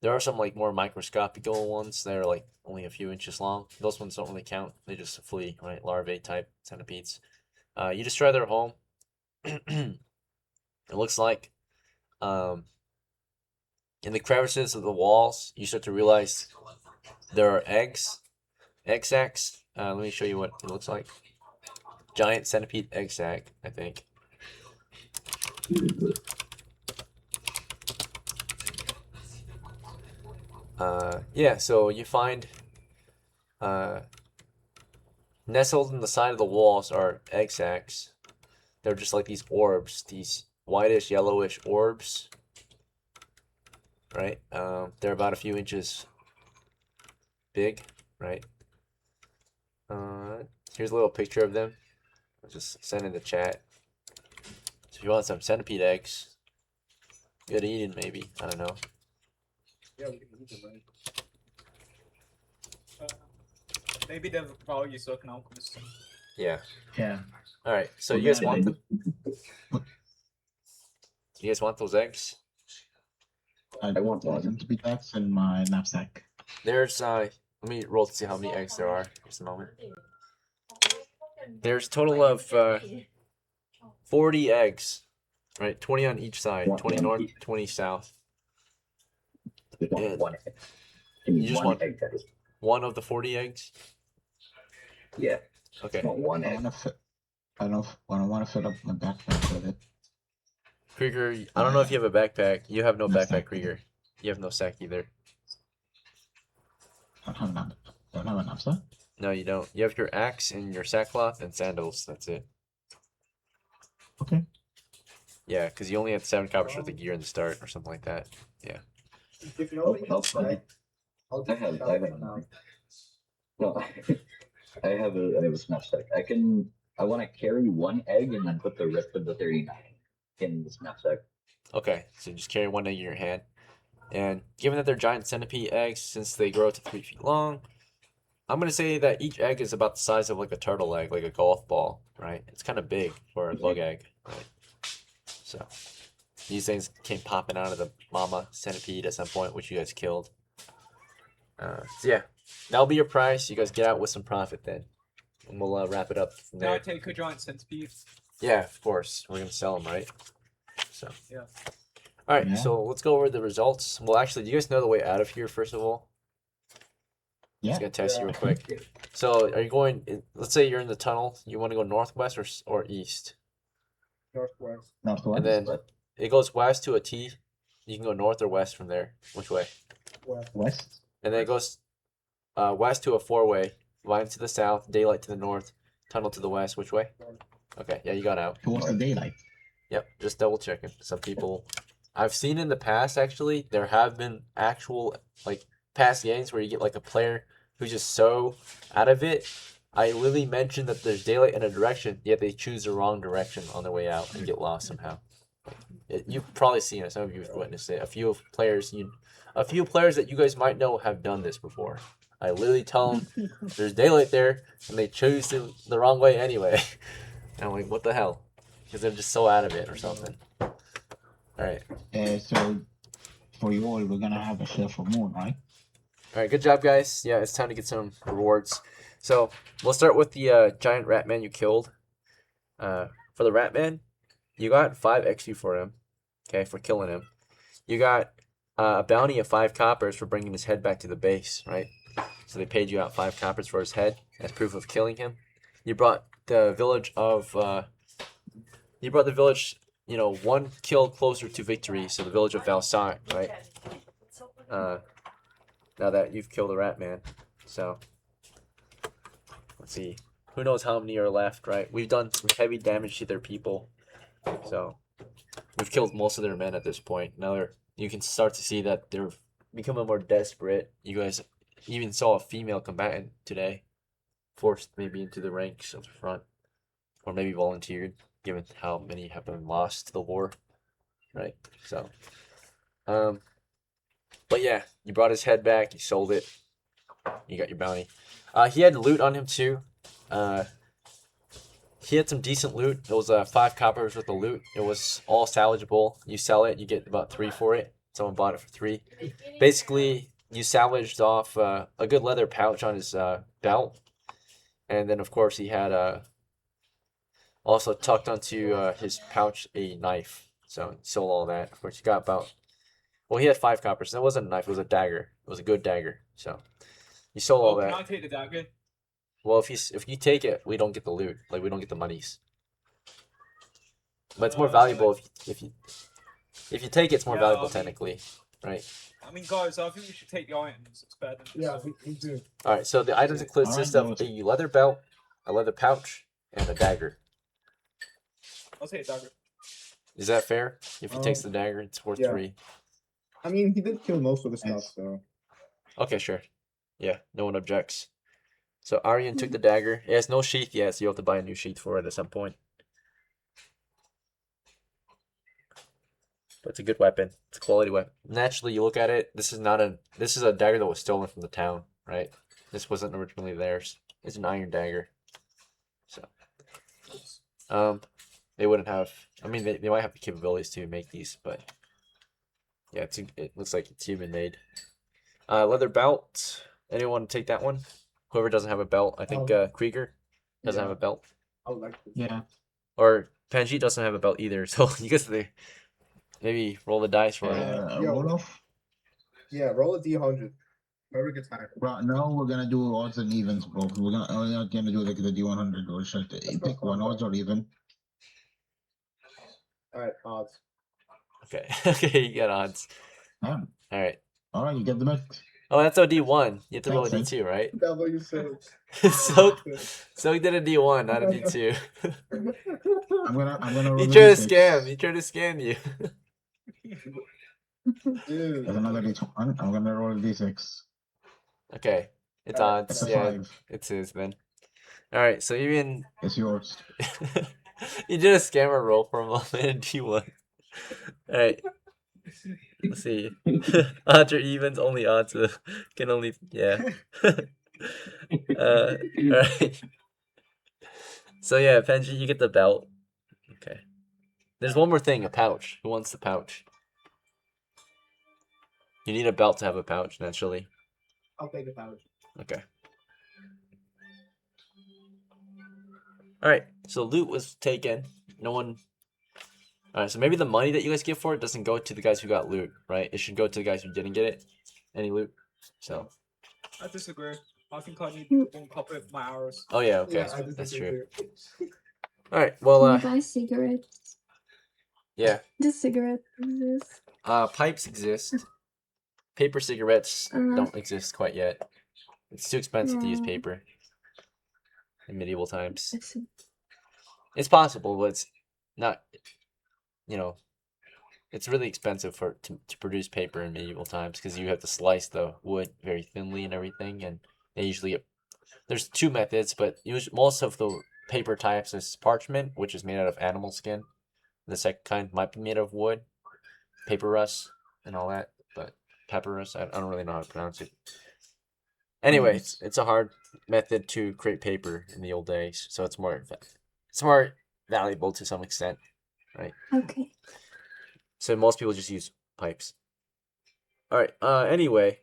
There are some like more microscopical ones that are like only a few inches long. Those ones don't really count. They just flee, right? Larvae type centipedes. You destroy their home. It looks like in the crevices of the walls, you start to realize there are eggs. Egg sacs. Let me show you what it looks like. Giant centipede egg sac, I think. Yeah, so you find nestled in the side of the walls are egg sacs. They're just like these orbs, these whitish, yellowish orbs. Right? They're about a few inches big, right? Here's a little picture of them. I'll just send in the chat. So if you want some centipede eggs, good eating maybe. I don't know. Yeah, we can eat them, right? Maybe the value so can alchemist. Yeah. Yeah. All right. So you guys want them? You guys want those eggs? I want one. Centipede eggs in my knapsack. There's let me roll to see how many eggs there are. Just a moment. There's a total of 40 eggs, right? 20 on each side. 20 north, 20 south. One egg. You just want egg, guys. one of the 40 eggs? Yeah. Okay. One I egg. want to fill up my backpack with it. Krieger, I don't know if you have a backpack. You have no No backpack, sack. Krieger. You have no sack either. Don't have a knapsack. No, you don't. You have your axe and your sackcloth and sandals. That's it. Okay. Yeah, because you only had 7 copies worth of gear in the start or something like that. Yeah. If nobody Oh, can say, I'll I take have it now. no, I have a knapsack. I want to carry one egg and then put the rest of the 39 in the knapsack. Okay, so just carry one egg in your hand. And given that they're giant centipede eggs, since they grow to 3 feet long, I'm going to say that each egg is about the size of like a turtle egg, like a golf ball, right? It's kind of big for a bug egg, right? So these things came popping out of the mama centipede at some point, which you guys killed. So yeah, that'll be your price. You guys get out with some profit then. And we'll wrap it up from Can I there. take a giant centipede? Yeah, of course. We're going to sell them, right? So. Yeah. All right, Yeah. so let's go over the results. Well, actually, do you guys know the way out of here, first of all? Yeah. Just gonna test you real quick. So, are you going? Let's say you're in the tunnel. You want to go northwest or east, Northwest. Northwest. and then it goes west to a T. You can go north or west from there. Which way? West. And then it goes west to a 4-way. Line to the south, daylight to the north, tunnel to the west. Which way? Okay, yeah, you got out. Towards the daylight. Yep, just double checking. Some people I've seen in the past actually, there have been actual like past games where you get like a player who's just so out of it. I literally mentioned that there's daylight in a direction, yet they choose the wrong direction on their way out and get lost somehow. You've probably seen it. Some of you have witnessed it. A few players that you guys might know have done this before. I literally tell them there's daylight there, and they choose the wrong way anyway. And I'm like, what the hell? Because they're just so out of it or something. All right. So for you all, we're gonna have a share for moon, right? All right, good job, guys. Yeah, it's time to get some rewards. So we'll start with the giant Ratman you killed. For the Ratman, you got 5 XP for him. Okay, for killing him. You got a bounty of 5 coppers for bringing his head back to the base, right? So they paid you out 5 coppers for his head as proof of killing him. You brought the village of you know, 1 kill closer to victory, so the village of VALSOT, right? Now that you've killed the Ratman. So let's see. Who knows how many are left, right? We've done some heavy damage to their people. So we've killed most of their men at this point. Now you can start to see that they're becoming more desperate. You guys even saw a female combatant today, forced maybe into the ranks of the front, or maybe volunteered, given how many have been lost to the war, right? So, but yeah, you brought his head back, you sold it, you got your bounty. He had loot on him too. he had some decent loot. It was 5 coppers worth of loot. It was all salvageable. You sell it, you get about 3 for it. Someone bought it for 3. Basically, you salvaged off a good leather pouch on his belt, and then of course he had also tucked onto his pouch a knife. So he sold all that. Of course, he got about, well, he had 5 coppers. That wasn't a knife. It was a dagger. It was a good dagger. So he sold all Can that. I take the dagger? Well, if you take it, we don't get the loot. Like, we don't get the monies. But it's more valuable if you take it. It's more Yeah, valuable I mean- technically, right? I mean, guys, I think we should take the items. It's better. Than Yeah, we do. All right. So the items consist of a leather belt, a leather pouch, and a dagger. I'll take the dagger. Is that fair? If he takes the dagger, it's worth yeah. 3. I mean, he did kill most of the stuff, so. Okay, sure. Yeah, no one objects. So Aryan took the dagger. It has no sheath yet, so you have to buy a new sheath for it at some point. But it's a good weapon. It's a quality weapon. Naturally, you look at it. This is a dagger that was stolen from the town, right? This wasn't originally theirs. It's an iron dagger. So, they wouldn't have. I mean, they might have the capabilities to make these, but yeah, it looks like it's human made. Leather belt. Anyone take that one? Whoever doesn't have a belt, I think Krieger doesn't have a belt. I would like to. Yeah. Or Panjeet doesn't have a belt either, so you guys maybe roll the dice for it. Roll off. Yeah, roll a D100. Whoever gets higher. Right now we're gonna do odds and evens, bro. We're not gonna do like the D100 or shit. Pick one, odds or even. Alright, odds. Okay, okay, you got odds. Yeah. All right. All right, you get the bet. Oh, that's a D1. You have to roll a Thanks, D2, right? W6. So he did a D1, not a D2. I'm gonna roll He a tried to D6. scam. He tried to scam you. Dude. There's another D1. I'm gonna roll a D6. Okay, it's Alright, odds. It's a Yeah, 5. it's his then. All right, so even It's yours. you did a scammer roll for a moment in D1. All right. Let's see. Odds or evens, only odds can only, yeah. All right. So yeah, Penji, you get the belt. Okay. There's one more thing, a pouch. Who wants the pouch? You need a belt to have a pouch, naturally. I'll take the pouch. Okay. Alright, so loot was taken. No one... Alright, so maybe the money that you guys give for it doesn't go to the guys who got loot, right? It should go to the guys who didn't get it. Any loot. So... I disagree. I think I need 1 copy of my arrows. Oh yeah, okay. Yeah, I That's disagree true. too. Alright, well, Can you buy cigarettes? yeah. Does cigarettes exist? Pipes exist. Paper cigarettes don't exist quite yet. It's too expensive to use paper in medieval times. I see. It's possible, but it's not, you know, it's really expensive to produce paper in medieval times because you have to slice the wood very thinly and everything, and they usually there's 2 methods, but most of the paper types is parchment, which is made out of animal skin. The second kind might be made of wood, papyrus, and all that, but papyrus, I don't really know how to pronounce it. Anyway, it's a hard method to create paper in the old days, so it's more valuable to some extent, right? Okay. So most people just use pipes. All right. Anyway,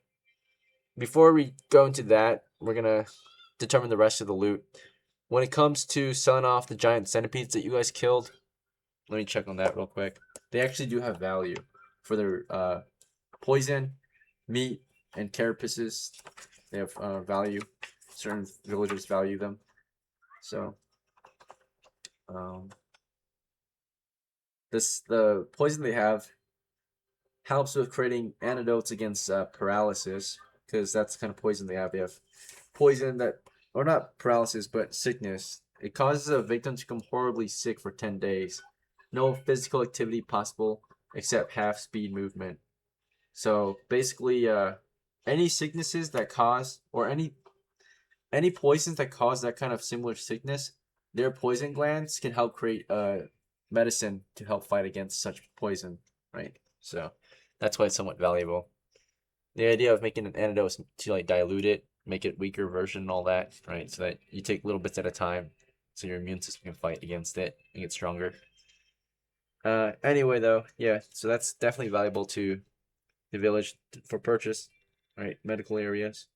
before we go into that, we're gonna determine the rest of the loot. When it comes to selling off the giant centipedes that you guys killed, let me check on that real quick. They actually do have value for their poison, meat, and carapaces. They have value. Certain villagers value them. So, the poison they have helps with creating antidotes against paralysis, because that's the kind of poison they have. They have poison that, or not paralysis, but sickness. It causes a victim to become horribly sick for 10 days. No physical activity possible except half speed movement. So basically, any sicknesses that cause, or any poisons that cause that kind of similar sickness, their poison glands can help create medicine to help fight against such poison, right? So that's why it's somewhat valuable. The idea of making an antidote is to like dilute it, make it weaker version and all that, right? So that you take little bits at a time so your immune system can fight against it and get stronger. Anyway, though, yeah, so that's definitely valuable to the village for purchase, right? Medical areas.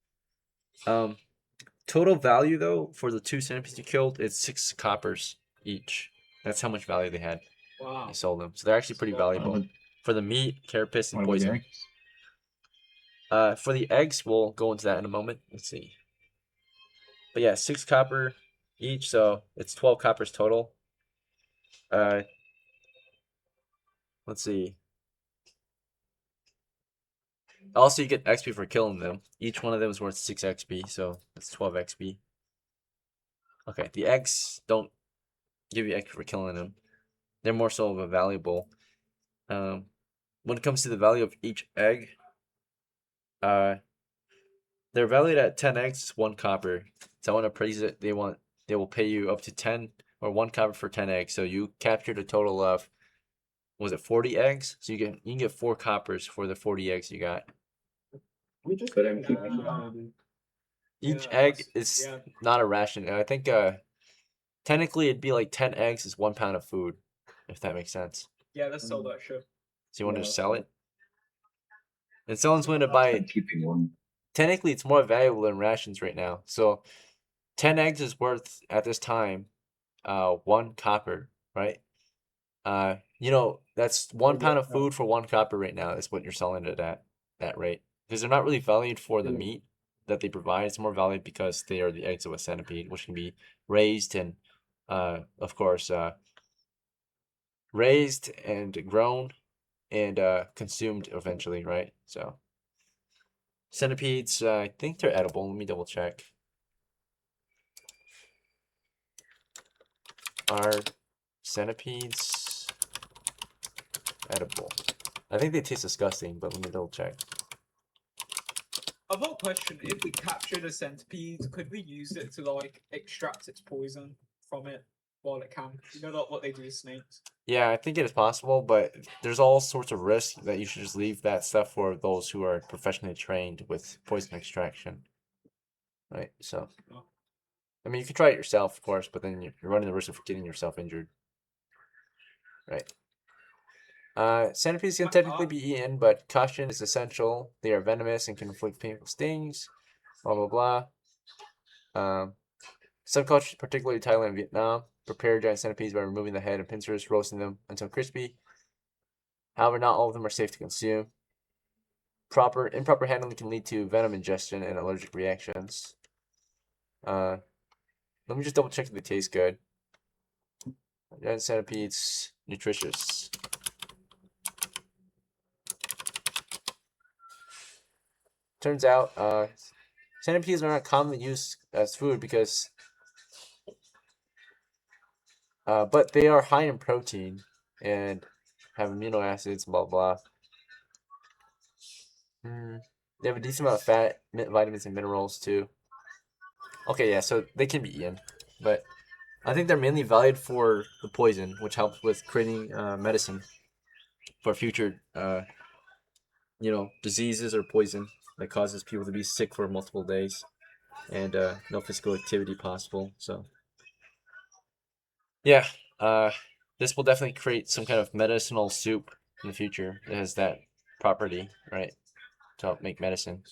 Total value though for the 2 centipedes you killed, it's 6 coppers each. That's how much value they had. Wow. I sold them, so they're actually pretty valuable for the meat, carapace, and What about the poison. eggs? For the eggs, we'll go into that in a moment. Let's see. But yeah, 6 copper each, so it's 12 coppers total. Let's see. Also, you get XP for killing them. Each one of them is worth 6 XP, so that's 12 XP. Okay, the eggs don't give you XP for killing them. They're more so of a valuable. When it comes to the value of each egg, they're valued at 10 eggs, 1 copper. So I want to praise it. They will pay you up to 10 or 1 copper for 10 eggs. So you captured a total of, was it 40 eggs? So you can get 4 coppers for the 40 eggs you got. We just. But I'm keeping Each Yeah, egg that's- is yeah. not a ration. And I think technically it'd be like 10 eggs is 1 pound of food, if that makes sense. Yeah, let's sell that shit. So you want to Yeah. just sell it? And someone's going to buy I'm it. keeping one. Technically, it's more valuable than rations right now. So 10 eggs is worth, at this time, 1 copper, right? That's 1 pound of food for 1 copper right now is what you're selling it at that rate. Because they're not really valued for the meat that they provide. It's more valued because they are the eggs of a centipede, which can be raised and, of course, raised and grown and consumed eventually, right? So centipedes, I think they're edible. Let me double check. Are centipedes edible? I think they taste disgusting, but let me double check. I've got a question. If we captured a centipede, could we use it to like extract its poison from it while it can? You know, like what they do with snakes. Yeah, I think it is possible, but there's all sorts of risks that you should just leave that stuff for those who are professionally trained with poison extraction. Right, so. Oh. I mean, you can try it yourself, of course, but then you're running the risk of getting yourself injured. Right. Centipedes can technically be eaten, but caution is essential. They are venomous and can inflict painful stings. Blah, blah, blah. Some cultures, particularly Thailand and Vietnam, prepare giant centipedes by removing the head and pincers, roasting them until crispy. However, not all of them are safe to consume. Improper handling can lead to venom ingestion and allergic reactions. Let me just double check that they taste good. Giant centipedes, nutritious. Turns out, centipedes are not commonly used as food because, but they are high in protein and have amino acids, blah blah. They have a decent amount of fat, vitamins, and minerals too. Okay, yeah, so they can be eaten, but I think they're mainly valued for the poison, which helps with creating medicine for future, diseases or poison that causes people to be sick for multiple days and no physical activity possible. So, yeah, this will definitely create some kind of medicinal soup in the future. It has that property, right, to help make medicine.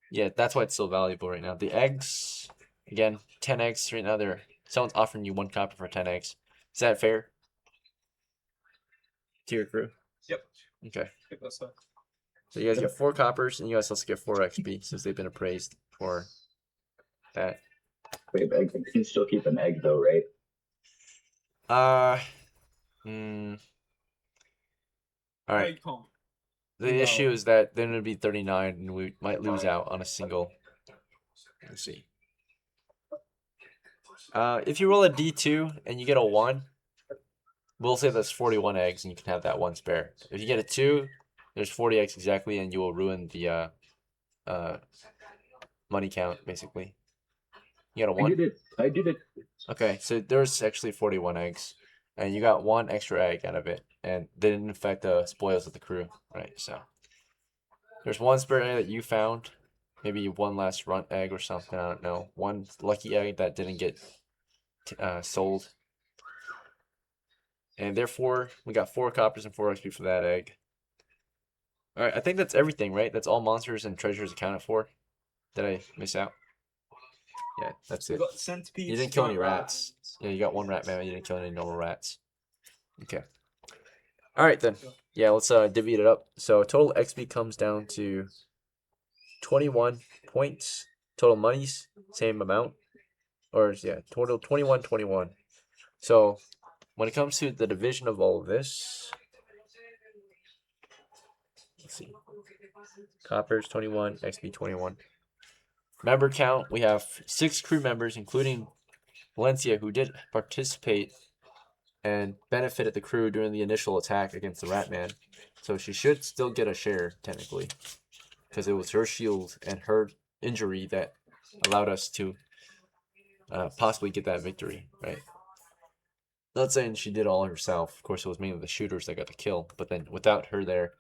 Yeah, that's why it's so valuable right now. The eggs, again, 10 eggs right now. Someone's offering you 1 copper for 10 eggs. Is that fair to your crew? Yep. Okay. I think that's it. So you guys get 4 coppers, and you guys also get 4 XP since they've been appraised for that. Wait, but you can still keep an egg though, right? All No, right. you can't. The No. issue is that then it'd be 39, and we might lose out on a single. Let's see. If you roll a D2 and you get a 1, we'll say that's 41 eggs, and you can have that 1 spare. If you get a 2, there's 40 eggs exactly, and you will ruin the money count, basically. You got a 1? I did it. Okay, so there's actually 41 eggs, and you got 1 extra egg out of it, and they didn't affect the spoils of the crew, right? So there's 1 spare egg that you found, maybe one last runt egg or something. I don't know. One lucky egg that didn't get sold. And therefore, we got 4 coppers and 4 XP for that egg. Alright, I think that's everything, right? That's all monsters and treasures accounted for. Did I miss out? Yeah, that's We it. got centipedes. You didn't kill got any rats. Yeah, you got 1 Ratman. You didn't kill any normal rats. Okay. Alright then. Yeah, let's divvy it up. So total XP comes down to 21 points. Total monies, same amount. Or yeah, total 21. So when it comes to the division of all of this, let's see. Coppers 21, XP 21. Member count, we have 6 crew members, including Valencia, who did participate and benefited the crew during the initial attack against the Ratman. So she should still get a share, technically, because it was her shield and her injury that allowed us to possibly get that victory, right? Not saying she did all herself. Of course, it was mainly the shooters that got the kill. But then without her there,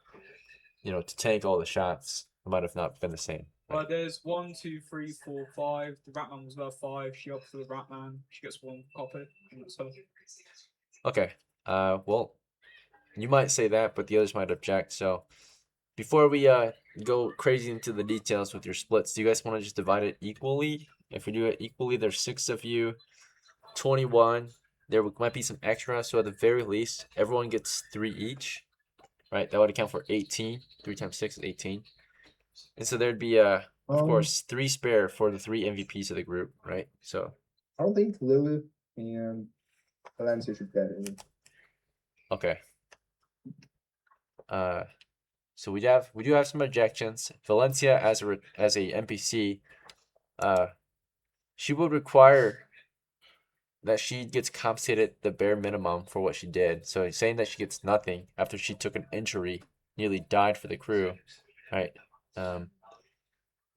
you know, to tank all the shots, it might have not been the same. Well, there's 1, 2, 3, 4, 5. The Ratman was worth 5. She opted for the Ratman. She gets 1 copper. And that's her. Okay. Well, you might say that, but the others might object. So before we go crazy into the details with your splits, do you guys want to just divide it equally? If we do it equally, there's 6 of you, 21. There might be some extra, so at the very least, everyone gets 3 each. Right, that would account for 18. 3 times 6 is 18. And so there'd be, of course, 3 spare for the 3 MVPs of the group, right? So I don't think Lilith and Valencia should get any. okay. So we do have some objections. Valencia as a NPC, she would require that she gets compensated the bare minimum for what she did. So saying that she gets nothing after she took an injury, nearly died for the crew, right?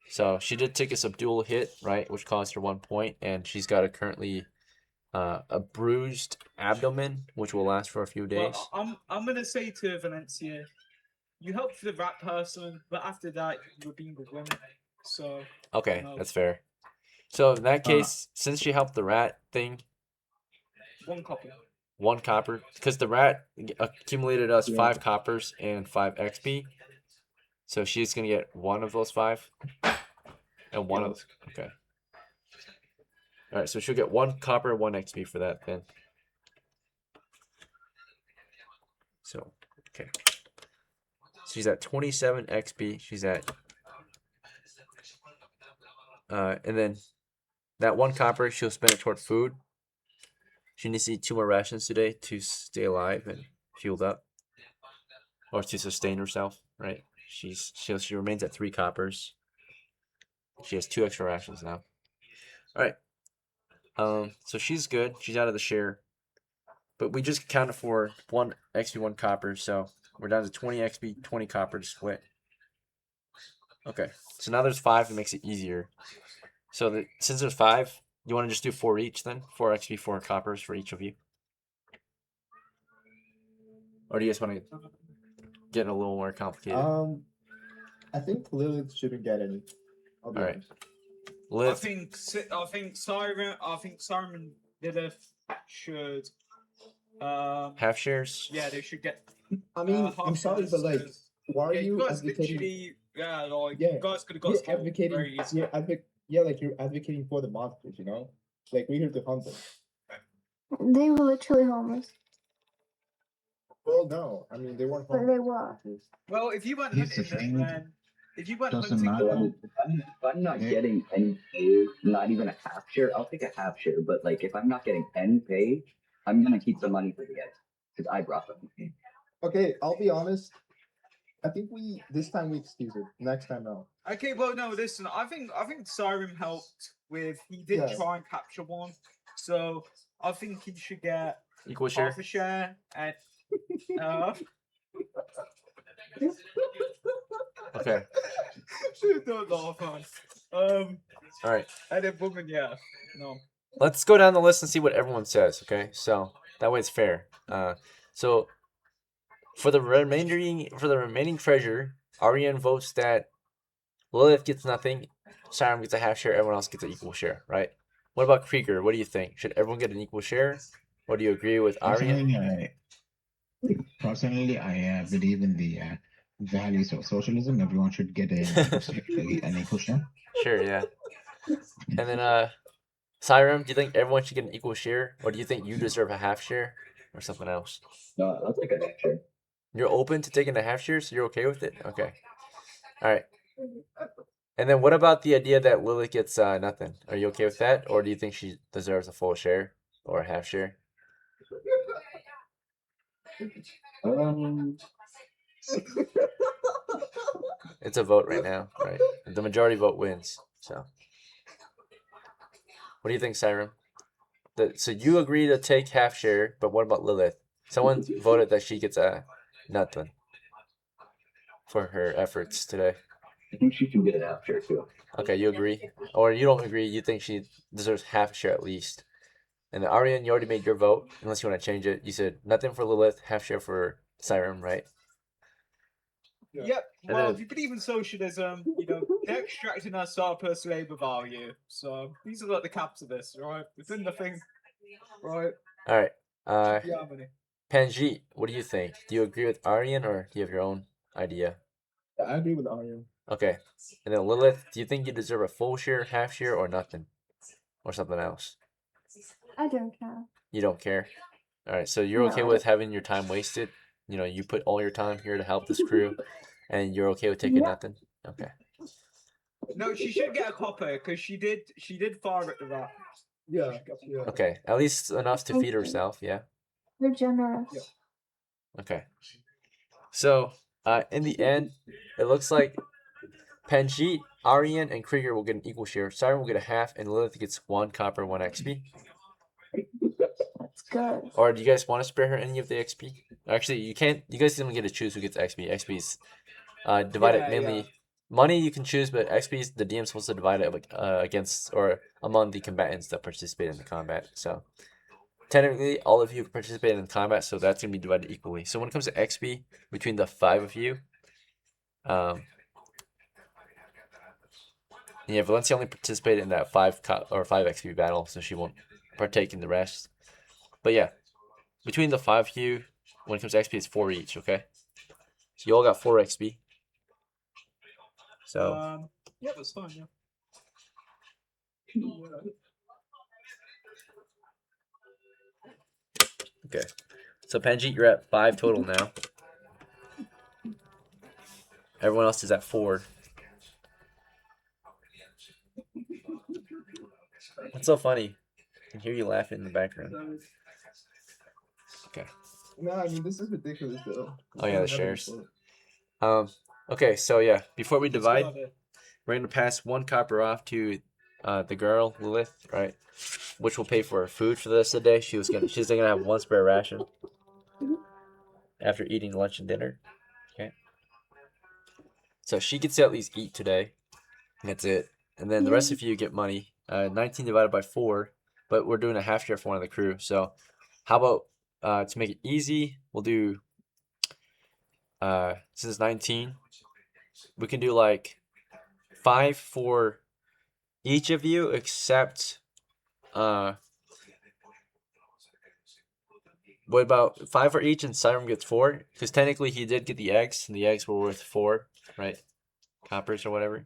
So she did take a subdual hit, right, which cost her 1 point, and she's got currently a bruised abdomen, which will last for a few days. Well, I'm gonna say to Valencia, you helped the rat person, but after that you were being a woman. So okay, that's fair. So in that case, since she helped the rat thing, 1 copper. 1 copper, because the rat accumulated us 5 coppers and 5 XP. So she's gonna get 1 of those 5, and 1 of those. Okay. All right, so she'll get 1 copper, 1 XP for that then. So okay, she's at 27 XP. She's at and then that 1 copper she'll spend it toward food. She needs to eat 2 more rations today to stay alive and fueled up, or to sustain herself. Right? She remains at 3 coppers. She has 2 extra rations now. All right. So she's good. She's out of the share, but we just counted for 1 XP, 1 copper. So we're down to 20 XP, 20 copper to split. Okay. So now there's 5. It makes it easier. So since there's 5, you want to just do 4 each then? 4 XP, 4 coppers for each of you? Or do you guys want to get a little more complicated? I think Lilith shouldn't get any. All right. I think SYREM and Lilith should half shares? Yeah, they should get. I mean, I'm sorry, but like, why are you advocating? You guys could have got you're advocating. very easy. Like you're advocating for the monsters, you know? Like we're here to hunt them. They were literally homeless. Well, no, I mean they weren't But homeless. they were. Well, if you went Here's the hunting, thing. then if you went Doesn't hunting, matter. If I'm not getting any pay, not even a half share, I'll take a half share. But like, if I'm not getting any pay, I'm gonna keep the money for the guys because I brought them. Okay, I'll be honest. I think this time we excuse it. Next time, no. Okay, well, no, listen. I think SYREM helped with. He did try and capture 1, so I think he should get equal share. Half a share and. Okay. Don't laugh, man. All right. And then woman, yeah, no. Let's go down the list and see what everyone says. Okay, so that way it's fair. So for the remaining treasure, ARYAN votes that Lilith gets nothing. Siren gets a half share. Everyone else gets an equal share, right? What about Krieger? What do you think? Should everyone get an equal share? Or do you agree with Aryan? Personally, I believe in the values of socialism. Everyone should get an equal share. Sure, yeah. And then Siren, do you think everyone should get an equal share? Or do you think you deserve a half share? Or something else? No, I'll take a half share. You're open to taking a half share, so you're okay with it? Okay. Alright. And then what about the idea that Lilith gets nothing? Are you okay with that? Or do you think she deserves a full share or a half share? It's a vote right now, right? The majority vote wins. So, what do you think, Siren? So you agree to take half share, but what about Lilith? Someone voted that she gets a nothing for her efforts today. I think she should get a half share too. Okay, you agree, or you don't agree? You think she deserves half a share at least? And then Aryan, you already made your vote. Unless you want to change it, you said nothing for Lilith, half share for Siren, right? Yep. And Well, then- if you believe in socialism, they're extracting our surplus labor value. So these are like the capitalists, right? Within the thing, right? All right. Yeah, money. Panjeet, what do you think? Do you agree with Aryan, or do you have your own idea? I agree with Aryan. Okay. And then Lilith, do you think you deserve a full share, half share, or nothing? Or something else? I don't care. You don't care? Alright, so you're okay No. with having your time wasted? You put all your time here to help this crew, and you're okay with taking Yeah. nothing? Okay. No, she should get a copper because she did fire at the rat. Yeah. Okay. At least enough to feed herself, yeah? You're generous. Yeah. Okay. So, in the end, it looks like Panjeet, Aryan, and Krieger will get an equal share. Siren will get a half, and Lilith gets 1 copper, 1 XP. That's good. Or do you guys want to spare her any of the XP? Actually, you can't. You guys don't get to choose who gets XP. XP is divided Yeah, mainly. yeah. Money you can choose, but XP is the DM's supposed to divide it against or among the combatants that participate in the combat. So technically, all of you participate in combat, so that's gonna be divided equally. So when it comes to XP between the 5 of you, yeah, Valencia only participated in that 5 XP battle, so she won't partake in the rest. But yeah, between the 5 of you, when it comes to XP, it's 4 each. Okay, so you all got 4 XP. So Yeah, that's fine. Yeah. okay, so Panjeet, you're at 5 total now. Everyone else is at 4. What's so funny? I can hear you laughing in the background. Okay. No, I mean this is ridiculous though. Oh yeah, the shares. Okay, so yeah, before we divide, we're gonna pass 1 copper off to the girl Lilith, right? Which will pay for her food for the rest of the day. She's gonna have 1 spare ration after eating lunch and dinner. Okay. So she gets to at least eat today. That's it. And then the rest of you get money. 19 divided by 4, but we're doing a half share for one of the crew. So how about to make it easy, we'll do since it's 19, we can do like 5 for each of you except what about 5 for each and Siren gets 4? Because technically he did get the eggs, and the eggs were worth 4, right? Coppers or whatever.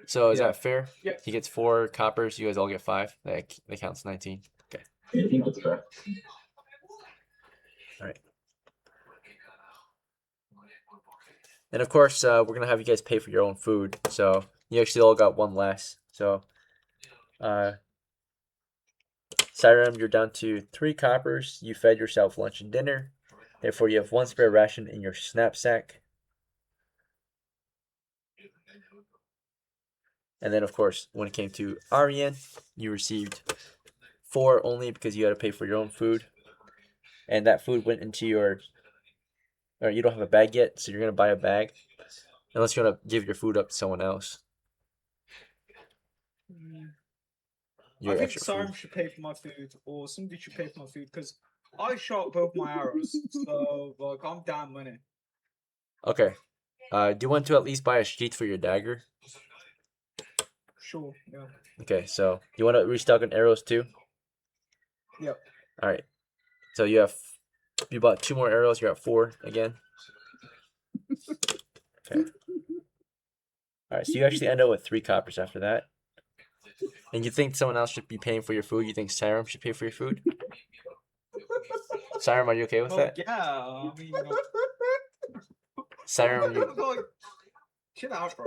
So is that fair? Yeah. He gets 4 coppers, you guys all get 5. That counts 19. Okay. I think that's fair. Alright. And of course, we're gonna have you guys pay for your own food. So you actually all got 1 less. So Siren, you're down to 3 coppers. You fed yourself lunch and dinner. Therefore, you have 1 spare ration in your knapsack. And then, of course, when it came to Aryan, you received 4 only because you had to pay for your own food. And that food went into your... Or you don't have a bag yet, so you're going to buy a bag. Unless you want to give your food up to someone else. I think Siren should pay for my food, or somebody should pay for my food, because I shot both my arrows, so like I'm down money. Okay. Do you want to at least buy a sheath for your dagger? Sure. Yeah. Okay, so you want to restock on arrows too? Yep. All right. So you bought 2 more arrows. You're at 4 again. Okay. All right. So you actually end up with 3 coppers after that. And you think someone else should be paying for your food? You think SYREM should pay for your food? SYREM, are you okay with that? Yeah. I mean, SYREM, you... like, chill out, bro.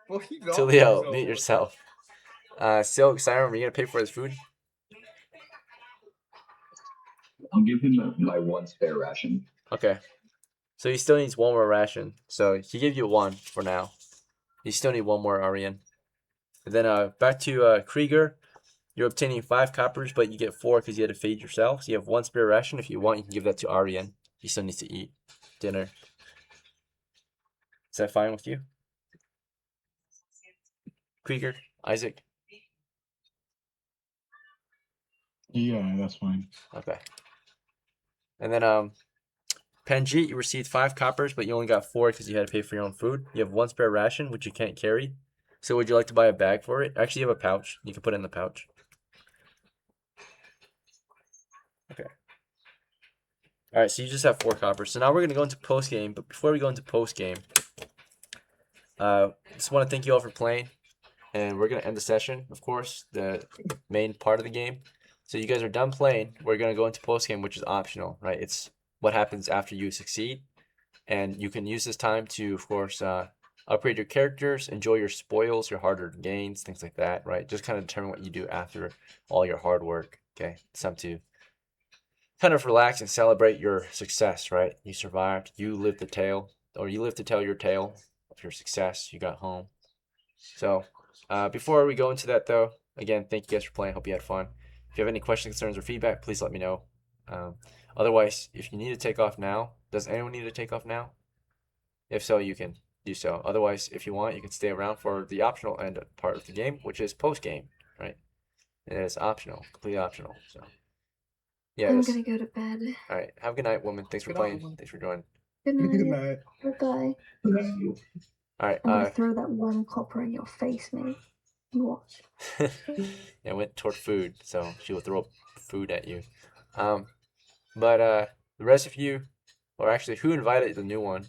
Well, he got Tulio, so- mute yourself. Silk, SYREM, are you gonna pay for his food? I'll give him my 1 spare ration. Okay. So he still needs 1 more ration. So he gave you 1 for now. You still need 1 more ARYAN. And then back to KRIEGER. You're obtaining 5 coppers, but you get 4 because you had to feed yourself. So you have 1 spare ration. If you want, you can give that to ARYAN. He still needs to eat dinner. Is that fine with you? KRIEGER, Isaac? Yeah, that's fine. Okay. And then PANJEET, you received 5 coppers, but you only got 4 because you had to pay for your own food. You have 1 spare ration, which you can't carry. So would you like to buy a bag for it? Actually, you have a pouch. You can put it in the pouch. Okay. All right, so you just have 4 coppers. So now we're going to go into post-game. But before we go into post-game, just want to thank you all for playing. And we're going to end the session, of course, the main part of the game. So you guys are done playing. We're going to go into post-game, which is optional, right? It's what happens after you succeed. And you can use this time to, of course, upgrade your characters, enjoy your spoils, your hard-earned gains, things like that, right? Just kind of determine what you do after all your hard work, okay? It's time to kind of relax and celebrate your success, right? You survived, you lived the tale, or you lived to tell your tale of your success. You got home. So before we go into that, though, again, thank you guys for playing. Hope you had fun. If you have any questions, concerns, or feedback, please let me know. Otherwise, if you need to take off now, does anyone need to take off now? If so, you can do so. Otherwise, if you want, you can stay around for the optional end part of the game, which is post-game, right? And it's optional, completely optional. So, yeah. I'm gonna go to bed. All right. Have a good night, woman. Thanks for Good night, playing. woman. Thanks for joining. Good Good night. night. Bye. All right. I'm gonna throw that 1 copper in your face, mate. You watch. Yeah, I went toward food, so she will throw food at you. But the rest of you, or actually, who invited the new one?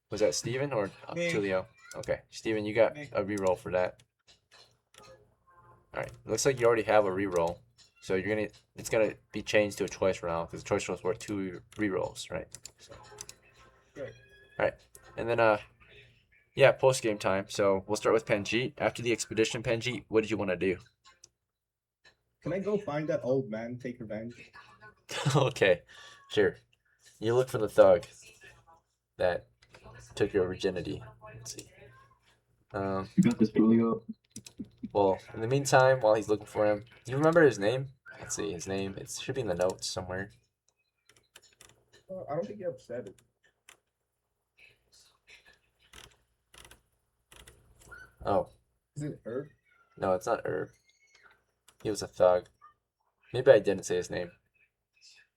Was that Steven or Me. Tulio? Okay, Steven, you got Me. a reroll for that. All right, looks like you already have a reroll, so it's gonna be changed to a choice round because choice rolls worth 2 rerolls, right? So. Great. All right, and then yeah, post game time. So we'll start with PANJEET. After the expedition, PANJEET, what did you want to do? Can I go find that old man, take revenge? Okay, sure. You look for the thug that took your virginity. Let's see. You got this, Julio. Well, in the meantime, while he's looking for him, do you remember his name? Let's see, his name. It should be in the notes somewhere. I don't think you have said it. Oh, Is it Herb? no, it's not Herb. He was a thug. Maybe I didn't say his name.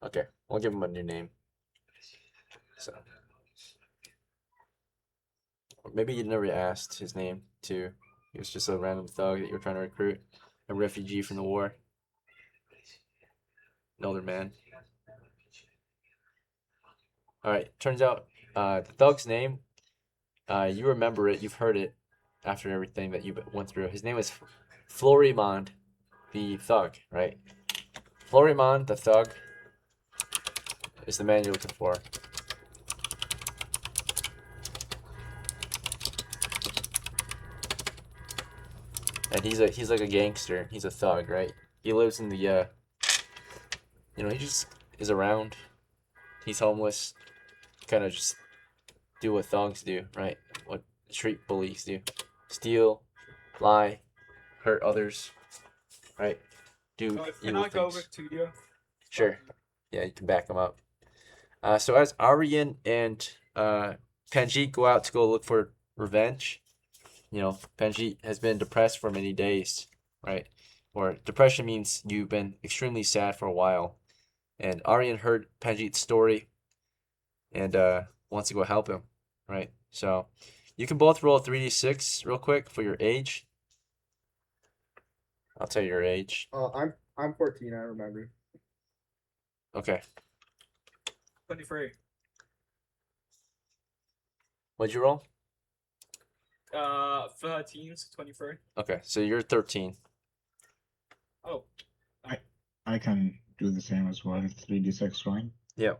Okay, we'll give him a new name. So, or maybe you never asked his name too. He was just a random thug that you were trying to recruit, a refugee from the war, an older man. All right, turns out the thug's name, you remember it, you've heard it after everything that you went through. His name is FLORIMOND, the thug, right? FLORIMOND, the thug, is the man you're looking for. And he's like a gangster. He's a thug, right? He lives in the he just is around. He's homeless. Kind of just do what thugs do, right? What street bullies do. Steal, lie, hurt others, right? Do Can evil I go things. with Tulio? Sure. Yeah, you can back them up. So as ARYAN and PANJEET go out to go look for revenge, PANJEET has been depressed for many days, right? Or depression means you've been extremely sad for a while. And ARYAN heard PANJEET's story and wants to go help him, right? So you can both roll 3d6 real quick for your age. I'll tell you your age. I'm 14. I remember. Okay. 23. What'd you roll? 13 to 23. Okay, so you're 13. Oh. I can do the same as well. 3d6, right? Yeah.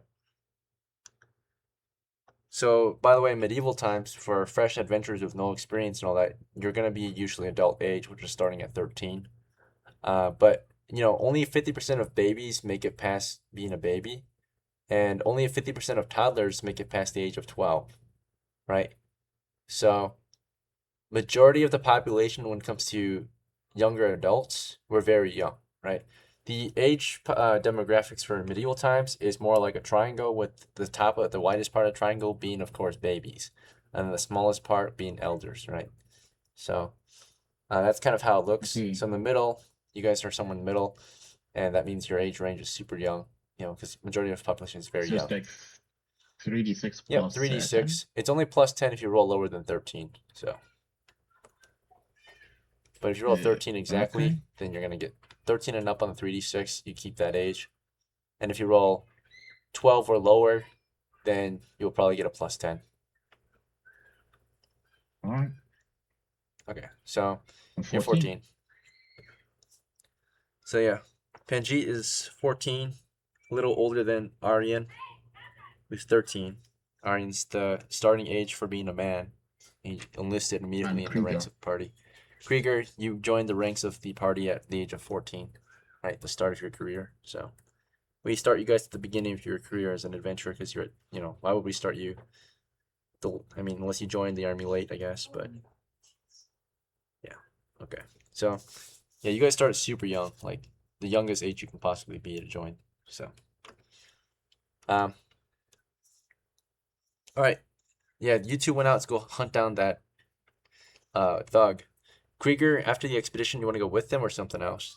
So, by the way, in medieval times, for fresh adventurers with no experience and all that, you're going to be usually adult age, which is starting at 13. But, you know, only 50% of babies make it past being a baby, and only 50% of toddlers make it past the age of 12, right? So, majority of the population when it comes to younger adults, we're very young, right? The age demographics for medieval times is more like a triangle, with the top of the widest part of the triangle being, of course, babies, and the smallest part being elders, right? So that's kind of how it looks. Mhm. So in the middle, you guys are somewhere in the middle, and that means your age range is super young, you know, because majority of the population is very So young. it's like 3d6 Yeah, plus 3d6. It's only plus 10 if you roll lower than 13. So, but if you roll 13 exactly, okay. then you're gonna get 13 and up on the 3d6. You keep that age, and if you roll 12 or lower, then you'll probably get a plus 10. All right. Okay, so I'm you're 14. So yeah, Panjeet is 14, a little older than Aryan, who's 13. Aryan's the starting age for being a man. He enlisted immediately in the ranks Krieger. of the party. Krieger, you joined the ranks of the party at the age of 14, right, the start of your career. So we start you guys at the beginning of your career as an adventurer, because you're, you know, why would we start you? I mean, unless you joined the army late, I guess, but yeah, okay. So yeah, you guys started super young, like the youngest age you can possibly be to join. So, all right, yeah, you two went out to go hunt down that thug. Krieger, after the expedition, you want to go with them or something else?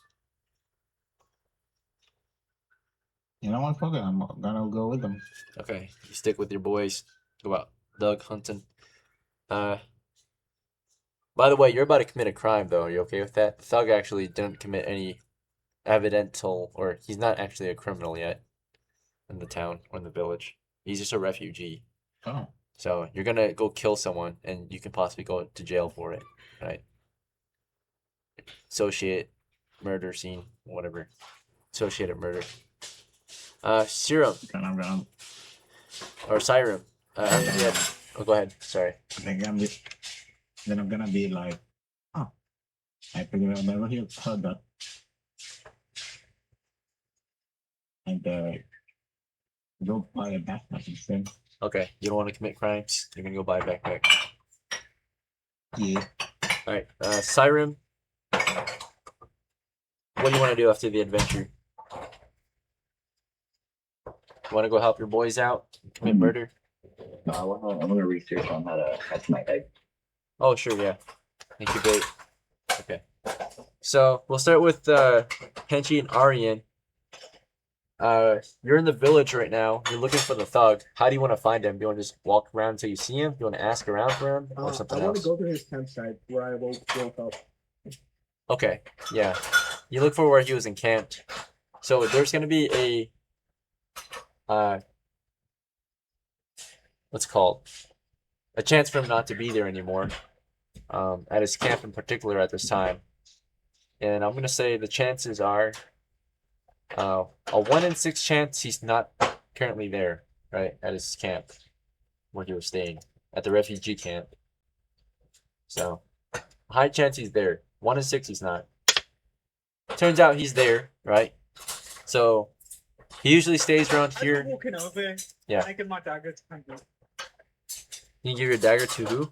You know what? Fuck it. I'm gonna go with them. Okay, you stick with your boys. Go out thug hunting. By the way, you're about to commit a crime, though. Are you okay with that? The thug actually didn't commit any evidential, or he's not actually a criminal yet in the town or in the village. He's just a refugee. Oh. So you're gonna go kill someone, and you can possibly go to jail for it, right? Associate murder scene, whatever. Associated murder. Serum Then I'm gonna. or Syrem. Oh, go ahead. Sorry. Then I'm gonna be like, oh, I figured I've never heard that. And go buy a backpack instead. Okay, you don't want to commit crimes. You're gonna go buy a backpack. Yeah. All right, Syrem. What do you want to do after the adventure? You want to go help your boys out, commit murder? No, I wanna research on how to hatch my egg. Oh, sure, yeah. Incubate. Okay. So we'll start with Henchi and Aryan. You're in the village right now. You're looking for the thug. How do you want to find him? Do you want to just walk around until you see him? Do you want to ask around for him or something I want to else? go to his campsite where I woke up. Okay, yeah. You look for where he was encamped. So there's gonna be a what's it called? A chance for him not to be there anymore. At his camp in particular at this time. And I'm gonna say the chances are a 1 in 6 chance he's not currently there, right, at his camp where he was staying, at the refugee camp. So high chance he's there. 1 in 6 he's not. Turns out he's there, right? So he usually stays around here. I'm walking over. Yeah. I give my dagger to Panjeet. You can give your dagger to who?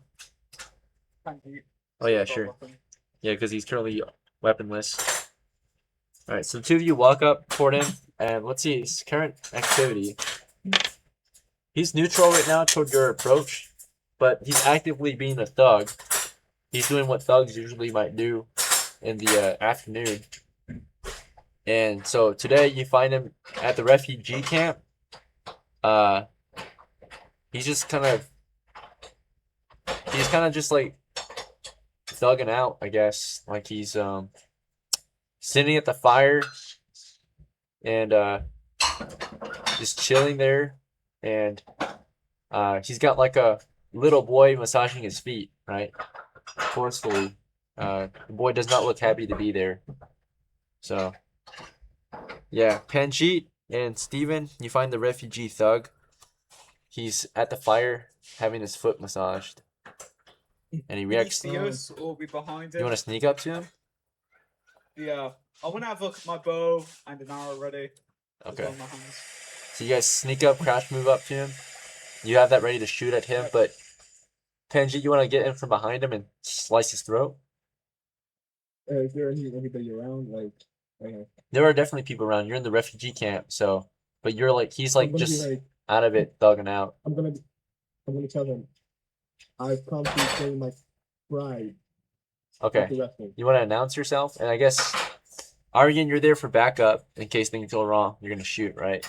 Panjeet. Oh yeah, sure. Yeah, because he's currently weaponless. Alright, so the two of you walk up toward him, and let's see his current activity. He's neutral right now toward your approach, but he's actively being a thug. He's doing what thugs usually might do in the afternoon. And so today you find him at the refugee camp. He's just kind of he's kind of just like thugging out, I guess. Like he's sitting at the fire and just chilling there, and he's got like a little boy massaging his feet, right? Forcefully. The boy does not look happy to be there. So, yeah, Panjeet and Steven, you find the refugee thug. He's at the fire having his foot massaged. And he reacts. Can he see us or be behind him? You want to sneak up to him? Yeah. I want to have my bow and an arrow ready. Okay. On my hands. So you guys sneak up, crash move up to him. You have that ready to shoot at him, but Panjeet, you want to get in from behind him and slice his throat? Is there anybody around? Like, there are definitely people around. You're in the refugee camp, so but you're like he's like just like, out of it, thugging out. I'm gonna tell them I've come to claim my pride. Okay. You want to announce yourself? And I guess Aryan, you're there for backup in case things go wrong. You're gonna shoot, right?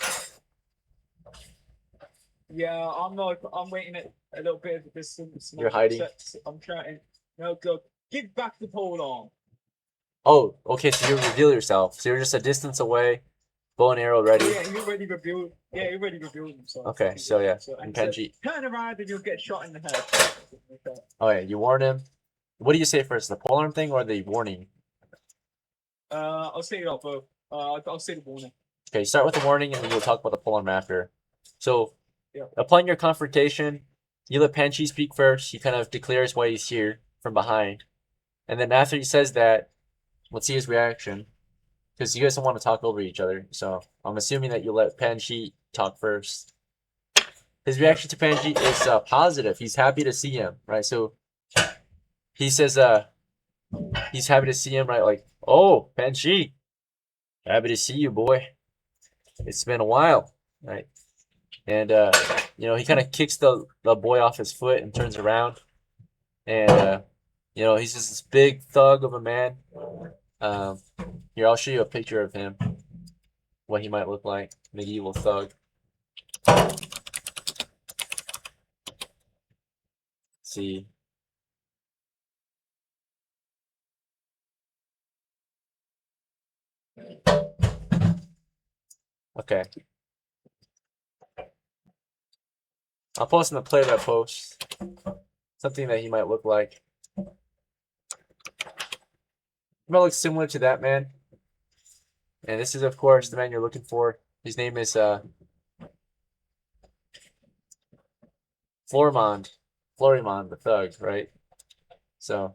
Yeah, I'm waiting at a little bit of a distance. You're hiding. I'm trying. No, go give back the polearm. Oh, okay. So you reveal yourself. So you're just a distance away, bow and arrow ready. Yeah, you already revealed. Yeah, you already revealed himself. Okay, so yeah, and Panjeet. Turn around and you'll get shot in the head. Oh yeah, you warn him. What do you say first, the polearm thing or the warning? I'll say it up both. I'll say the warning. Okay, start with the warning and then we'll talk about the polearm after. So, yeah. Upon your confrontation, you let Panjeet speak first. He kind of declares why he's here from behind. And then after he says that, let's see his reaction. Because you guys don't want to talk over each other. So, I'm assuming that you let Panjeet talk first. His reaction to Panjeet is positive. He's happy to see him, right? So, he says he's happy to see him, right? Like, oh, Panjeet, happy to see you, boy. It's been a while, right? And you know, he kind of kicks the boy off his foot and turns around, and you know, he's just this big thug of a man. Here, I'll show you a picture of him, what he might look like, medieval thug. Let's see. Okay. I'll post in the play that post something that he might look like. He might look similar to that man. And this is, of course, the man you're looking for. His name is Florimond, the thug, right? So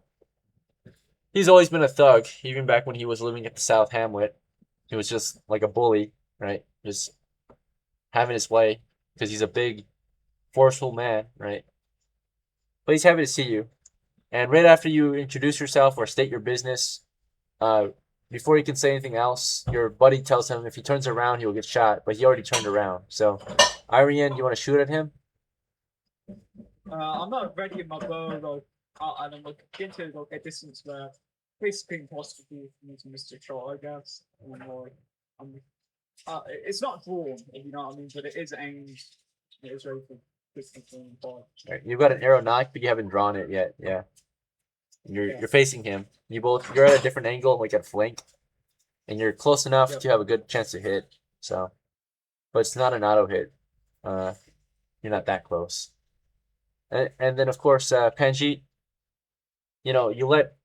he's always been a thug, even back when he was living at the South Hamlet. He was just like a bully, right? Just having his way because he's a big, forceful man, right? But he's happy to see you. And right after you introduce yourself or state your business, before you can say anything else, your buddy tells him if he turns around, he'll get shot. But he already turned around. So, Aryan, you want to shoot at him? I'm not ready in my bow, and I'm looking to a distance where basically impossible for me to miss the shot, I guess. It's not drawn, if you know what I mean, but it is aimed. It is ready for distance and fire. Right. You've got an arrow knocked, but you haven't drawn it yet. Yeah. You're facing him. You're at a different angle, like at flank, and you're close enough to have a good chance to hit. So, but it's not an auto hit. You're not that close. And then of course, Panjeet, you know, you let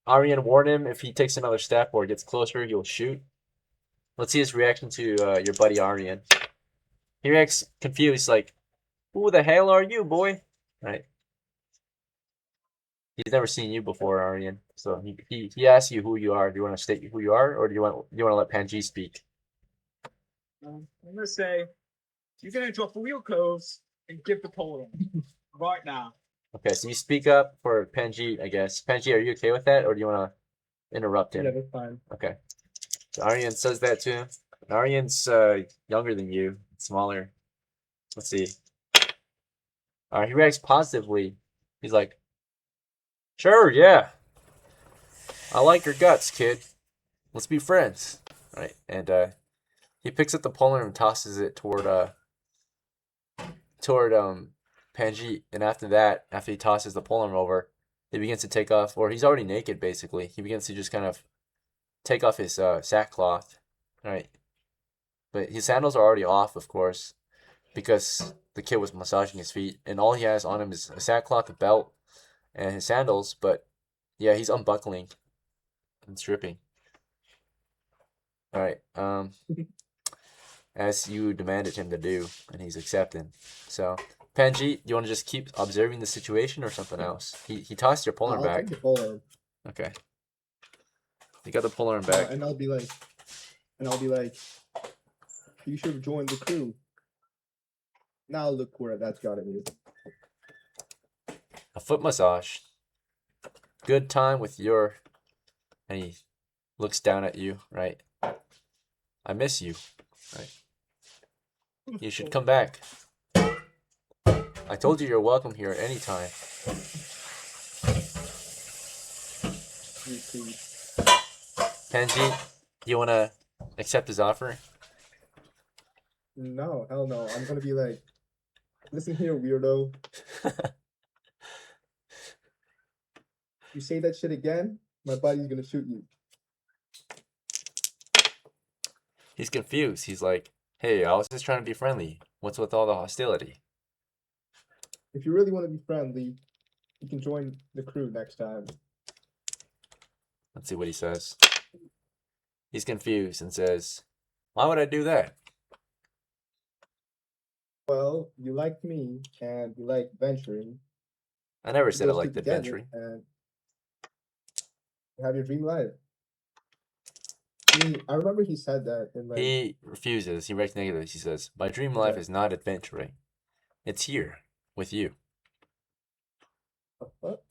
Aryan warn him if he takes another step or gets closer, you'll shoot. Let's see his reaction to your buddy Aryan. He reacts confused, like, "Who the hell are you, boy?" Right? He's never seen you before, Aryan. So he asks you who you are. Do you want to state who you are, or do you want to let Panjeet speak? I'm gonna say you're gonna drop all your clothes and give the polearm right now. Okay, so you speak up for Panjeet, I guess. Panjeet, are you okay with that, or do you want to interrupt him? Yeah, that's fine. Okay. So Aryan says that to him. And Aryan's younger than you, smaller. Let's see. All right, he reacts positively. He's like, "Sure, yeah. I like your guts, kid. Let's be friends." Right? And he picks up the polearm and tosses it toward Panjeet, and after that, after he tosses the polearm over, he begins to take off, or he's already naked basically. He begins to just kind of take off his sackcloth, right? But his sandals are already off, of course, because the kid was massaging his feet, and all he has on him is a sackcloth, a belt, and his sandals. But yeah, he's unbuckling and stripping. All right, as you demanded him to do, and he's accepting. So, Panjeet, do you want to just keep observing the situation or something else? He tossed your polearm I'll back. take the polearm. Okay. You got the polearm back. And I'll be like, you should have joined the crew. Now look where that's gotten you. A foot massage. Good time with your... And he looks down at you, right? I miss you, right? You should come back. I told you you're welcome here at any time. Panjeet, you want to accept his offer? No, hell no. I'm gonna be like, listen here, weirdo. You say that shit again, my buddy's gonna shoot you. He's confused. He's like, hey, I was just trying to be friendly. What's with all the hostility? If you really want to be friendly, you can join the crew next time. Let's see what he says. He's confused and says, why would I do that? Well, you like me and you like venturing. I never said I Those two liked together adventuring. And you have your dream life. I remember he said that in like. He refuses. He writes negatives. He says, my dream life is not adventuring. It's here with you. What?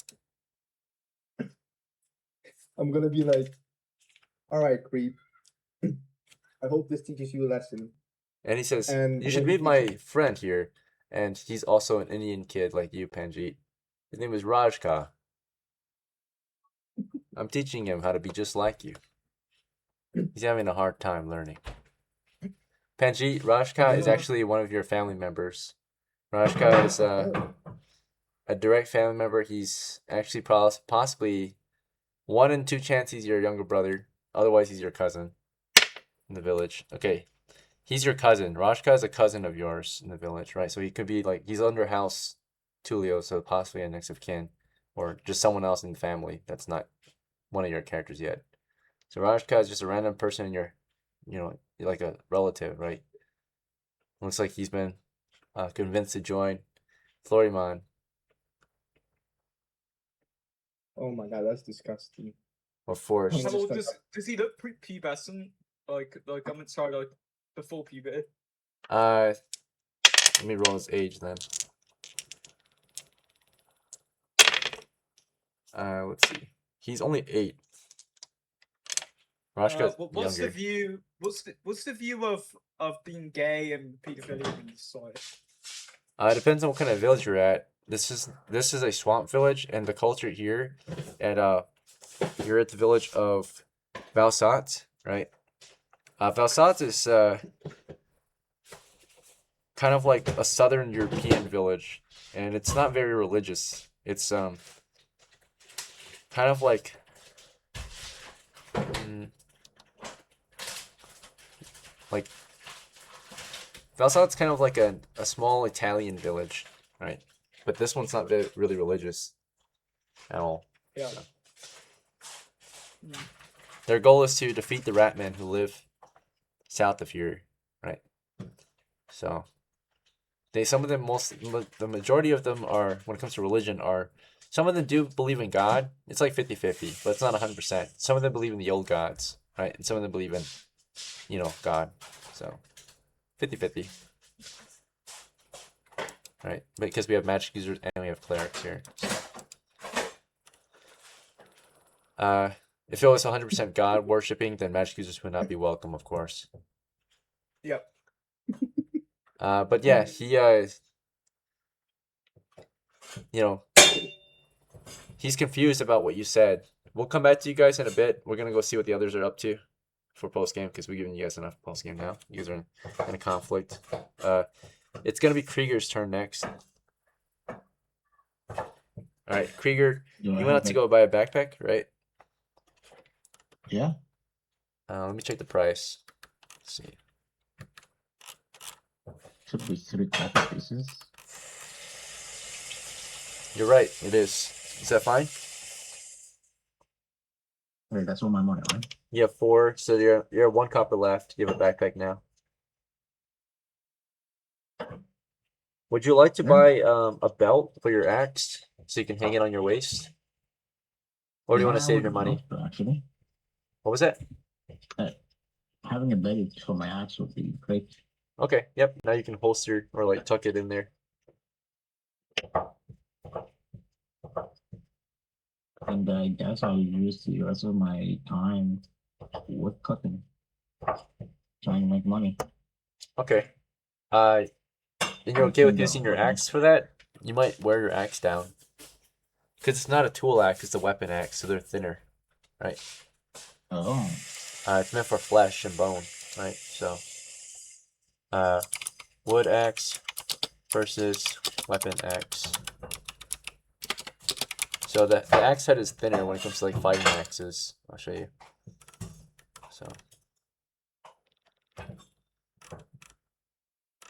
I'm gonna be like, all right, creep. I hope this teaches you a lesson. And he says, And you should meet my friend here. And he's also an Indian kid like you, Panjeet. His name is Rajka. I'm teaching him how to be just like you. He's having a hard time learning. Panjeet, Rajka is actually one of your family members. Rajka is a direct family member. He's actually possibly 1 in 2 chances he's your younger brother. Otherwise, he's your cousin in the village. Okay, he's your cousin. Rajka is a cousin of yours in the village, right? So he could be like, he's under house Tulio, so possibly a next of kin. Or just someone else in the family that's not one of your characters yet. So Rajka is just a random person in your, like a relative, right? Looks like he's been convinced to join Florimond. Oh my god, that's disgusting. Or forced. How old does he look pubescent? Like I'm sorry, like before puberty. Let me roll his age then. Let's see. He's only 8. Rajka's what's younger. the view? What's the view of being gay and pedophilia in this society? It depends on what kind of village you're at. This is a swamp village, and the culture here at you're at the village of VALSOT, right? VALSOT is kind of like a southern European village, and it's not very religious. It's kind of like VALSOT's kind of like a small Italian village, right? But this one's not really religious at all. Yeah. So. Their goal is to defeat the Ratmen who live south of here, right? So the majority of them are, when it comes to religion, some of them do believe in God. It's like 50-50, but it's not 100%. Some of them believe in the old gods, right? And some of them believe in, God. So 50-50. Right? Because we have magic users and we have clerics here. So. If it was 100% God worshipping, then magic users would not be welcome, of course. Yep. But yeah, he he's confused about what you said. We'll come back to you guys in a bit. We're gonna go see what the others are up to for post game because we've given you guys enough post game now. You guys are in a conflict. It's gonna be KRIEGER's turn next. All right, Krieger, Do I you went out have to a- go buy a backpack, right? Yeah. Let me check the price. Let's see. Should be 3 copper pieces. You're right. It is. Is that fine? Wait, that's all my money, right? You have 4, so you're 1 copper left. You have a backpack now. Would you like to buy a belt for your axe so you can hang it on your waist? Or do you want to Yeah, I save would your money? love to, actually. What was that? Having a belt for my axe would be great. Okay, yep. Now you can holster or like tuck it in there. And I guess I'll use the rest of my time wood cutting, trying to make money. Okay. And you're okay with using your axe for that? You might wear your axe down. Because it's not a tool axe, it's a weapon axe, so they're thinner, right? Oh, It's meant for flesh and bone, right? So, wood axe versus weapon axe. So the axe head is thinner when it comes to like fighting axes. I'll show you. So,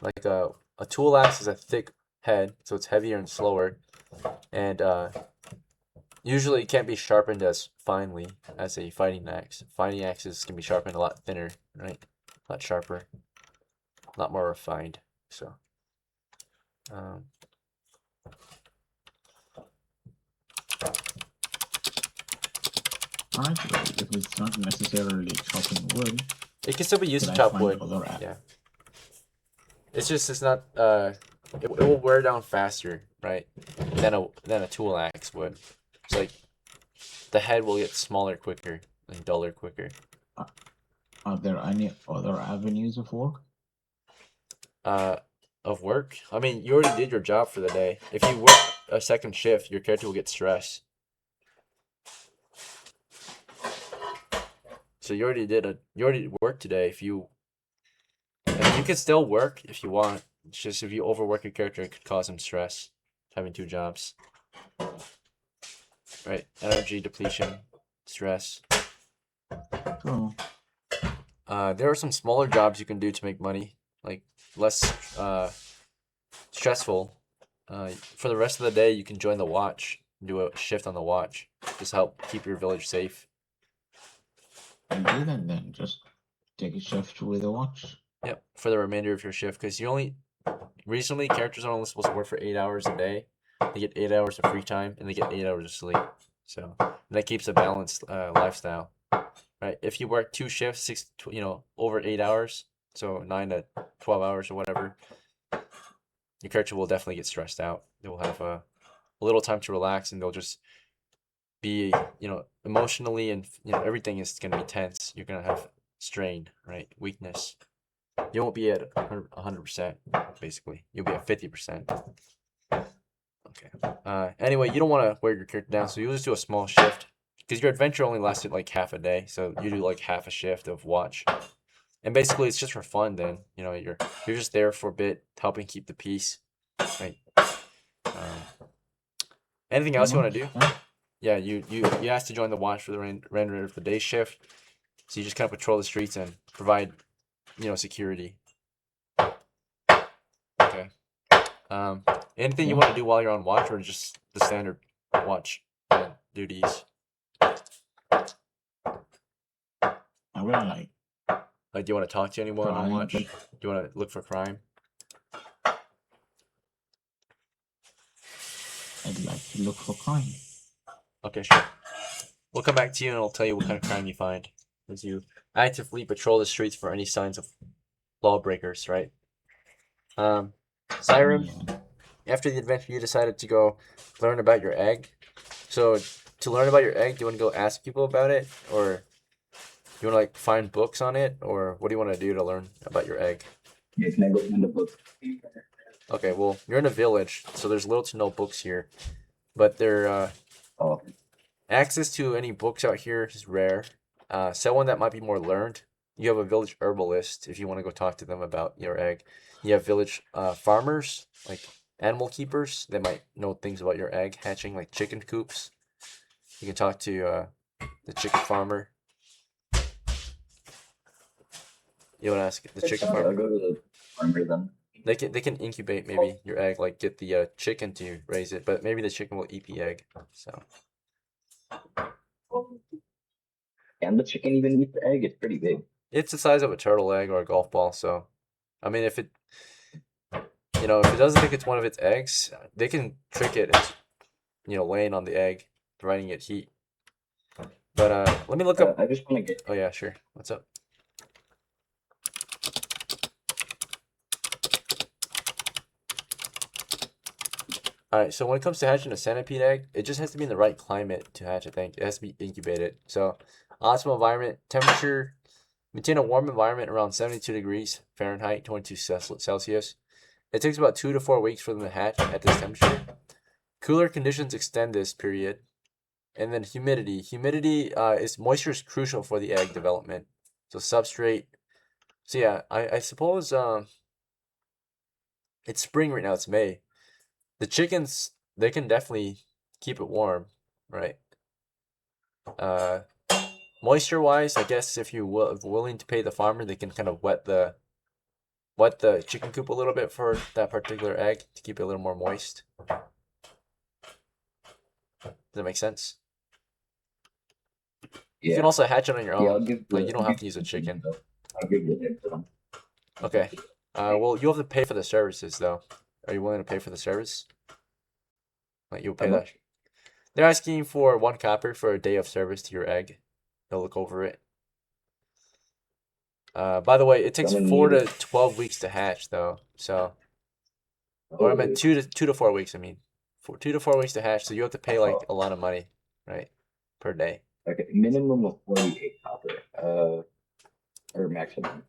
like a tool axe is a thick head, so it's heavier and slower, and usually it can't be sharpened as finely as a fighting axe. Fighting axes can be sharpened a lot thinner, right? A lot sharper, a lot more refined. So, actually, if it's not necessarily chopping wood, it can still be used to could I chop find wood. other axe? Yeah. It's not it will wear down faster, right? Than a tool axe would. It's like the head will get smaller quicker and duller quicker. Are there any other avenues of work? Of work? I mean, you already did your job for the day. If you work a second shift, your character will get stressed. So you already worked today. And you can still work if you want. It's just if you overwork your character, it could cause him stress. Having 2 jobs. Right? Energy depletion, stress. True. There are some smaller jobs you can do to make money, like less stressful. For the rest of the day, you can join the watch, do a shift on the watch, just help keep your village safe. And do that then. Just take a shift with a watch. Yep, for the remainder of your shift, because recently characters are only supposed to work for 8 hours a day. They get 8 hours of free time and they get 8 hours of sleep. So that keeps a balanced lifestyle. Right, if you work 2 shifts, over 8 hours, so 9 to 12 hours or whatever, your character will definitely get stressed out. They will have a little time to relax, and they'll just be, emotionally and everything is gonna be tense. You're gonna have strain, right? Weakness. You won't be at 100%, basically. You'll be at 50%. Okay. Anyway, you don't want to wear your character down, so you'll just do a small shift. Because your adventure only lasted like half a day, so you do like half a shift of watch, and basically it's just for fun. Then you're just there for a bit, helping keep the peace, right? Anything else you want to do? Yeah, you asked to join the watch for the render of the day shift, so you just kind of patrol the streets and provide, security. Okay. Anything you want to do while you're on watch, or just the standard watch duties? I really like. Like, do you want to talk to anyone on watch? Do you want to look for crime? I'd like to look for crime. Okay, sure. We'll come back to you and I'll tell you what kind of crime you find. As you actively patrol the streets for any signs of lawbreakers, right? SYREM, after the adventure, you decided to go learn about your egg. So, to learn about your egg, do you want to go ask people about it? Or you want to like find books on it? Or what do you want to do to learn about your egg? Yeah, can I go find the book? Okay, well, you're in a village, so there's little to no books here. But access to any books out here is rare. Someone that might be more learned, you have a village herbalist if you want to go talk to them about your egg. You have village farmers, like animal keepers. They might know things about your egg hatching, like chicken coops. You can talk to the chicken farmer. You want to ask the chicken I'll farmer? go to the farmer then. They can incubate maybe your egg, like get the chicken to raise it, but maybe the chicken will eat the egg. So Can the chicken even eat the egg? It's pretty big. it's the size of a turtle egg or a golf ball. So I mean, if it doesn't think it's one of its eggs, they can trick it into laying on the egg, providing it heat. But let me look up. I just want to get. Oh yeah, sure. What's up? Alright, so when it comes to hatching a centipede egg, it just has to be in the right climate to hatch, I think. It has to be incubated. So, optimal environment, temperature, maintain a warm environment around 72 degrees Fahrenheit, 22 Celsius. It takes about 2 to 4 weeks for them to hatch at this temperature. Cooler conditions extend this period. And then humidity. Moisture is crucial for the egg development. So, substrate. So, yeah, I suppose it's spring right now, it's May. The chickens, they can definitely keep it warm, right? Moisture-wise, I guess if you're willing to pay the farmer, they can kind of wet the chicken coop a little bit for that particular egg to keep it a little more moist. Does that make sense? Yeah. You can also hatch it on your own. You don't have to use a chicken. I'll give you the egg to them. Okay. Well, you have to pay for the services, though. Are you willing to pay for the service? Like, you'll pay that. They're asking for 1 copper for a day of service to your egg. They'll look over it. By the way, it takes 4 to 12 weeks to hatch, though. So, or I meant 2 to 4 weeks. I mean, 2 to 4 weeks to hatch. So you have to pay like a lot of money, right, per day. Okay, minimum of 48 copper. Or maximum.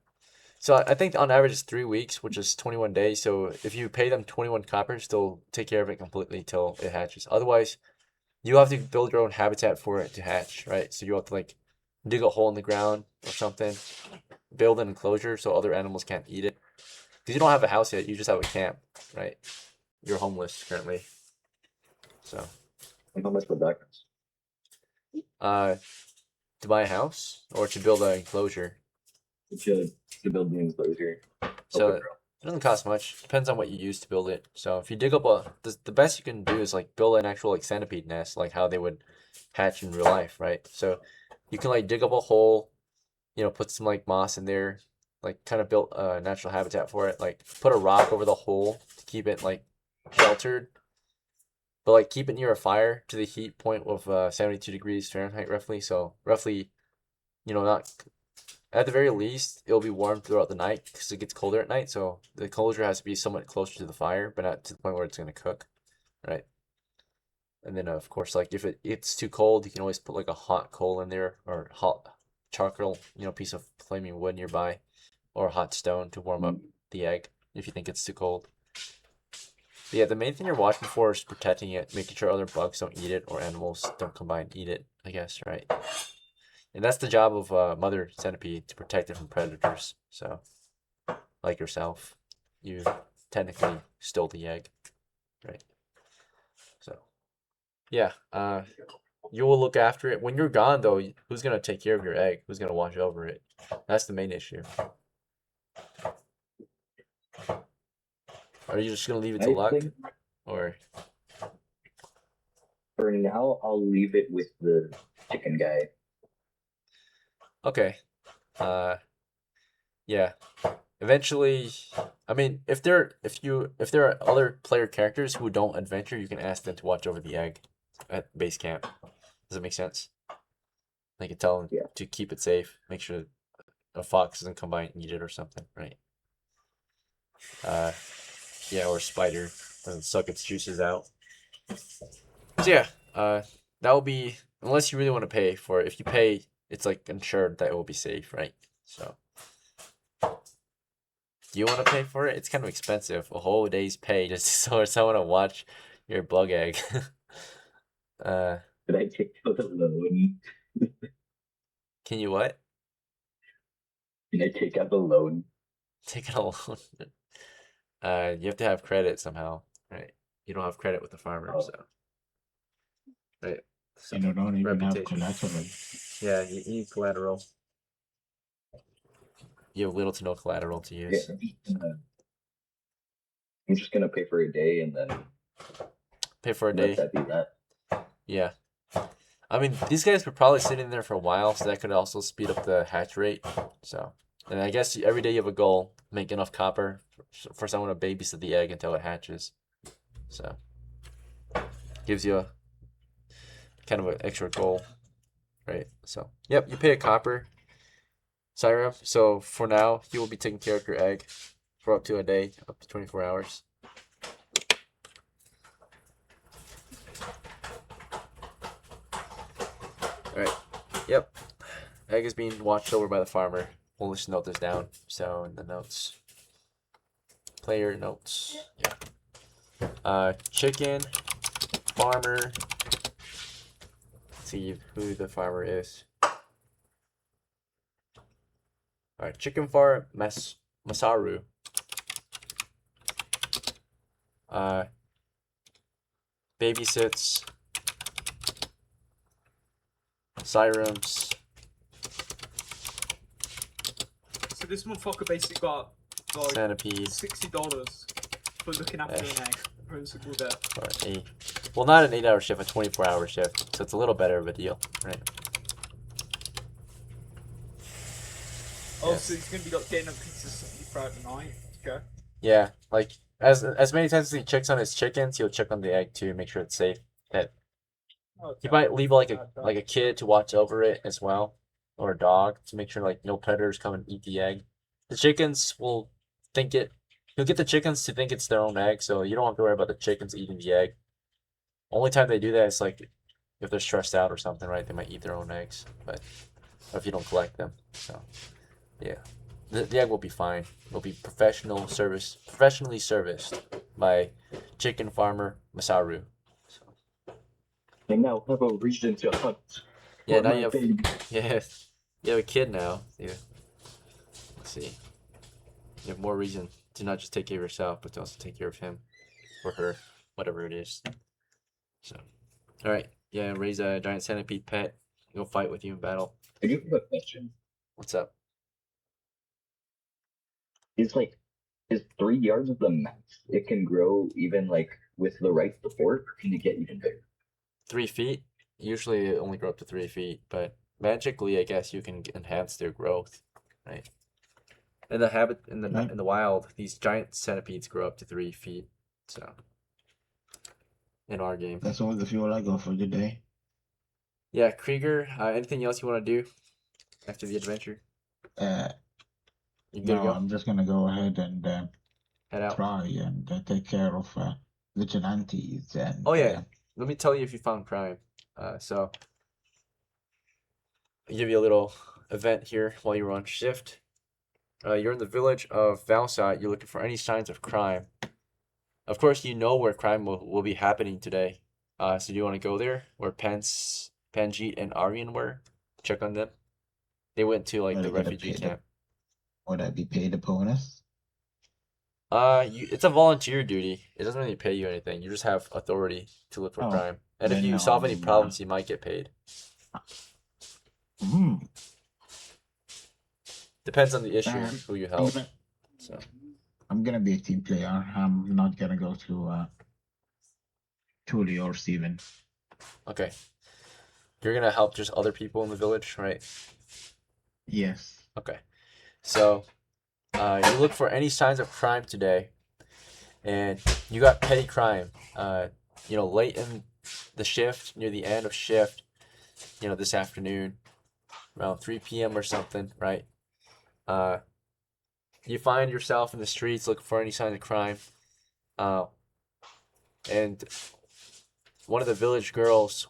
So I think on average it's 3 weeks, which is 21 days. So if you pay them 21 coppers, they'll take care of it completely till it hatches. Otherwise, you have to build your own habitat for it to hatch, right? So you have to like dig a hole in the ground or something, build an enclosure so other animals can't eat it. Because you don't have a house yet, you just have a camp, right? You're homeless currently. So. And how much would that cost? To buy a house or to build an enclosure. To build the enclosure. So it doesn't cost much. Depends on what you use to build it. So if you dig up the best you can do is like build an actual like centipede nest, like how they would hatch in real life, right? So you can like dig up a hole, put some like moss in there, like kind of build a natural habitat for it. Like put a rock over the hole to keep it like sheltered, but like keep it near a fire to the heat point of 72 degrees Fahrenheit roughly. So roughly, not. At the very least, it'll be warm throughout the night because it gets colder at night. So the enclosure has to be somewhat closer to the fire, but not to the point where it's going to cook, right? And then, of course, like if it's too cold, you can always put like a hot coal in there or hot charcoal, piece of flaming wood nearby, or a hot stone to warm up the egg if you think it's too cold. But yeah, the main thing you're watching for is protecting it, making sure other bugs don't eat it or animals don't come by and eat it, I guess, right? And that's the job of mother centipede, to protect it from predators. So, like yourself, you technically stole the egg, right? So, yeah, you will look after it. When you're gone, though, who's going to take care of your egg? Who's going to watch over it? That's the main issue. Are you just going to leave it to luck? Or for now, I'll leave it with the chicken guy. Okay. Yeah. Eventually, I mean, if there are other player characters who don't adventure, you can ask them to watch over the egg at base camp. Does it make sense? They can tell them to keep it safe, make sure a fox doesn't come by and eat it or something, right? Yeah, or a spider doesn't suck its juices out. So yeah, that will be, unless you really want to pay for it. If you pay, it's like ensured that it will be safe, right? So, do you want to pay for it? It's kind of expensive. A whole day's pay just so someone to watch your bug egg. Did I take out a loan? Can you what? Can I take out the loan? Take out a loan. You have to have credit somehow, right? you don't have credit with the farmer, so right. So You don't even have reputation. collateral. Yeah, you need collateral. You have little to no collateral to Yeah, use. I'm just gonna pay for a day and then Pay for a let day. that be that. Yeah. I mean, these guys were probably sitting there for a while, so that could also speed up the hatch rate. So, and I guess every day you have a goal, make enough copper for someone to babysit the egg until it hatches. So, gives you a kind of an extra goal, right? So, yep, you pay a copper, SYREM. So for now, you will be taking care of your egg for up to a day, up to 24 hours. Alright, yep. Egg is being watched over by the farmer. We'll just note this down. So in the notes. Player notes. Yeah. Chicken, farmer. Let's see who the farmer is. Alright, chicken farm Masaru. Babysits. SYREMs. So this motherfucker basically got like Centipede. $60 for looking after an egg for a single day. Or well, not an 8-hour shift, a 24-hour shift. So it's a little better of a deal, right? Oh, Yes. so he's gonna be like getting up consistently throughout the night. Okay. Yeah, like as many times as he checks on his chickens, he'll check on the egg too, make sure it's safe. That Okay. he might leave like a kid to watch over it as well, or a dog to make sure like no predators come and eat the egg. The chickens will think it. He'll get the chickens to think it's their own egg, so you don't have to worry about the chickens eating the egg. Only time they do that is like if they're stressed out or something, right? They might eat their own eggs, but if you don't collect them, so yeah. The egg will be fine. It'll be professionally serviced by chicken farmer Masaru. So, And now have a reason to hunt. yeah, for now my you have baby. you have a kid now. Yeah. Let's see. You have more reason to not just take care of yourself, but to also take care of him or her, whatever it is. So, all right, yeah, raise a giant centipede pet. He'll fight with you in battle. I do have a question. What's up? Is 3 yards of the max it can grow even like with the right support, or can it get even bigger? 3 feet. Usually it only grow up to 3 feet, but magically, I guess you can enhance their growth, right? In the wild, these giant centipedes grow up to 3 feet. So, in our game, That's all the fuel I got for the day. yeah, Krieger. Anything else you want to do after the adventure? No, You good to go? I'm just gonna go ahead and Head out. try and take care of vigilantes and. Oh yeah, let me tell you if you found crime. So I'll give you a little event here while you were on shift. You're in the village of VALSOT. You're looking for any signs of crime. Of course, you know where crime will be happening today. So do you want to go there where Panjeet and ARYAN were? Check on them. They went to like Are the they gonna refugee pay camp. Would I be paid a bonus? It's a volunteer duty. It doesn't really pay you anything. You just have authority to look for Oh, crime. And if then you no, solve any then, problems, you might get paid. Depends on the issue, who you help. So I'm gonna be a team player. I'm not gonna go to Tully or Steven. okay. You're gonna help just other people in the village, right? Yes. Okay. So you look for any signs of crime today, and you got petty crime. Late in the shift, near the end of shift, this afternoon, around 3 p.m. or something, right? You find yourself in the streets looking for any signs of crime, and one of the village girls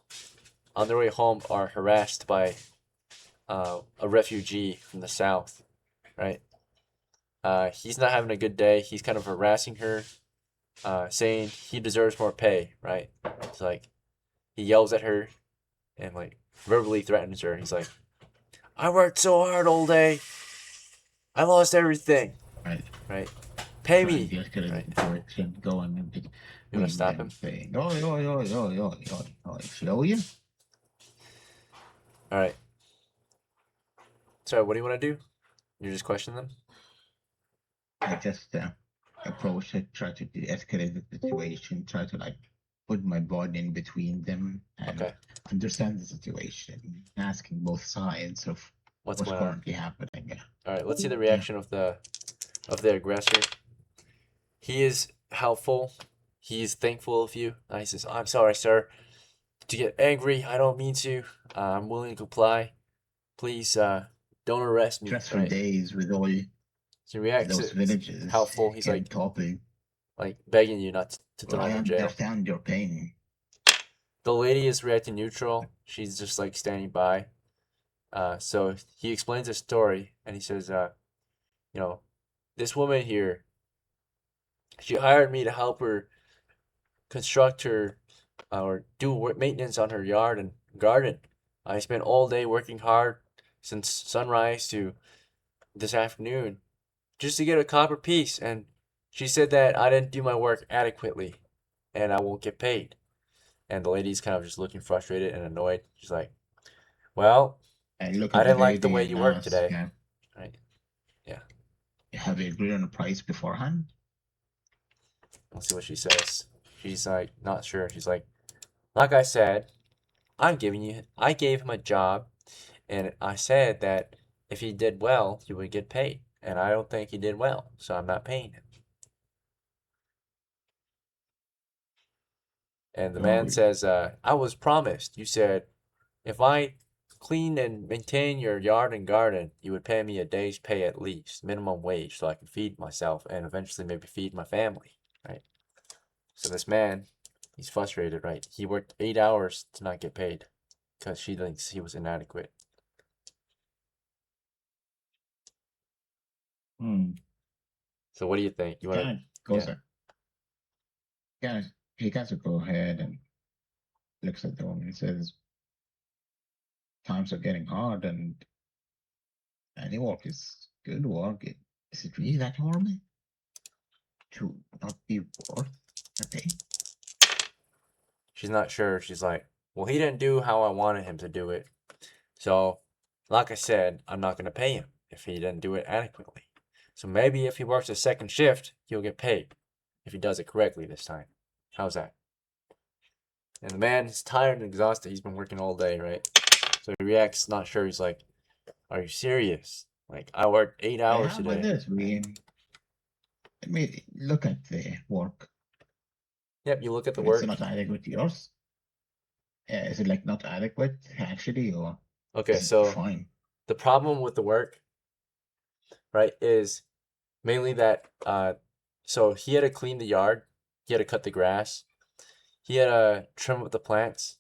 on their way home are harassed by a refugee from the south, right? He's not having a good day. He's kind of harassing her, saying he deserves more pay, right? It's like he yells at her and like verbally threatens her. He's like, I worked so hard all day. I lost everything. Right. Right. Pay Try me. and de-escalate Right. the situation going and You want to stop him? Show you? All right. Sorry, what do you want to do? You just question them? I just approach it, try to de-escalate the situation, try to like put my body in between them and Okay. understand the situation, asking both sides of What's what's going on? currently happening. All right, let's see the reaction of the aggressor. He is helpful. He is thankful of you. He says, "I'm sorry, sir, to get angry. I don't mean to. I'm willing to comply. Please, don't arrest me." Stressful Right? days with all So he reacts those villages. helpful. He's getting like toppling. begging you not to throw I him in jail. understand your pain. The lady is reacting neutral. She's just like standing by. So he explains his story and he says, you know, this woman here, she hired me to help her construct her or do maintenance on her yard and garden. I spent all day working hard since sunrise to this afternoon just to get a copper piece, and she said that I didn't do my work adequately and I won't get paid. And the lady's kind of just looking frustrated and annoyed. She's like, well, And look I at didn't the like the lady way and you worked ask, today. Right? Yeah. have you agreed on a price beforehand? Let's see what she says. She's like, not sure. She's like I said, I gave him a job, and I said that if he did well, he would get paid. And I don't think he did well, so I'm not paying him. And the man says, I was promised. You said, if I clean and maintain your yard and garden, you would pay me a day's pay at least, minimum wage, so I can feed myself and eventually maybe feed my family, right? So this man, he's frustrated, right? He worked 8 hours to not get paid because she thinks he was inadequate. So what do you think? You want to? He kind of go ahead and looks at the woman and says, times are getting hard and any work is good work. Is it really that hard to not be worth a pay? She's not sure. She's like, well, he didn't do how I wanted him to do it. So, like I said, I'm not going to pay him if he didn't do it adequately. So maybe if he works a second shift, he'll get paid if he does it correctly this time. How's that? And the man is tired and exhausted. He's been working all day, right? So he reacts not sure. He's like, are you serious? Like, I worked 8 hours today. Let me look at the work. Yep, you look at the work. It's not adequate to yours. Is it like not adequate actually, or okay? So fine. The problem with the work, right, is mainly that so he had to clean the yard, he had to cut the grass, he had to trim up the plants,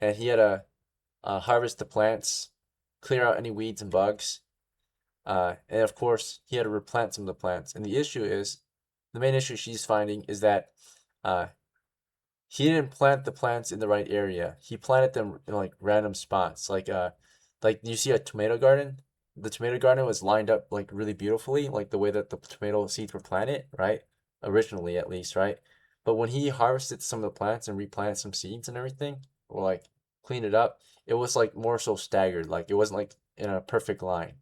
and he had to harvest the plants, clear out any weeds and bugs, and of course he had to replant some of the plants. And the main issue she's finding is that he didn't plant the plants in the right area. He planted them in like random spots. Like you see a tomato garden. The tomato garden was lined up like really beautifully, like the way that the tomato seeds were planted, right? Originally, at least, right? But when he harvested some of the plants and replanted some seeds and everything, or like cleaned it up, it was like more so staggered. Like it wasn't like in a perfect line.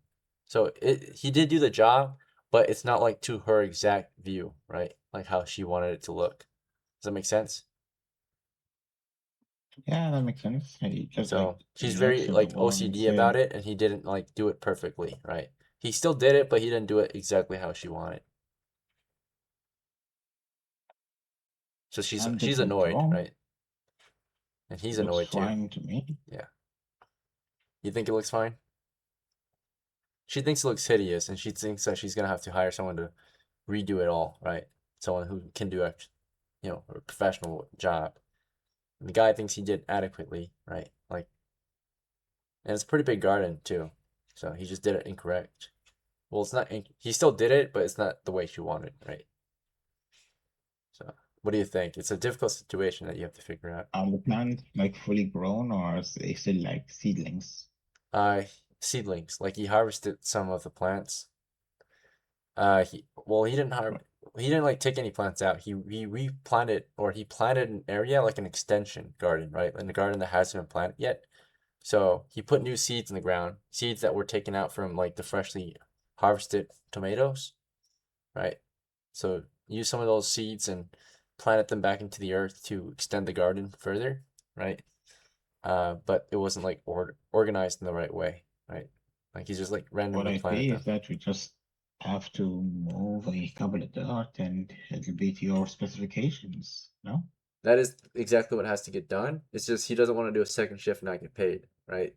So he did do the job, but it's not like to her exact view, right? Like how she wanted it to look. Does that make sense? Yeah, that makes sense. So she's very like OCD about it, and he didn't like do it perfectly, right? He still did it, but he didn't do it exactly how she wanted. So she's annoyed, right? And he's annoyed too. Fine to me. Yeah. You think it looks fine? She thinks it looks hideous, and she thinks that she's gonna have to hire someone to redo it all, right? Someone who can do a professional job. And the guy thinks he did adequately, right? Like, and it's a pretty big garden too, so he just did it incorrect. Well, it's not. He still did it, but it's not the way she wanted, right? So, what do you think? It's a difficult situation that you have to figure out. Are the plants like fully grown, or are they still like seedlings? Seedlings. Like he harvested some of the plants. He didn't harvest. he didn't like take any plants out. He replanted, or he planted an area like an extension garden, right? In the garden that hasn't been planted yet. So he put new seeds in the ground, seeds that were taken out from like the freshly harvested tomatoes, right? So use some of those seeds and planted them back into the earth to extend the garden further, right? But it wasn't like organized in the right way, right? Like he just like What randomly I planted see them. is that we just have to move a couple of dirt and it'll be to your specifications, no? That is exactly what has to get done. It's just he doesn't want to do a second shift and not get paid, right?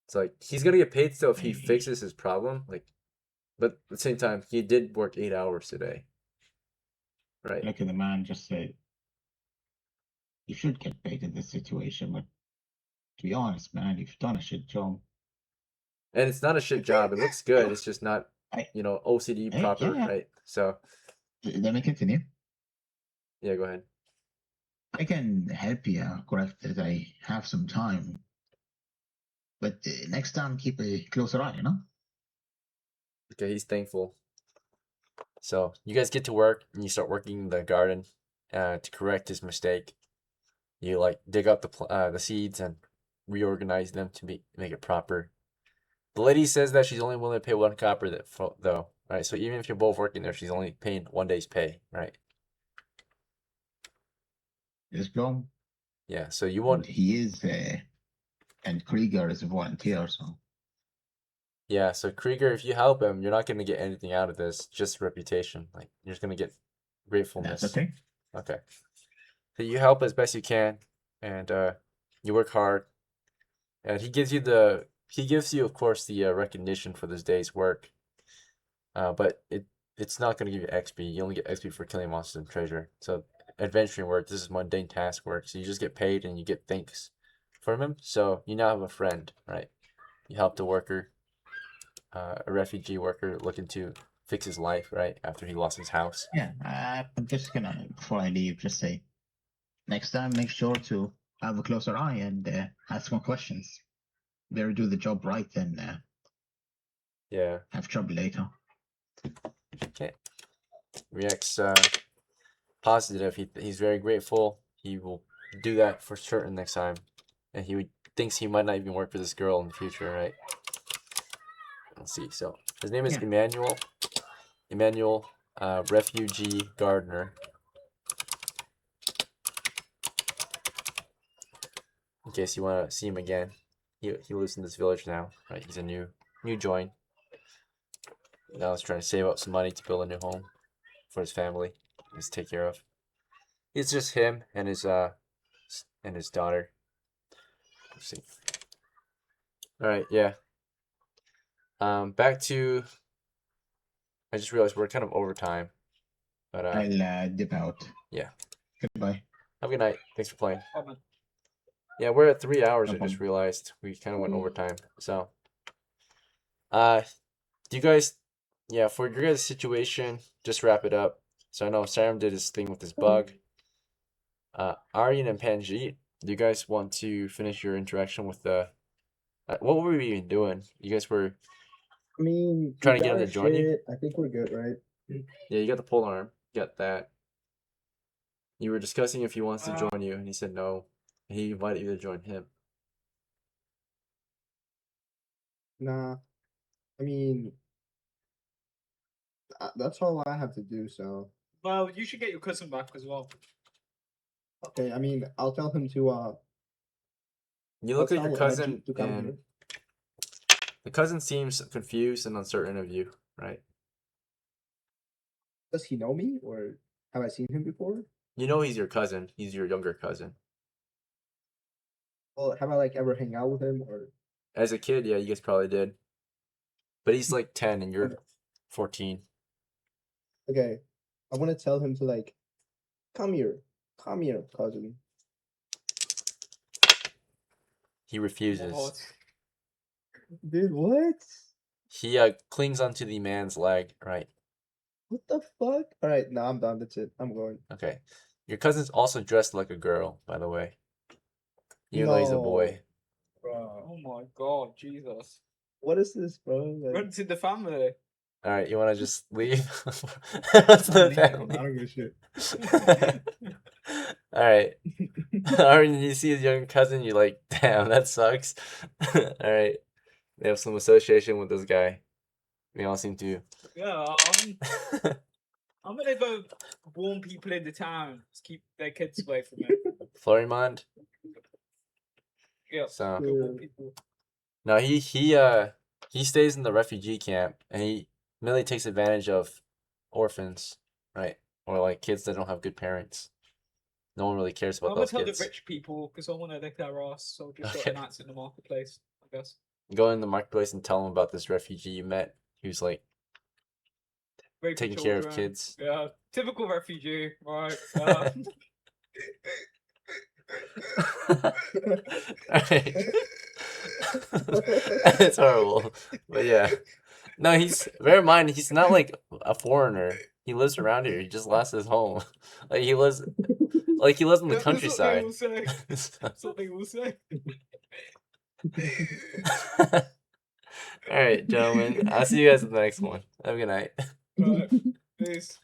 It's like he's gonna get paid still if he fixes his problem, like, but at the same time, he did work 8 hours today, right? Look at the man just said, you should get paid in this situation, but to be honest, man, you've done a shit job. And it's not a shit job. It looks good. It's just not, I- you know, OCD Hey, proper, yeah. right? So Let me continue. yeah, go ahead. I can help you, correct, that I have some time. But next time, keep a closer eye, you know? Okay, he's thankful. So you guys get to work and you start working the garden to correct his mistake. You like dig up the seeds and reorganize them to make it proper. The lady says that she's only willing to pay 1 copper though, right? So even if you're both working there, she's only paying 1 day's pay, right? Let's go. Yeah. So you And won't. he is, and Krieger is a volunteer, so. Yeah. So Krieger, if you help him, you're not gonna get anything out of this, just reputation. Like you're just gonna get gratefulness. That's okay. Okay. So you help as best you can, and you work hard, and he gives you of course the recognition for this day's work. But it's not gonna give you XP. You only get XP for killing monsters and treasure. So adventuring work, this is mundane task work. So you just get paid and you get thanks from him. So you now have a friend, right? You helped a worker, a refugee worker looking to fix his life, right? After he lost his house. Yeah, I'm just gonna, before I leave, just say, next time, make sure to have a closer eye and ask more questions. Better do the job right than Yeah. have trouble later. Okay. Reacts positive. He's very grateful. He will do that for certain next time, and thinks he might not even work for this girl in the future, right? Let's see. So his name is Yeah. Emmanuel. Emmanuel, refugee gardener. In case you want to see him again, he lives in this village now, right? He's a new join. Now he's trying to save up some money to build a new home for his family. He's take care of. It's just him and his daughter. Let's see. All right, yeah. Back to. I just realized we're kind of over time, but I'll dip out. Yeah. Goodbye. Have a good night. Thanks for playing. Oh, man. Yeah, we're at 3 hours. No I just problem. realized we kind of went over time. So, do you guys, yeah, for your guys' situation, just wrap it up. So I know SYREM did his thing with his bug. Aryan and PANJEET, do you guys want to finish your interaction with the? What were we even doing? You guys were. I mean, Trying we to get got him our to join you? shit. I think we're good, right? Yeah, you got the polearm. You got that. You were discussing if he wants to join you, and he said no. He invited you to join him. Nah. I mean, that's all I have to do, so. Well, you should get your cousin back as well. Okay, I mean, I'll tell him to, You look I'll at your tell cousin, Ajit to come and here. the cousin seems confused and uncertain of you, right? Does he know me, or have I seen him before? You know he's your cousin. He's your younger cousin. Well, have I, like, ever hang out with him, or? As a kid, yeah, you guys probably did. But he's like 10 and you're 14. Okay, I want to tell him to, like, come here, cousin. He refuses. What? Dude, what? He clings onto the man's leg, right? What the fuck? All right, now I'm done. That's it. I'm going. Okay. Your cousin's also dressed like a girl, by the way. Even though he's a boy. Bro, Oh my god, Jesus. what is this, bro? Like, Run to the family. All right, you want to just leave? What's the I penalty? don't give a shit. All right. Or you see his young cousin, you're like, damn, that sucks. All right. They have some association with this guy. We all seem to. Yeah, I'm gonna go warn people in the town to keep their kids away from it. Florimond. Yeah, So go warn people. no, he stays in the refugee camp and he really takes advantage of orphans, right? Or like kids that don't have good parents. No one really cares about I'm gonna those tell kids. the rich people because I want to lick their ass, so I'll just Okay. got announced in the marketplace, I guess. Go in the marketplace and tell them about this refugee you met who's like Rape taking care of children. kids. Yeah, typical refugee, right? Alright. It's horrible. But yeah. No, bear in mind, he's not like a foreigner. He lives around here. He just lost his home. Like he lives in the countryside. That's what they will say. Alright, gentlemen. I'll see you guys in the next one. Have a good night. Alright, peace.